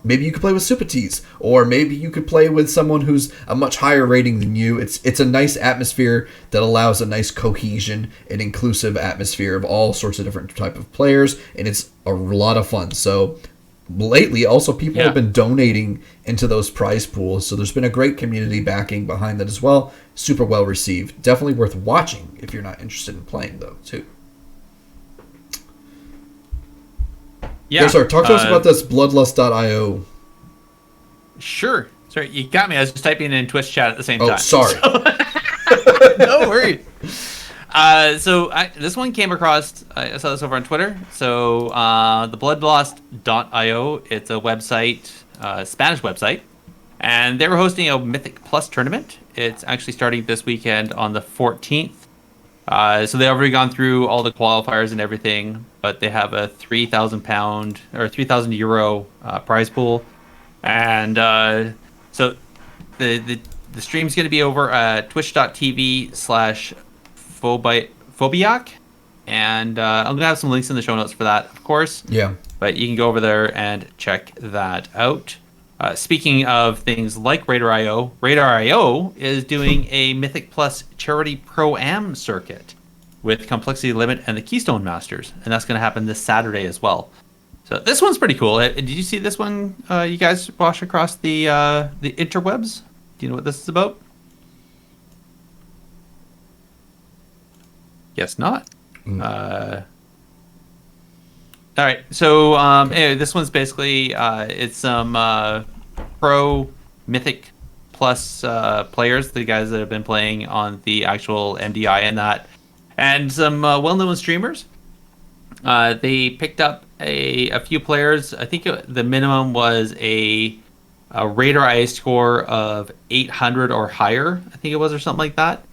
maybe you could play with Supatees, or maybe you could play with someone who's a much higher rating than you. It's a nice atmosphere that allows a nice cohesion and inclusive atmosphere of all sorts of different type of players, and it's a lot of fun. So lately, also, people have been donating into those prize pools, so there's been a great community backing behind that as well. Super well received. Definitely worth watching if you're not interested in playing, though, too. Yeah. Gerissar, talk to us about this bloodlust.io. Sure. Sorry, you got me. I was just typing in Twitch chat at the same time. Oh, sorry. No worries. This one came across. I saw this over on Twitter. So the bloodlust.io. It's a website, Spanish website, and they were hosting a Mythic Plus tournament. It's actually starting this weekend on the 14th. So they've already gone through all the qualifiers and everything, but they have a £3,000 or €3,000 prize pool, and so the stream's going to be over at twitch.tv/Phobiac, and I'm going to have some links in the show notes for that, of course. Yeah. But you can go over there and check that out. Speaking of things like Radar.io, Radar.io is doing a Mythic Plus Charity Pro-Am circuit with Complexity Limit and the Keystone Masters, and that's going to happen this Saturday as well. So this one's pretty cool. Did you see this one? You guys watch across the interwebs? Do you know what this is about? Guess not. All right, so anyway, this one's basically it's some pro Mythic Plus players, the guys that have been playing on the actual MDI and that, and some well-known streamers. They picked up a few players. I think the minimum was a Radar IA score of 800 or higher, I think it was, or something like that,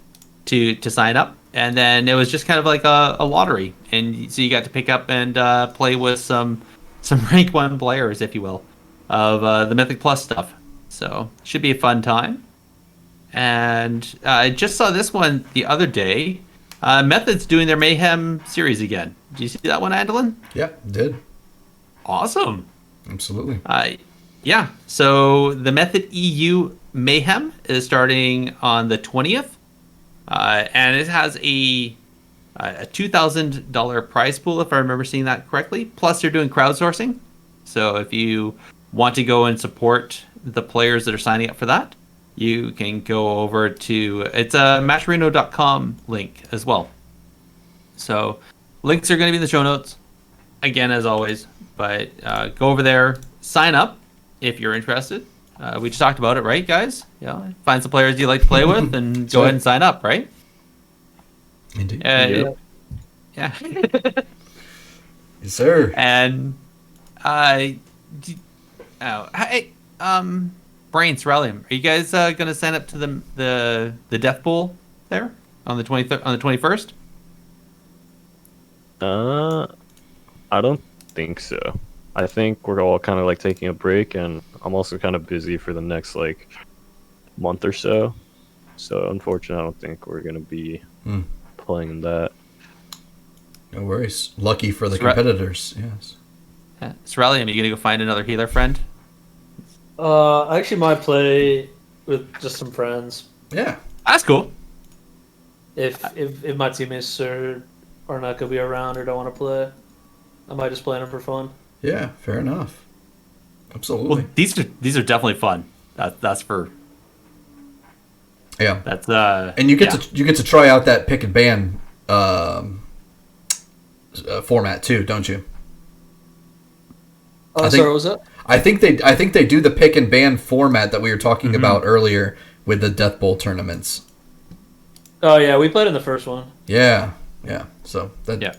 to sign up. And then it was just kind of like a lottery, and so you got to pick up and play with some rank 1 players, if you will, of the Mythic Plus stuff. So should be a fun time. And I just saw this one the other day. Method's doing their Mayhem series again. Did you see that one, Andallyn? Yeah, did. Awesome. Absolutely. Yeah. So the Method EU Mayhem is starting on the 20th. And it has a $2,000 prize pool, if I remember seeing that correctly. Plus, they're doing crowdsourcing. So if you want to go and support the players that are signing up for that, you can go over to, it's a matcherino.com link as well. So links are going to be in the show notes, again, as always. But go over there, sign up if you're interested. We just talked about it, right, guys? Yeah, find some players you like to play with, and go ahead and sign up, right? Indeed. Yeah. Yes, sir. And hey, Brain, Ceralium, are you guys gonna sign up to the death pool there on the 21st? I don't think so. I think we're all kind of like taking a break, and I'm also kind of busy for the next like month or so. So unfortunately, I don't think we're gonna be playing that. No worries. Lucky for the competitors. Yes. Yeah. Ceralium, are you gonna go find another healer friend? I actually might play with just some friends. Yeah. That's cool. If my teammates are not gonna be around or don't want to play, I might just play them for fun. Yeah, fair enough. Absolutely. Well, these are definitely fun. That's for. Yeah. That's And you get to try out that pick and ban format too, don't you? Sorry, what was that? I think they do the pick and ban format that we were talking about earlier with the Death Bowl tournaments. Oh yeah, we played in the first one. Yeah. So that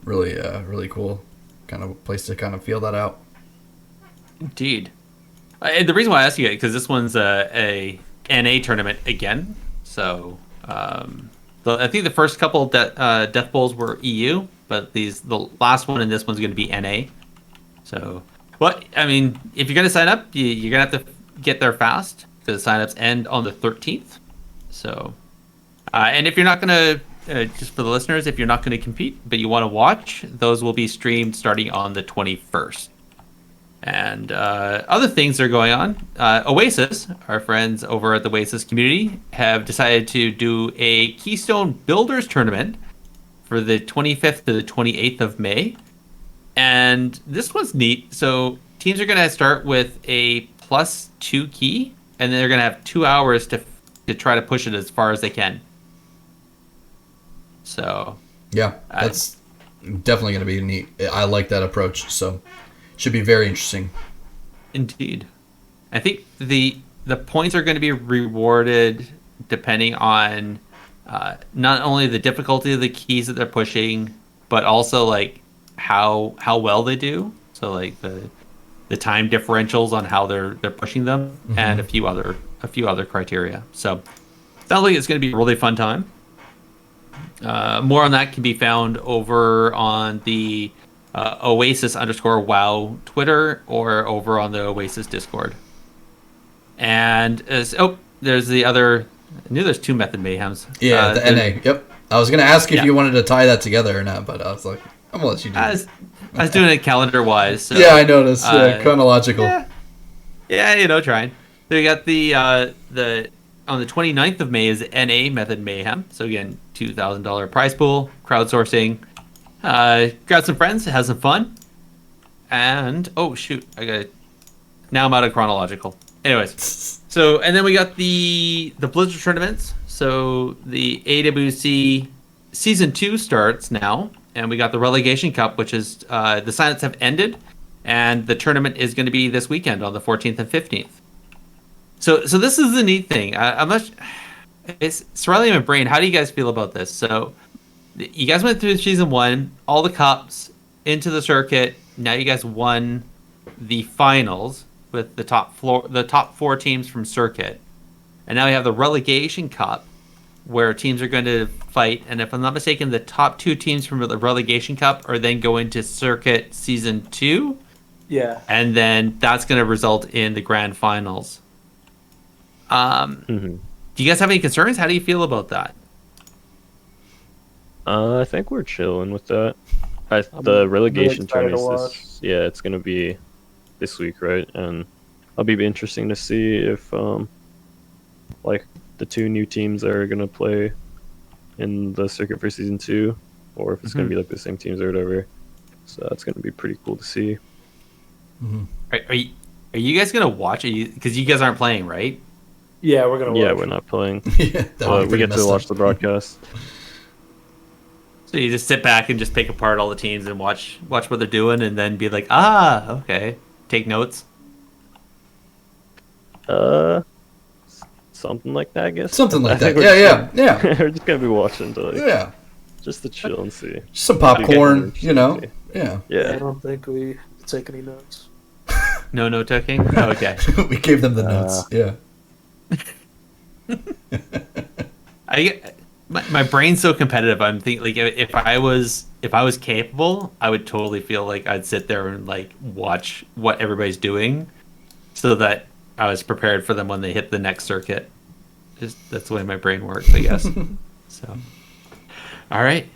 really really cool kind of place to kind of feel that out. Indeed. And the reason why I ask you it, because this one's a NA tournament again. So I think the first couple Death Bowls were EU, but the last one and this one's going to be NA. So, well, I mean, if you're going to sign up, you're going to have to get there fast, because signups end on the 13th. So, and if you're not going to, just for the listeners, if you're not going to compete, but you want to watch, those will be streamed starting on the 21st. And other things that are going on. Oasis, our friends over at the Oasis community, have decided to do a Keystone Builders tournament for the 25th to the 28th of May. And this one's neat. So teams are going to start with a +2 key, and then they're going to have 2 hours to try to push it as far as they can. So yeah, that's definitely going to be neat. I like that approach. So Should be very interesting. Indeed. I think the points are going to be rewarded depending on not only the difficulty of the keys that they're pushing, but also like how well they do. So like the time differentials on how they're pushing them, and a few other criteria. So sounds like it's going to be a really fun time. More on that can be found over on the Oasis_WoW Twitter or over on the Oasis Discord. And there's the other. I knew there's two Method Mayhems. Yeah, the NA. Yep. I was gonna ask if you wanted to tie that together or not, but I was like, I'm gonna let you do it. I was doing it calendar wise. So, yeah, I noticed. Chronological. Yeah, trying. So we got the on the 29th of May is NA Method Mayhem. So again, $2,000 prize pool, crowdsourcing. Grab some friends, have some fun, and oh shoot, now I'm out of chronological. Anyways, so and then we got the Blizzard tournaments. So the AWC Season 2 starts now, and we got the Relegation Cup, which is the signups have ended, and the tournament is going to be this weekend on the 14th and 15th. So this is the neat thing. I'm not. It's Ceralium and Brain. How do you guys feel about this? So you guys went through Season 1, all the cups into the circuit. Now you guys won the finals with the top 4 teams from circuit, and now we have the Relegation Cup, where teams are going to fight. And if I'm not mistaken, the top 2 teams from the Relegation Cup are then going to circuit Season 2. Yeah. And then that's going to result in the grand finals. Do you guys have any concerns? How do you feel about that? I think we're chilling with that. The relegation really tournament it's going to be this week, right? And it'll be interesting to see if like the 2 new teams are going to play in the circuit for Season 2, or if it's going to be like the same teams or whatever. So that's going to be pretty cool to see. Are you guys going to watch it? Because you guys aren't playing, right? Yeah, we're gonna watch. Yeah, we're not playing. Yeah, we get to watch the broadcast. So you just sit back and just pick apart all the teams and watch what they're doing, and then be like, okay, take notes. Something like that, I guess. Something like that. Yeah. We're just gonna be watching to just to chill and see. Just some popcorn, Yeah. I don't think we take any notes. No taking? Okay. We gave them the notes. Yeah. My brain's so competitive. I'm thinking like if I was capable, I would totally feel like I'd sit there and like watch what everybody's doing, so that I was prepared for them when they hit the next circuit. Just that's the way my brain works, I guess. So, all right.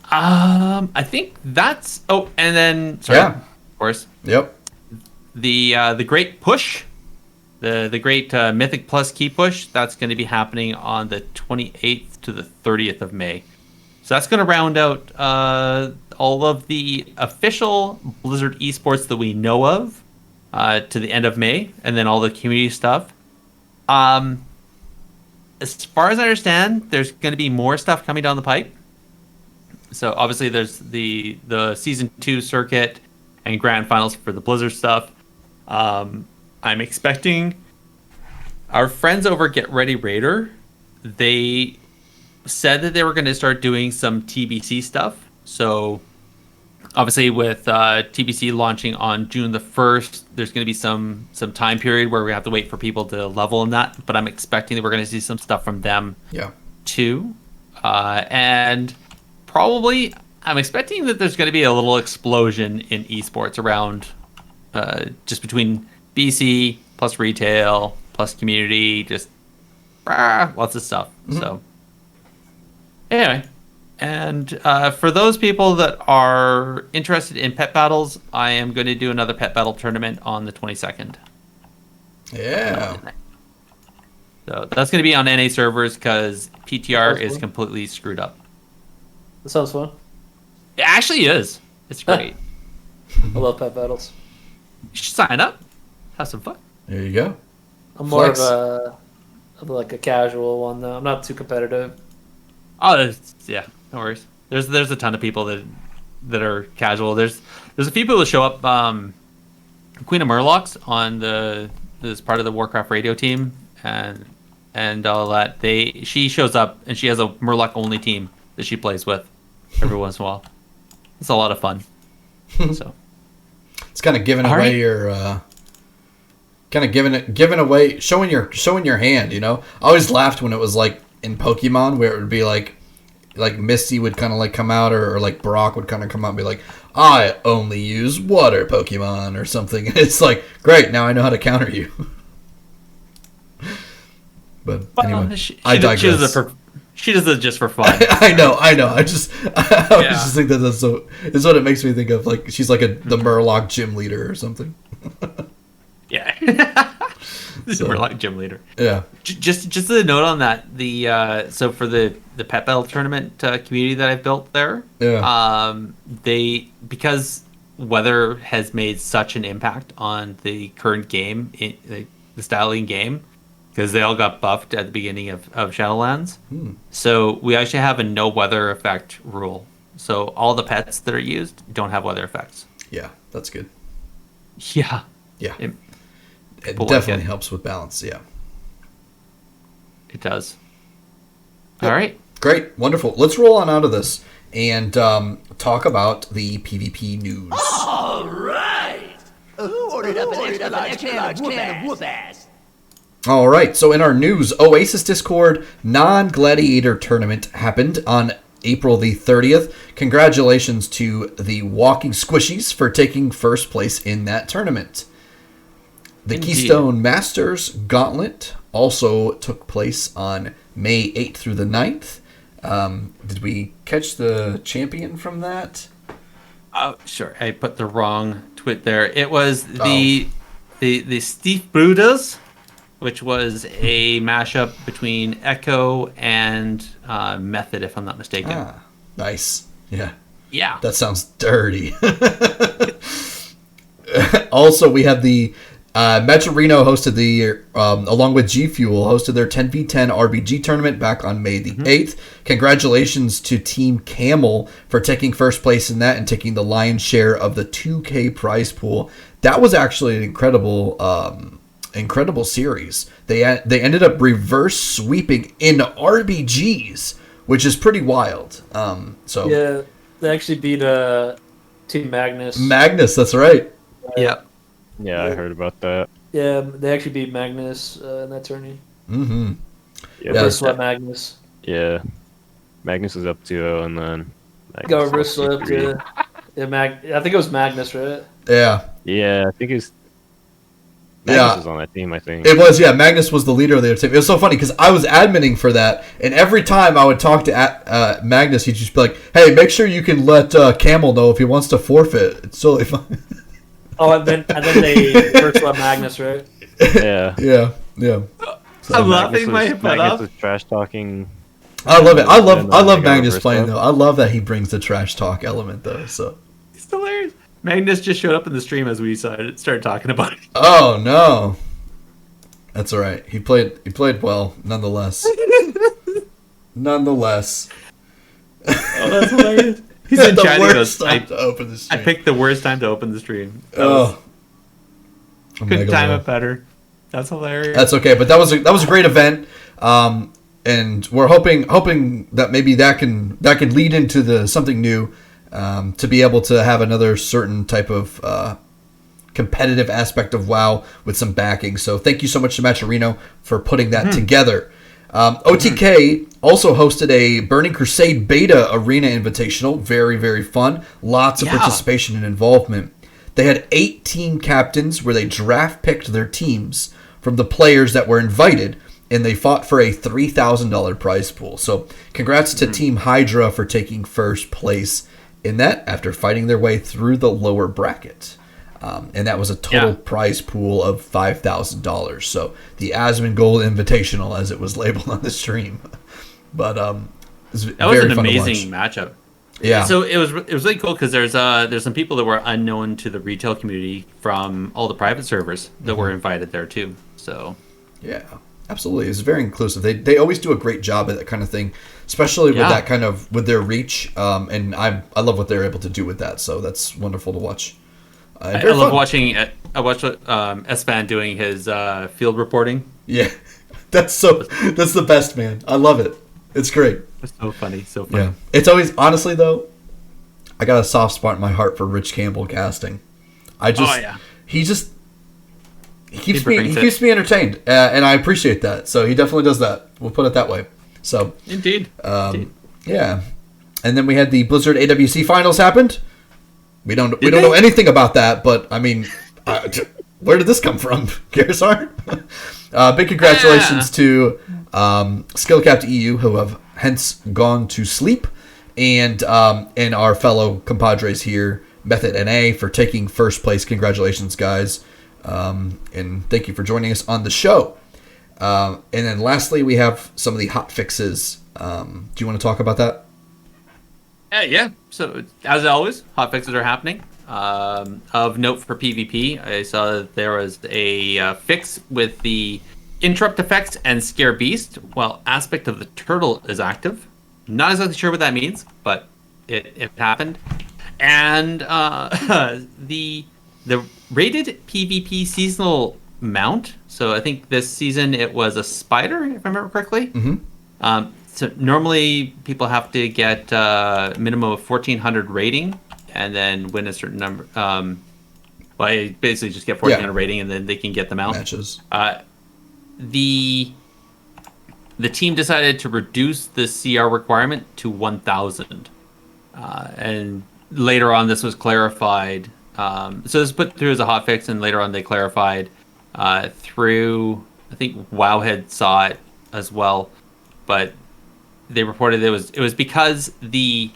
I think that's. Oh, and then of course. Yep. The great push. The great Mythic Plus key push, that's going to be happening on the 28th to the 30th of May. So that's going to round out all of the official Blizzard esports that we know of to the end of May, and then all the community stuff. As far as I understand, there's going to be more stuff coming down the pipe. So obviously there's the Season 2 circuit and grand finals for the Blizzard stuff. I'm expecting our friends over Get Ready Raider, they said that they were going to start doing some TBC stuff. So obviously with TBC launching on June the 1st, there's going to be some time period where we have to wait for people to level in that. But I'm expecting that we're going to see some stuff from them too. And probably I'm expecting that there's going to be a little explosion in esports around just between BC plus retail plus community, just lots of stuff. So anyway, and for those people that are interested in pet battles, I am going to do another pet battle tournament on the 22nd. Yeah. So that's going to be on NA servers because PTR is completely screwed up. That sounds fun. It actually is. It's great. I love pet battles. You should sign up. Have some fun. There you go. I'm more of like a casual one though. I'm not too competitive. Oh, no worries. There's a ton of people that are casual. There's a few people that show up Queen of Murlocs on this part of the Warcraft radio team, and all that. She shows up and she has a Murloc only team that she plays with every once in a while. It's a lot of fun. So it's kind of giving away your giving away showing your hand. You know, I always laughed when it was like in Pokemon where it would be like Misty would kind of like come out, or like Brock would kind of come out and be like, I only use water Pokemon or something. It's like, great, now I know how to counter you. But anyway, I digress. She does it just for fun. I know. I just think it's what it makes me think of. Like she's like the Murloc gym leader or something. Yeah. This is Murloc gym leader. Yeah. Just a note on that. So for the pet battle tournament community that I've built there, because weather has made such an impact on the current game, the styling game, because they all got buffed at the beginning of Shadowlands. So we actually have a no weather effect rule. So all the pets that are used don't have weather effects. Yeah, that's good. Yeah. Yeah. It definitely helps with balance, yeah. It does. Yep. All right. Great. Wonderful. Let's roll on out of this and talk about the PvP news. All right. Who ordered up an extra large can of whoop-ass? All right. So in our news, Oasis Discord non-gladiator tournament happened on April the 30th. Congratulations to the Walking Squishies for taking first place in that tournament. The Indeed. Keystone Masters Gauntlet also took place on May 8th through the 9th. Did we catch the champion from that? Oh, sure. I put the wrong twit there. It was the Steve Brutus, which was a mashup between Echo and Method, if I'm not mistaken. Ah, nice. Yeah. Yeah. That sounds dirty. Also, we have the Metro Reno hosted along with G Fuel, hosted their 10v10 RBG tournament back on May the 8th. Congratulations to Team Camel for taking first place in that and taking the lion's share of the 2K prize pool. That was actually an incredible series. They ended up reverse sweeping in RBGs, which is pretty wild. Yeah, they actually beat Team Magnus. Magnus, that's right. Yeah. Yeah, I heard about that. Yeah, they actually beat Magnus in that tourney. Mm-hmm. Yeah, Reverse swept Magnus. Yeah. Magnus was up 2-0 and then Magnus Got was reverse swept. 3-3. I think it was Magnus, right? Yeah. Yeah, I think it's Magnus was on that team, I think. It was, yeah. Magnus was the leader of their team. It was so funny because I was adminning for that, and every time I would talk to Magnus, he'd just be like, "Hey, make sure you can let Camel know if he wants to forfeit. It's totally fine." Oh, and then they first swept Magnus, right? Yeah. Yeah. So I'm laughing my butt Magnus off. was trash talking. I love it. I love Like Magnus reverse playing sweep. though. I love that he brings the trash talk element though. So. It's hilarious. Magnus just showed up in the stream as we started talking about it. Oh no. That's all right. He played well, nonetheless. Nonetheless. Oh, that's hilarious. He's in the chat. He worst goes, time to open the I stream. picked the worst time to open the stream. Couldn't time it better. That's hilarious. That's okay, but that was a great event, and we're hoping that maybe that can lead into something new, to be able to have another certain type of competitive aspect of WoW with some backing. So thank you so much to Maturino for putting that together. OTK also hosted a Burning Crusade Beta Arena Invitational. Very, very fun. Lots of participation and involvement. They had 8 team captains where they draft picked their teams from the players that were invited, and they fought for a $3,000 prize pool. So congrats to Team Hydra for taking first place in that after fighting their way through the lower bracket. And that was a total prize pool of $5,000. So the Asmongold Invitational, as it was labeled on the stream. But that was an amazing matchup. Yeah. So it was really cool because there's some people that were unknown to the retail community from all the private servers that were invited there too. So yeah, absolutely, it's very inclusive. They always do a great job at that kind of thing, especially with that kind of with their reach. And I love what they're able to do with that. So that's wonderful to watch. I love watching. I watched S-Fan doing his field reporting. Yeah, that's the best, man. I love it. It's great. It's so funny. So funny. Yeah, it's always honestly though. I got a soft spot in my heart for Rich Campbell casting. He keeps me entertained, and I appreciate that. So he definitely does that. We'll put it that way. So indeed. Yeah, and then we had the Blizzard AWC finals happened. We don't know anything about that, but I mean, where did this come from, Gerissar? Big congratulations to Skillcapped EU, who have hence gone to sleep, and our fellow compadres here, Method NA, for taking first place. Congratulations, guys, and thank you for joining us on the show. And then lastly, we have some of the hot fixes. Do you want to talk about that? Yeah. So as always, hot fixes are happening. Of note for PvP, I saw that there was a fix with the interrupt effects and scare beast while aspect of the turtle is active. Not exactly sure what that means, but it happened. And the rated PvP seasonal mount. So I think this season it was a spider, if I remember correctly. Mm-hmm. So normally people have to get a minimum of 1,400 rating and then win a certain number. I basically just get 1,400 rating and then they can get them out. Matches. The team decided to reduce the CR requirement to 1,000. And later on this was clarified. So this was put through as a hotfix, and later on they clarified through, I think Wowhead saw it as well, but they reported it was because basically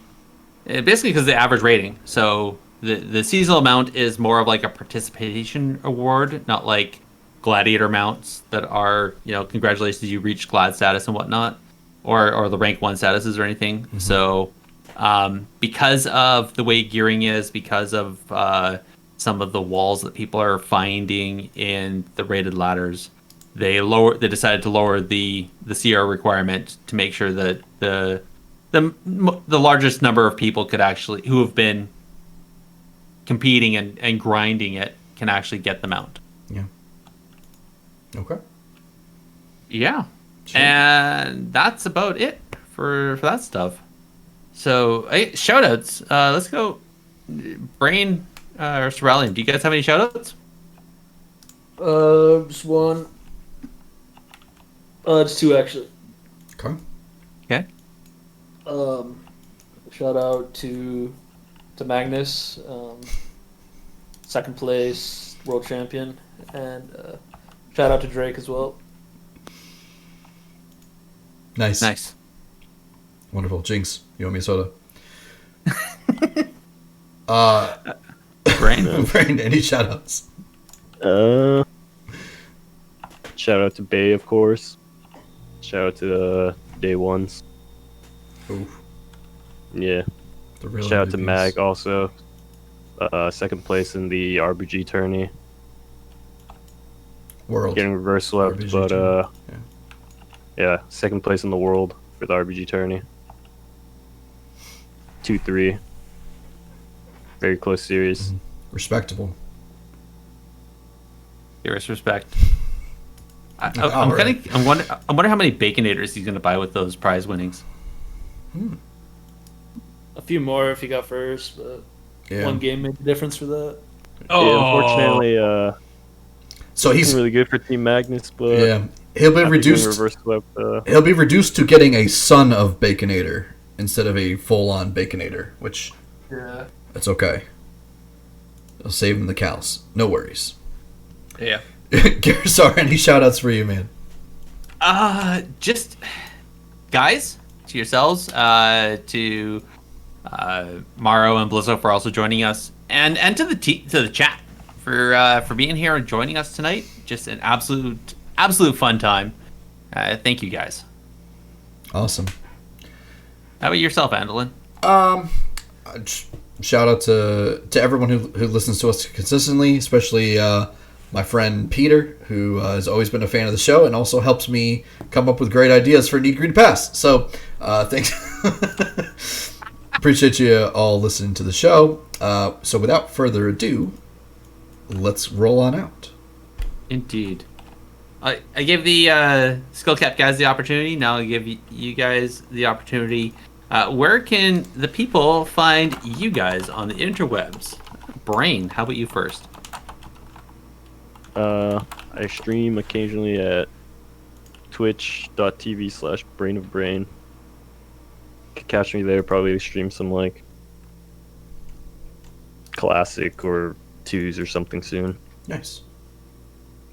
because the average rating. So the seasonal amount is more of like a participation award, not like gladiator mounts that are, congratulations, you reached glad status and whatnot, or the rank 1 statuses or anything. Mm-hmm. So because of the way gearing is, because of some of the walls that people are finding in the rated ladders, they decided to lower the CR requirement to make sure that the largest number of people who have been competing and grinding it can actually get the mount. Yeah. Okay. Yeah. Sure. And that's about it for that stuff. So, hey, shoutouts. Let's go. Brain or Ceralium, do you guys have any shoutouts? Just one. It's two actually. Okay. Shout out to Magnus, second place world champion, and shout out to Drake as well. Nice. Wonderful. Jinx, you owe me a soda. Brain, any shoutouts? Shout out to Bay, of course. Shout out to the day ones. Oof. Yeah. Shout out to Mag also. Second place in the RBG tourney. World. Getting reverse swept, but yeah, second place in the world for the RBG tourney. 2-3. Very close series. Mm-hmm. Respectable. Serious respect. I'm wondering how many Baconators he's going to buy with those prize winnings. A few more if he got first, but one game made the difference for that. Yeah, unfortunately, so he's really good for Team Magnus, but he'll be reduced. He'll be reduced to getting a son of Baconator instead of a full-on Baconator, which that's okay. It'll save him the cows. No worries. Yeah. Gerissar, any shoutouts for you, man? Just guys, to yourselves, to Maro and Blizo for also joining us, and to the chat for being here and joining us tonight. Just an absolute fun time. Thank you guys. Awesome. How about yourself, Andallyn? Shout out to everyone who listens to us consistently, especially my friend Peter, who has always been a fan of the show and also helps me come up with great ideas for Need Greed Pass. So thanks. Appreciate you all listening to the show. So without further ado, let's roll on out. Indeed. I gave the skill cap guys the opportunity. Now I'll give you guys the opportunity. Where can the people find you guys on the interwebs? Brain, how about you first? I stream occasionally at twitch.tv/brainofbrain. You can catch me there, probably stream some like classic or twos or something soon. Nice.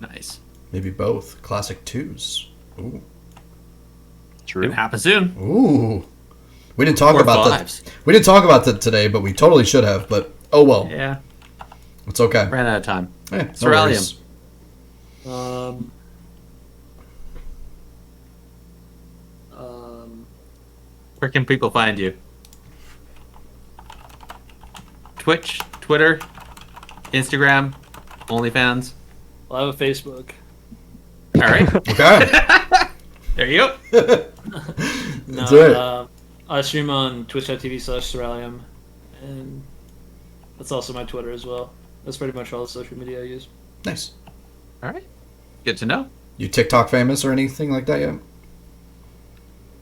Nice. Maybe both. Classic 2s. Ooh. True. Gonna happen soon. Ooh. We didn't talk Or about fives. that. We didn't talk about that today, but we totally should have. But oh well. Yeah. It's okay. Ran out of time. Yeah, no Ceralium. worries. Where can people find you? Twitch, Twitter, Instagram, OnlyFans. Well, I have a Facebook. All right. Okay. There you go. That's right. I stream on twitch.tv/Ceralium, and that's also my Twitter as well. That's pretty much all the social media I use. Nice. All right. Good to know. You TikTok famous or anything like that yet?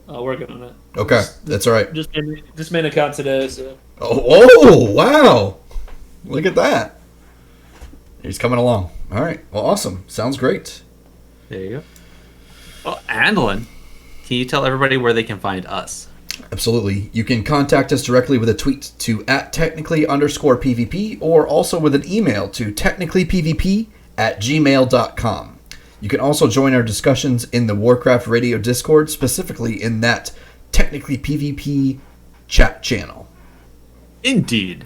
Working on it. Okay, that's all right. Just made an account today, so. Oh, wow. Look at that. He's coming along. All right. Well, awesome. Sounds great. There you go. Well, Andallyn, can you tell everybody where they can find us? Absolutely. You can contact us directly with a tweet to @technically_PVP or also with an email to technicallypvp@gmail.com. You can also join our discussions in the Warcraft Radio Discord, specifically in that Technically PvP chat channel. Indeed.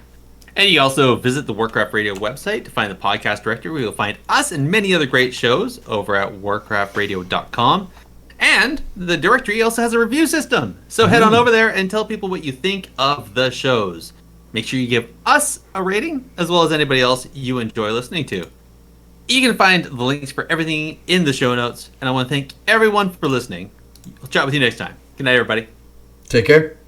And you also visit the Warcraft Radio website to find the podcast directory where you'll find us and many other great shows over at warcraftradio.com. And the directory also has a review system. So head on over there and tell people what you think of the shows. Make sure you give us a rating as well as anybody else you enjoy listening to. You can find the links for everything in the show notes. And I want to thank everyone for listening. We'll chat with you next time. Good night, everybody. Take care.